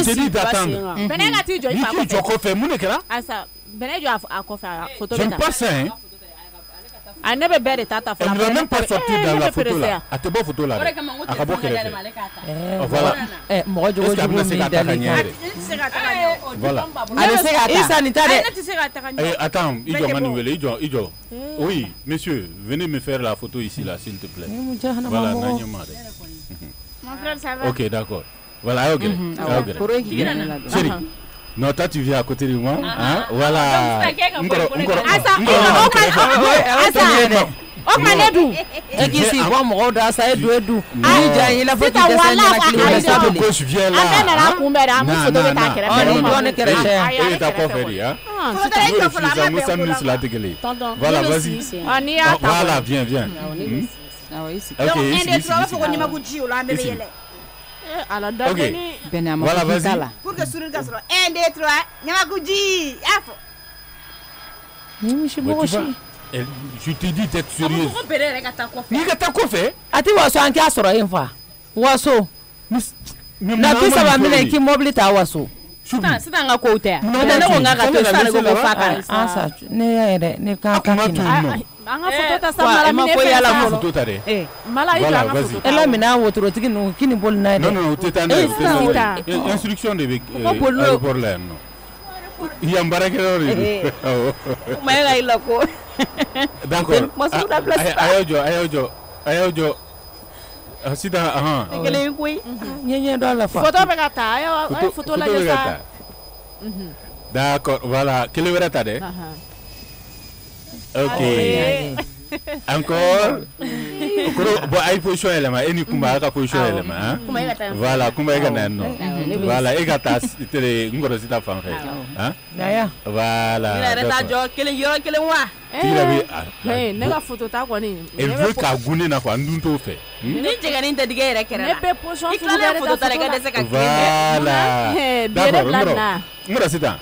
Speaker 6: te dis d'attendre
Speaker 3: Bɛnɛ ka t'i jɔ i fa kɔfɛ
Speaker 6: ni t'i jɔ kɔfɛ mun de kɛra
Speaker 3: Bɛnɛ jɔ a kɔfɛ a photo bɛ
Speaker 6: j'aime
Speaker 3: ta
Speaker 6: pas ça hein
Speaker 3: a ne bɛ bɛɛ de ta
Speaker 6: elle ne va même pas sortir dans la photo là a tɛ bɔ photo la dɛ a ka bɔ kɛrɛfɛ voilà
Speaker 8: mɔgɔ jogo jugu min dali kan
Speaker 6: voilà
Speaker 8: a bɛ se ka taa Isa nin ta dɛ
Speaker 6: attends i jɔ ma nin wele i jɔ oui monsieur venez me faire la photo ici là s'il te plaît voilà n'a ɲɛ ma dɛ ok d'accord voilà a y'o gɛrɛ chérie non, toi tu viens à côté de moi, hein? Voilà. Voilà, vas-y. Voilà, viens. Ok, ok, voilà, vas-y.
Speaker 9: Pour que sourire ka sɔrɔ 1 2 3 Ɲamakuji y'a fɔ.
Speaker 6: Je te dis d'être sérieuse.
Speaker 8: N'i ka taa kɔfɛ a tɛ waso an k'a sɔrɔ yen fa waso na 30 minɛ k'i mɔbili ta waso
Speaker 2: sisan ka kow tɛ yan ne ko n k'a ka to sisan ne ko k'o fa kan
Speaker 8: sa ne y'a yɛrɛ ne kan ka kini
Speaker 3: an ka photo ta sa mala minɛ fɛ sa
Speaker 6: photo ta dɛ
Speaker 3: mala i jɔ an ka photo ta
Speaker 8: e la minɛ wotorotigi ninnu kini boli n'a ye dɛ
Speaker 6: non o tɛ taa n'a ye instruction de bɛ aéroport la yan nɔ yan baarakɛyɔrɔ de don
Speaker 2: kuma e ka i la ko
Speaker 6: d'accord a y'aw jɔ sisan
Speaker 2: kelen koyi
Speaker 8: ɲɛ dɔ a la fa
Speaker 3: photo bɛ ka ta a ye photo lajɛ sa
Speaker 6: d'accord voilà kelen wɛrɛ ta dɛ ok encore bon ay position elema eni kumba ka position elema voilà kumba e kana no voilà e gata tele ngoro sita fan fe hein
Speaker 8: ya
Speaker 6: voilà
Speaker 3: ila reta jo kelen wa ne ka photo ta ko ni
Speaker 6: e veut ka gune na ko ndun fe
Speaker 3: ni jega ni ntadige yɛrɛ kɛrɛ la ne pe position fu
Speaker 6: voilà d'accord ngoro sita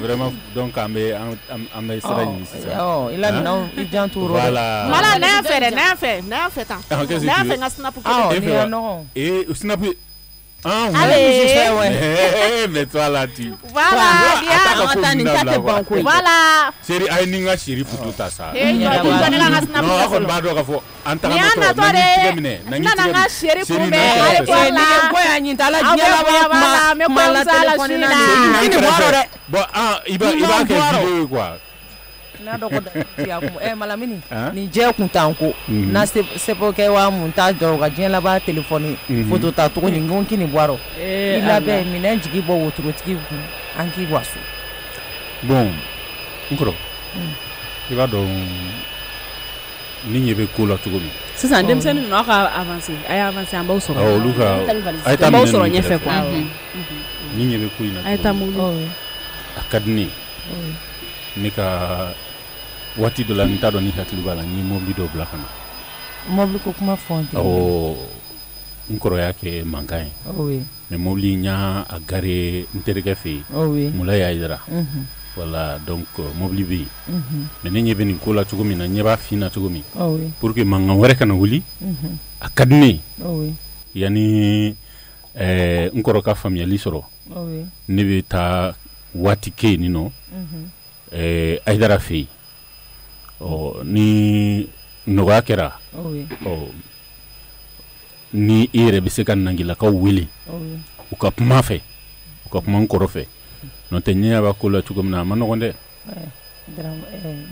Speaker 6: vraiment donc ambe sera ni ça
Speaker 8: oh il a non il vient tout
Speaker 6: voilà
Speaker 3: mala na fait tan na fait nga snap
Speaker 6: et snap mais toi là tu
Speaker 3: voilà voilà
Speaker 6: série ay ni nga chéri photo ta ça
Speaker 3: non
Speaker 6: ko ba do ka fo anta
Speaker 3: na nga chéri ko be voilà
Speaker 8: ko ya nyi tala nyala ba
Speaker 3: me ko sala shina
Speaker 6: bon iba ke vidéo quoi
Speaker 8: na do ko ya ko malamini ni je kun tanko na se po ke wa mun ta do ga je la ba téléphone photo ta to ni ngon kini boaro ila be mi na jigi bo wotro tiki anki wasu
Speaker 6: bon ngoro iba do ni nyebe ko la tugo mi
Speaker 2: sisan demseni no ka avancer ay avancer am ba usoro
Speaker 6: oh luka ay
Speaker 2: tam ba usoro nyefe quoi
Speaker 6: ni nyebe ko ina
Speaker 2: ay tam
Speaker 6: akadni nika wati do la ntado ni hakili bala ni mobli do bla kana
Speaker 8: mobli ko kuma fonte
Speaker 6: oh nkoro yake mangai
Speaker 8: oui
Speaker 6: mais mobli nya agare nterege fi
Speaker 8: oui
Speaker 6: mula ya idra voilà donc mobli bi mais ne nyebe ni kola tugumi na nyeba fina tugumi
Speaker 8: oui
Speaker 6: pour que manga wore kana wuli akadni
Speaker 8: oui
Speaker 6: yani nkoro ka famille soro
Speaker 8: oui
Speaker 6: ne be ta wati ke ni no aidara fi ni noga kera ni ire bi se kan nangila ka wili u ka puma fe u ka puma nkoro fe no te nya ba ko la tugum na mano gonde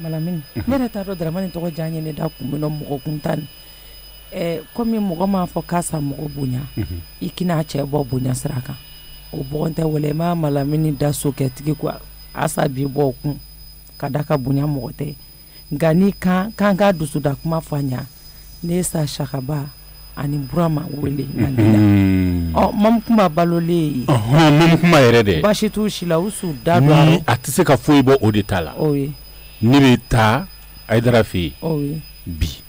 Speaker 8: malamin mera ta do dramani to ko janye ne da ku no mo ko kuntan komi mo ma fo kasa mo bunya ikina che bo bunya sraka o bonte wole ma malamini da so ke tigi kwa asa bi bo ku kadaka bunya mo te ngani kan ga dusu da kuma fanya ne sa shakaba ani burama wele ngandila mam kuma balole
Speaker 6: mam kuma yerede
Speaker 8: bashi tu shila usu dadwaro
Speaker 6: atise ka foi bo odetala
Speaker 8: oui
Speaker 6: ni beta aidara fi
Speaker 8: oui
Speaker 6: bi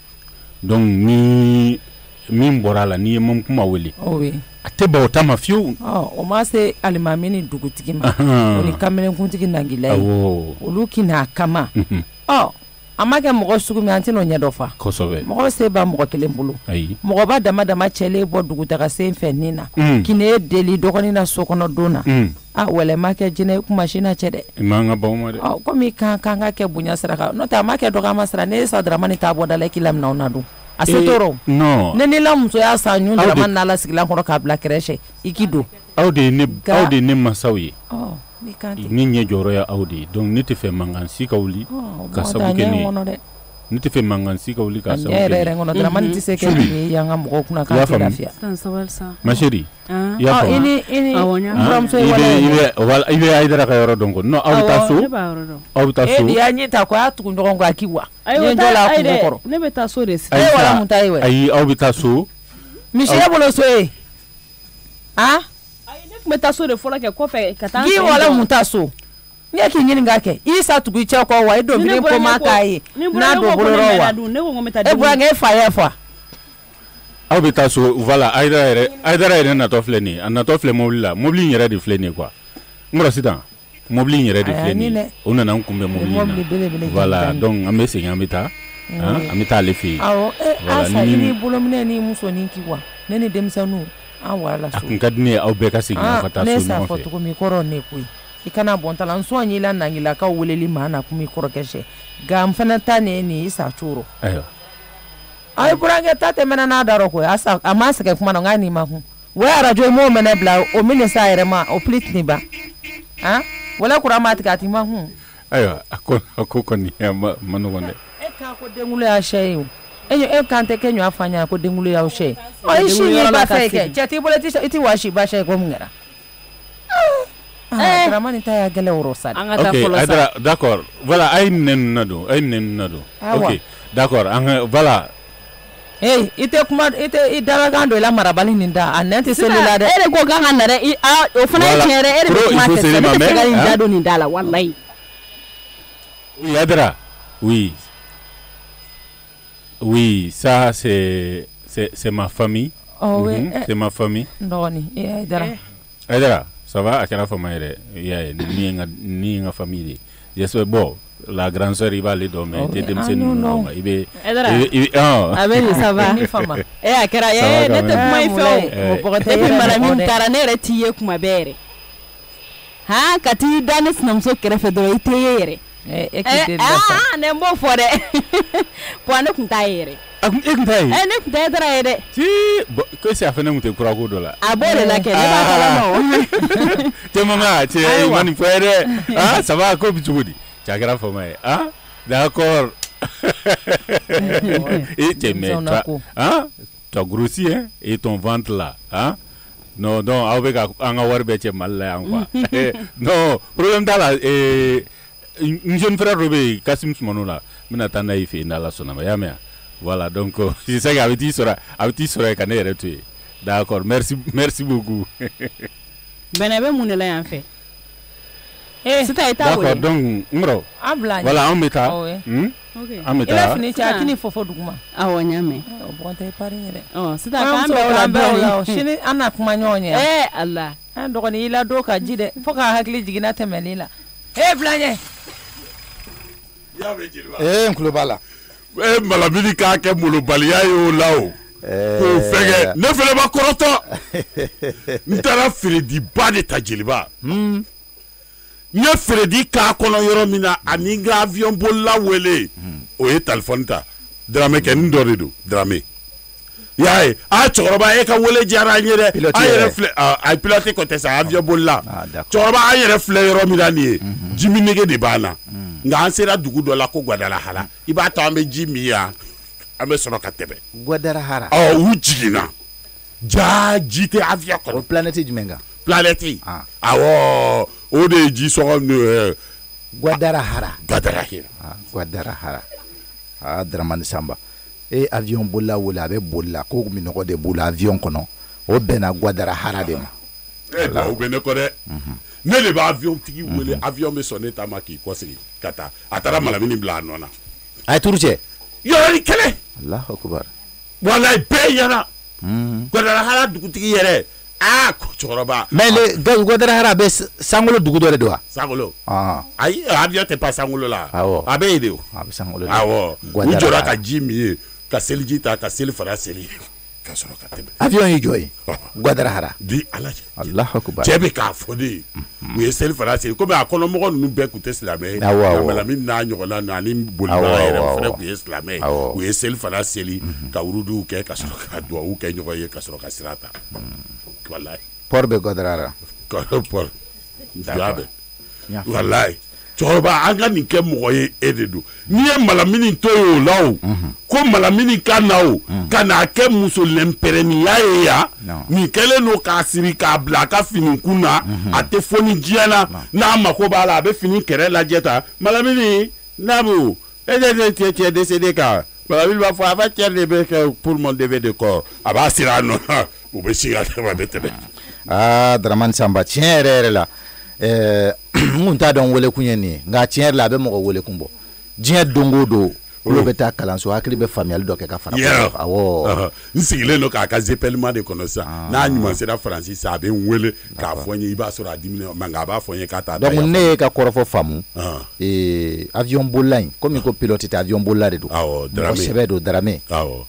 Speaker 6: donc ni min borala ni mam kuma wele
Speaker 8: oui
Speaker 6: ate ba otama fiu
Speaker 8: o ma se alimamini dugutigi ma oni kamene kuntigi nangila oluki na kama amake mogo sugu mi antino nyadofa
Speaker 6: kosobe
Speaker 8: mogo se ba mogo kelembulu mogo ba dama chele bo dugutaga se fenina kine deli dogoni na sokono dona wele make jine ku machine chede
Speaker 6: manga ba mo de
Speaker 8: komi kan ga ke bunya sraka no ta make doga masra ne sa dramani ta boda le kilam na onadu asetoro
Speaker 6: no
Speaker 8: ne la muso ya sa nyu draman na la sigla ko ka bla kreche ikido
Speaker 6: awde ne masawi ni nye joro ya audi donc ni te fe mangansi ka wuli ka sabu ke ni te fe mangansi ka wuli ka sabu ke
Speaker 8: ngono dramani ti se ke ni yanga mo kuna ka lafia
Speaker 2: tan sabalsa
Speaker 6: ma chérie ya
Speaker 8: ini
Speaker 2: awonya
Speaker 8: so
Speaker 6: wala ibe aidara ka yoro donc no awta so
Speaker 8: ya nyita ko atu ndongo akiwa ni ndola ku ngoro
Speaker 2: ne beta so des
Speaker 8: wala mutaiwe
Speaker 6: ayi awta so
Speaker 8: michel bolo so
Speaker 2: meta so de fola ke ko fe katan
Speaker 8: gi wala mutaso nye ki nyini ngake isa tugu che ko wa do bi ko makai na do bororo wa e bua nge fa
Speaker 6: aw beta so voilà aidara na to fleni na to fle mobli nyere de fleni quoi ngoro sitan mobli nyere de fleni ona na nkumbe mobli voilà donc amese ngambita amita le fi
Speaker 8: voilà ni bolomne ni muso ni kiwa nene demsanu wala so
Speaker 6: akadni au beka signa kata so
Speaker 8: mo fa to mi koro ne kui ikana bontala nso anyila na ngila ka weleli mana kumi koro keshe ga mfana tane ni isa churo
Speaker 6: ayo
Speaker 8: ay burange tate mena na daro ko asa amasa ke kuma ngani ma hu we arajo mo mena bla o mini sa irema o plit ni ba wala kurama tikati ma hu
Speaker 6: ayo akoko ni manu wonde
Speaker 8: e ka ko dengule ya sheyu enyo kante kenyo afanya ko dengulu ya ushe o ishi ni ba fake chati boleti iti washi ba she ko mngera dramani ta ya gele urosad
Speaker 6: okay d'accord voilà ay nen nado OK d'accord voilà
Speaker 8: Hey, ite idaragan do la marabali ninda anete selula de
Speaker 2: ere ko ganga na re o fana chere ere kuma ke se ga inda do ninda la wallahi
Speaker 10: oui Adra oui ça c'est ma famille c'est ma famille
Speaker 8: ndoni
Speaker 10: Adra ça va akana famille ya ni nga famille j'espère bon la grande sœur il va aller dormir
Speaker 2: ça va akara nete kuma ifo marami taranere tiye kuma bere ha kati danis namso kerefe do iteyere ne mbo fore poane kuntayere ne kuntayere
Speaker 10: si que c'est afena mute kurago dola
Speaker 2: abole la kene ba kala no
Speaker 10: te mama te mani fere ça va ko bitudi Chagrin for moi, hein? D'accord. Et tu as grossi, hein? Et ton ventre là, hein? Non, avec un warbe mal là, quoi. Non, problème là, une jeune frère Robé, Kassim Smonola, Minata Naïf et Nala Sonama, Yamea. Voilà, donc, c'est ça qu'avait dit sur la canne. D'accord, merci beaucoup.
Speaker 2: Benebe Mounela en fait.
Speaker 10: D'accord, donc, voilà, on met ça. On met ça.
Speaker 8: Il a fini fofo duguma.
Speaker 2: Ah, on y a mis.
Speaker 8: Bon, t'es pas rien.
Speaker 2: Oh, c'est un peu
Speaker 8: Chine anak manyonya.
Speaker 2: Allah.
Speaker 8: Donc, il a doka jide. Faut qu'à hakli jigina temelila. Blanye.
Speaker 6: Nkulubala. Malabini ka ke mulubaliya yo lao. Ko fege. Ne fele ba koroto. Ntara Fredi ba de tajiliba. Nye Fredi ka kono yoro mina aniga avion bolla wele o ye téléphone ta drame ke ndore do drame yae a choroba e ka wele jara nyere a yere fle a pilote ko tesa avion bolla choroba a yere fle yoro mina ni jimi nege de bana nga ansera dugu do la ko gwadala hala iba ta ambe jimi ya ambe sono ka tebe
Speaker 11: gwadara hara
Speaker 6: ujigina ja jite avion ko
Speaker 11: planète jumenga
Speaker 6: planète awo o de ji so
Speaker 11: Gwadara hara
Speaker 6: Gwadara hara
Speaker 11: Dramane Samba e avion bolla wala be bolla ko mi no de bolla avion kono o bena Gwadara hara de ma
Speaker 6: o bene ko de ne le ba avion tigi wele avion me sonné tamaki ko sigi kata atara malamini bla nona
Speaker 11: ay turje
Speaker 6: yo ri kele
Speaker 11: Allahu akbar
Speaker 6: wala be yana Gwadara hara dugu tigi yere ko choroba
Speaker 11: mais le Gwadara hara be sangolo dugu do le do
Speaker 6: sangolo ayi avion te pas sangolo la abe ideo
Speaker 11: abe sangolo
Speaker 6: u jora ka jimi ka selji ta ka sel fara seli ka soro ka tebe
Speaker 11: avion yi joy Gwadara hara
Speaker 6: di alaji
Speaker 11: Allahu akbar
Speaker 6: jebe ka fodi u ye sel fara seli ko be akono mo nu be ku teslamé amala min na nyola na ni bolba ere fere ku islamé u ye sel fara seli ka urudu ke ka soro ka do u ke nyogo ye ka soro ka sirata wallahi
Speaker 11: porbe Gwadara
Speaker 6: por jabe wallahi choroba anga ni ke moye ededu ni malamini toyo lawo ko malamini kanao kana ke muso lempereni ya ni kele no ka siri ka bla ka fini kuna ate foni jiana na makoba la be fini kere la jeta malamini nabu ede décédé ka malamini ba fa va tirer de bec pour mon devoir de corps aba sira no ou be sira ba betebe
Speaker 11: Dramane Samba tiere la munta don wele kunyeni nga tiere la be mo wele kumbo jien dongo do lo beta kalanso akli be familial do ke ka fara
Speaker 6: awo nsigile no ka zepelma de konosa na nyuma se da Francis sa be wele ka fonye iba so ra dimine manga ba fonye ka ta
Speaker 11: donc ne ka korofo famu avion bollain comme ko pilote avion bollade do
Speaker 6: drame
Speaker 11: sebe do drame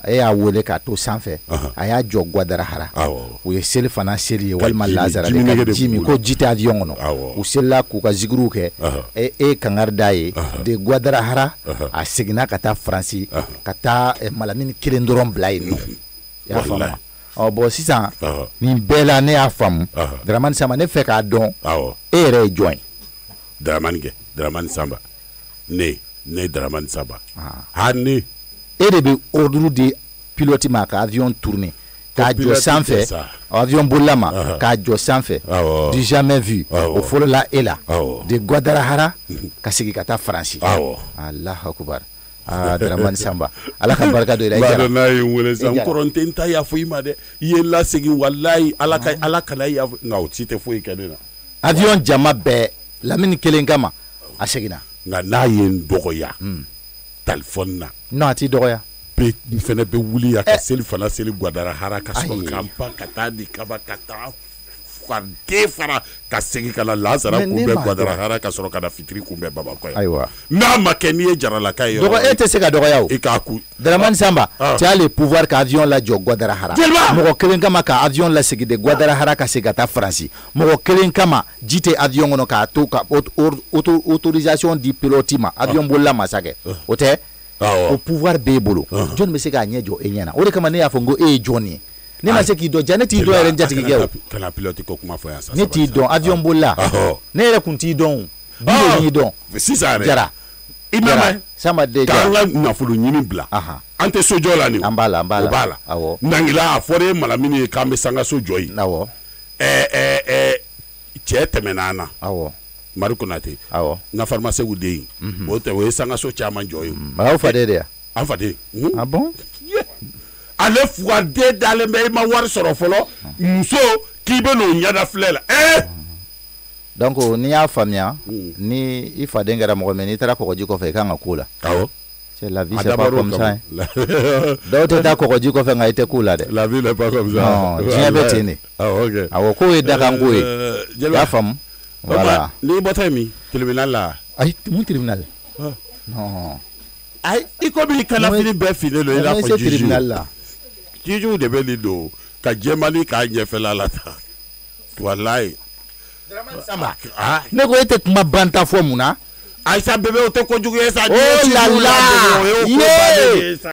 Speaker 11: e a wele ka to sanfe aya jo Gwadara hara o ye sel fana seri walma lazara de jimi ko jite avion no o sella ku ka zigru ke e kangarda ye de Gwadara hara a signa ka ta Franci kata malamini kilendoron blain no ya fama bo sisan ni bela ne ya fam Dramane Samba ne fe ka don ere join
Speaker 6: Dramane Samba ne Dramane Samba hanne
Speaker 11: ere be ordre de pilote ma ka avion tourner ka jo sanfé avion boulama ka jo sanfé du jamais vu au folo la ela de Gwadara hara ka sigi kata Franci Allahu akbar Dramane Samba ala ka barka do ila
Speaker 6: jara na yi wele san koronte nta ya fo ima de ye la segi wallahi ala kana ya ngaw cite fo ikanena
Speaker 11: avion jama be lamini kelen kama a segina
Speaker 6: nga na ye ndogoya telephone na
Speaker 11: no ati dogoya
Speaker 6: pe fene be wuli ya ka seli fana seli gwadara haraka so kampa kata di kaba kata farte fara ka segi kala lazara kumbe gwadara haraka so kana fitri kumbe baba ko
Speaker 11: aywa
Speaker 6: na makeni e jarala kay
Speaker 11: dogo ete sega dogoya o
Speaker 6: e ka ku
Speaker 11: Dramane Samba tu as le pouvoir ka avion la jo gwadara hara mo kelen kama ka avion la segi de gwadara haraka sega ta France mo kelen kama jite avion ngono ka to ka autorisation du pilotement avion bolla masake ote o pouvoir be bolo John me se ga nyejo enyana o de kama ne afongo e Johnny ne ma se ki do janeti do ere njati ki gew
Speaker 6: kana pilote ko kuma fo ya sa
Speaker 11: ne ti don avion bolla ne re kun ti don bi ni don
Speaker 6: si sa re
Speaker 11: jara
Speaker 6: imama
Speaker 11: sama de
Speaker 6: jara na fulu nyini bla ante sojo la ni
Speaker 11: ambala
Speaker 6: awo nangila afore malamini kambe sanga sojo yi
Speaker 11: awo
Speaker 6: che temenana
Speaker 11: awo
Speaker 6: Marukunate
Speaker 11: awo
Speaker 6: na pharmacie wudei o te we sanga so chama joyo
Speaker 11: ma fade de
Speaker 6: an fade
Speaker 11: ah bon
Speaker 6: ale fuade dale me ma war soro folo muso ki be no nyada flela
Speaker 11: donc ni ya famia ni ifade ngara mo me ni tara ko jiko fe kanga kula
Speaker 6: awo
Speaker 11: c'est la vie c'est pas comme ça d'autres ta ko jiko fe ngaite kula de
Speaker 6: la vie n'est pas comme ça
Speaker 11: non bien betene
Speaker 6: ah OK
Speaker 11: awo ko e daga ngoy ya fam voilà
Speaker 6: ni botami tribunal la
Speaker 11: ay mon tribunal non
Speaker 6: ay iko bi kala fini be fini lo ila ko
Speaker 11: tribunal la
Speaker 6: jiju de be lido ka jemali ka nyefela la ta wallahi
Speaker 11: Dramane Samba ne ko ete kuma banta fo muna
Speaker 6: Aïssa bébé o te ko jugu esa
Speaker 11: oh la la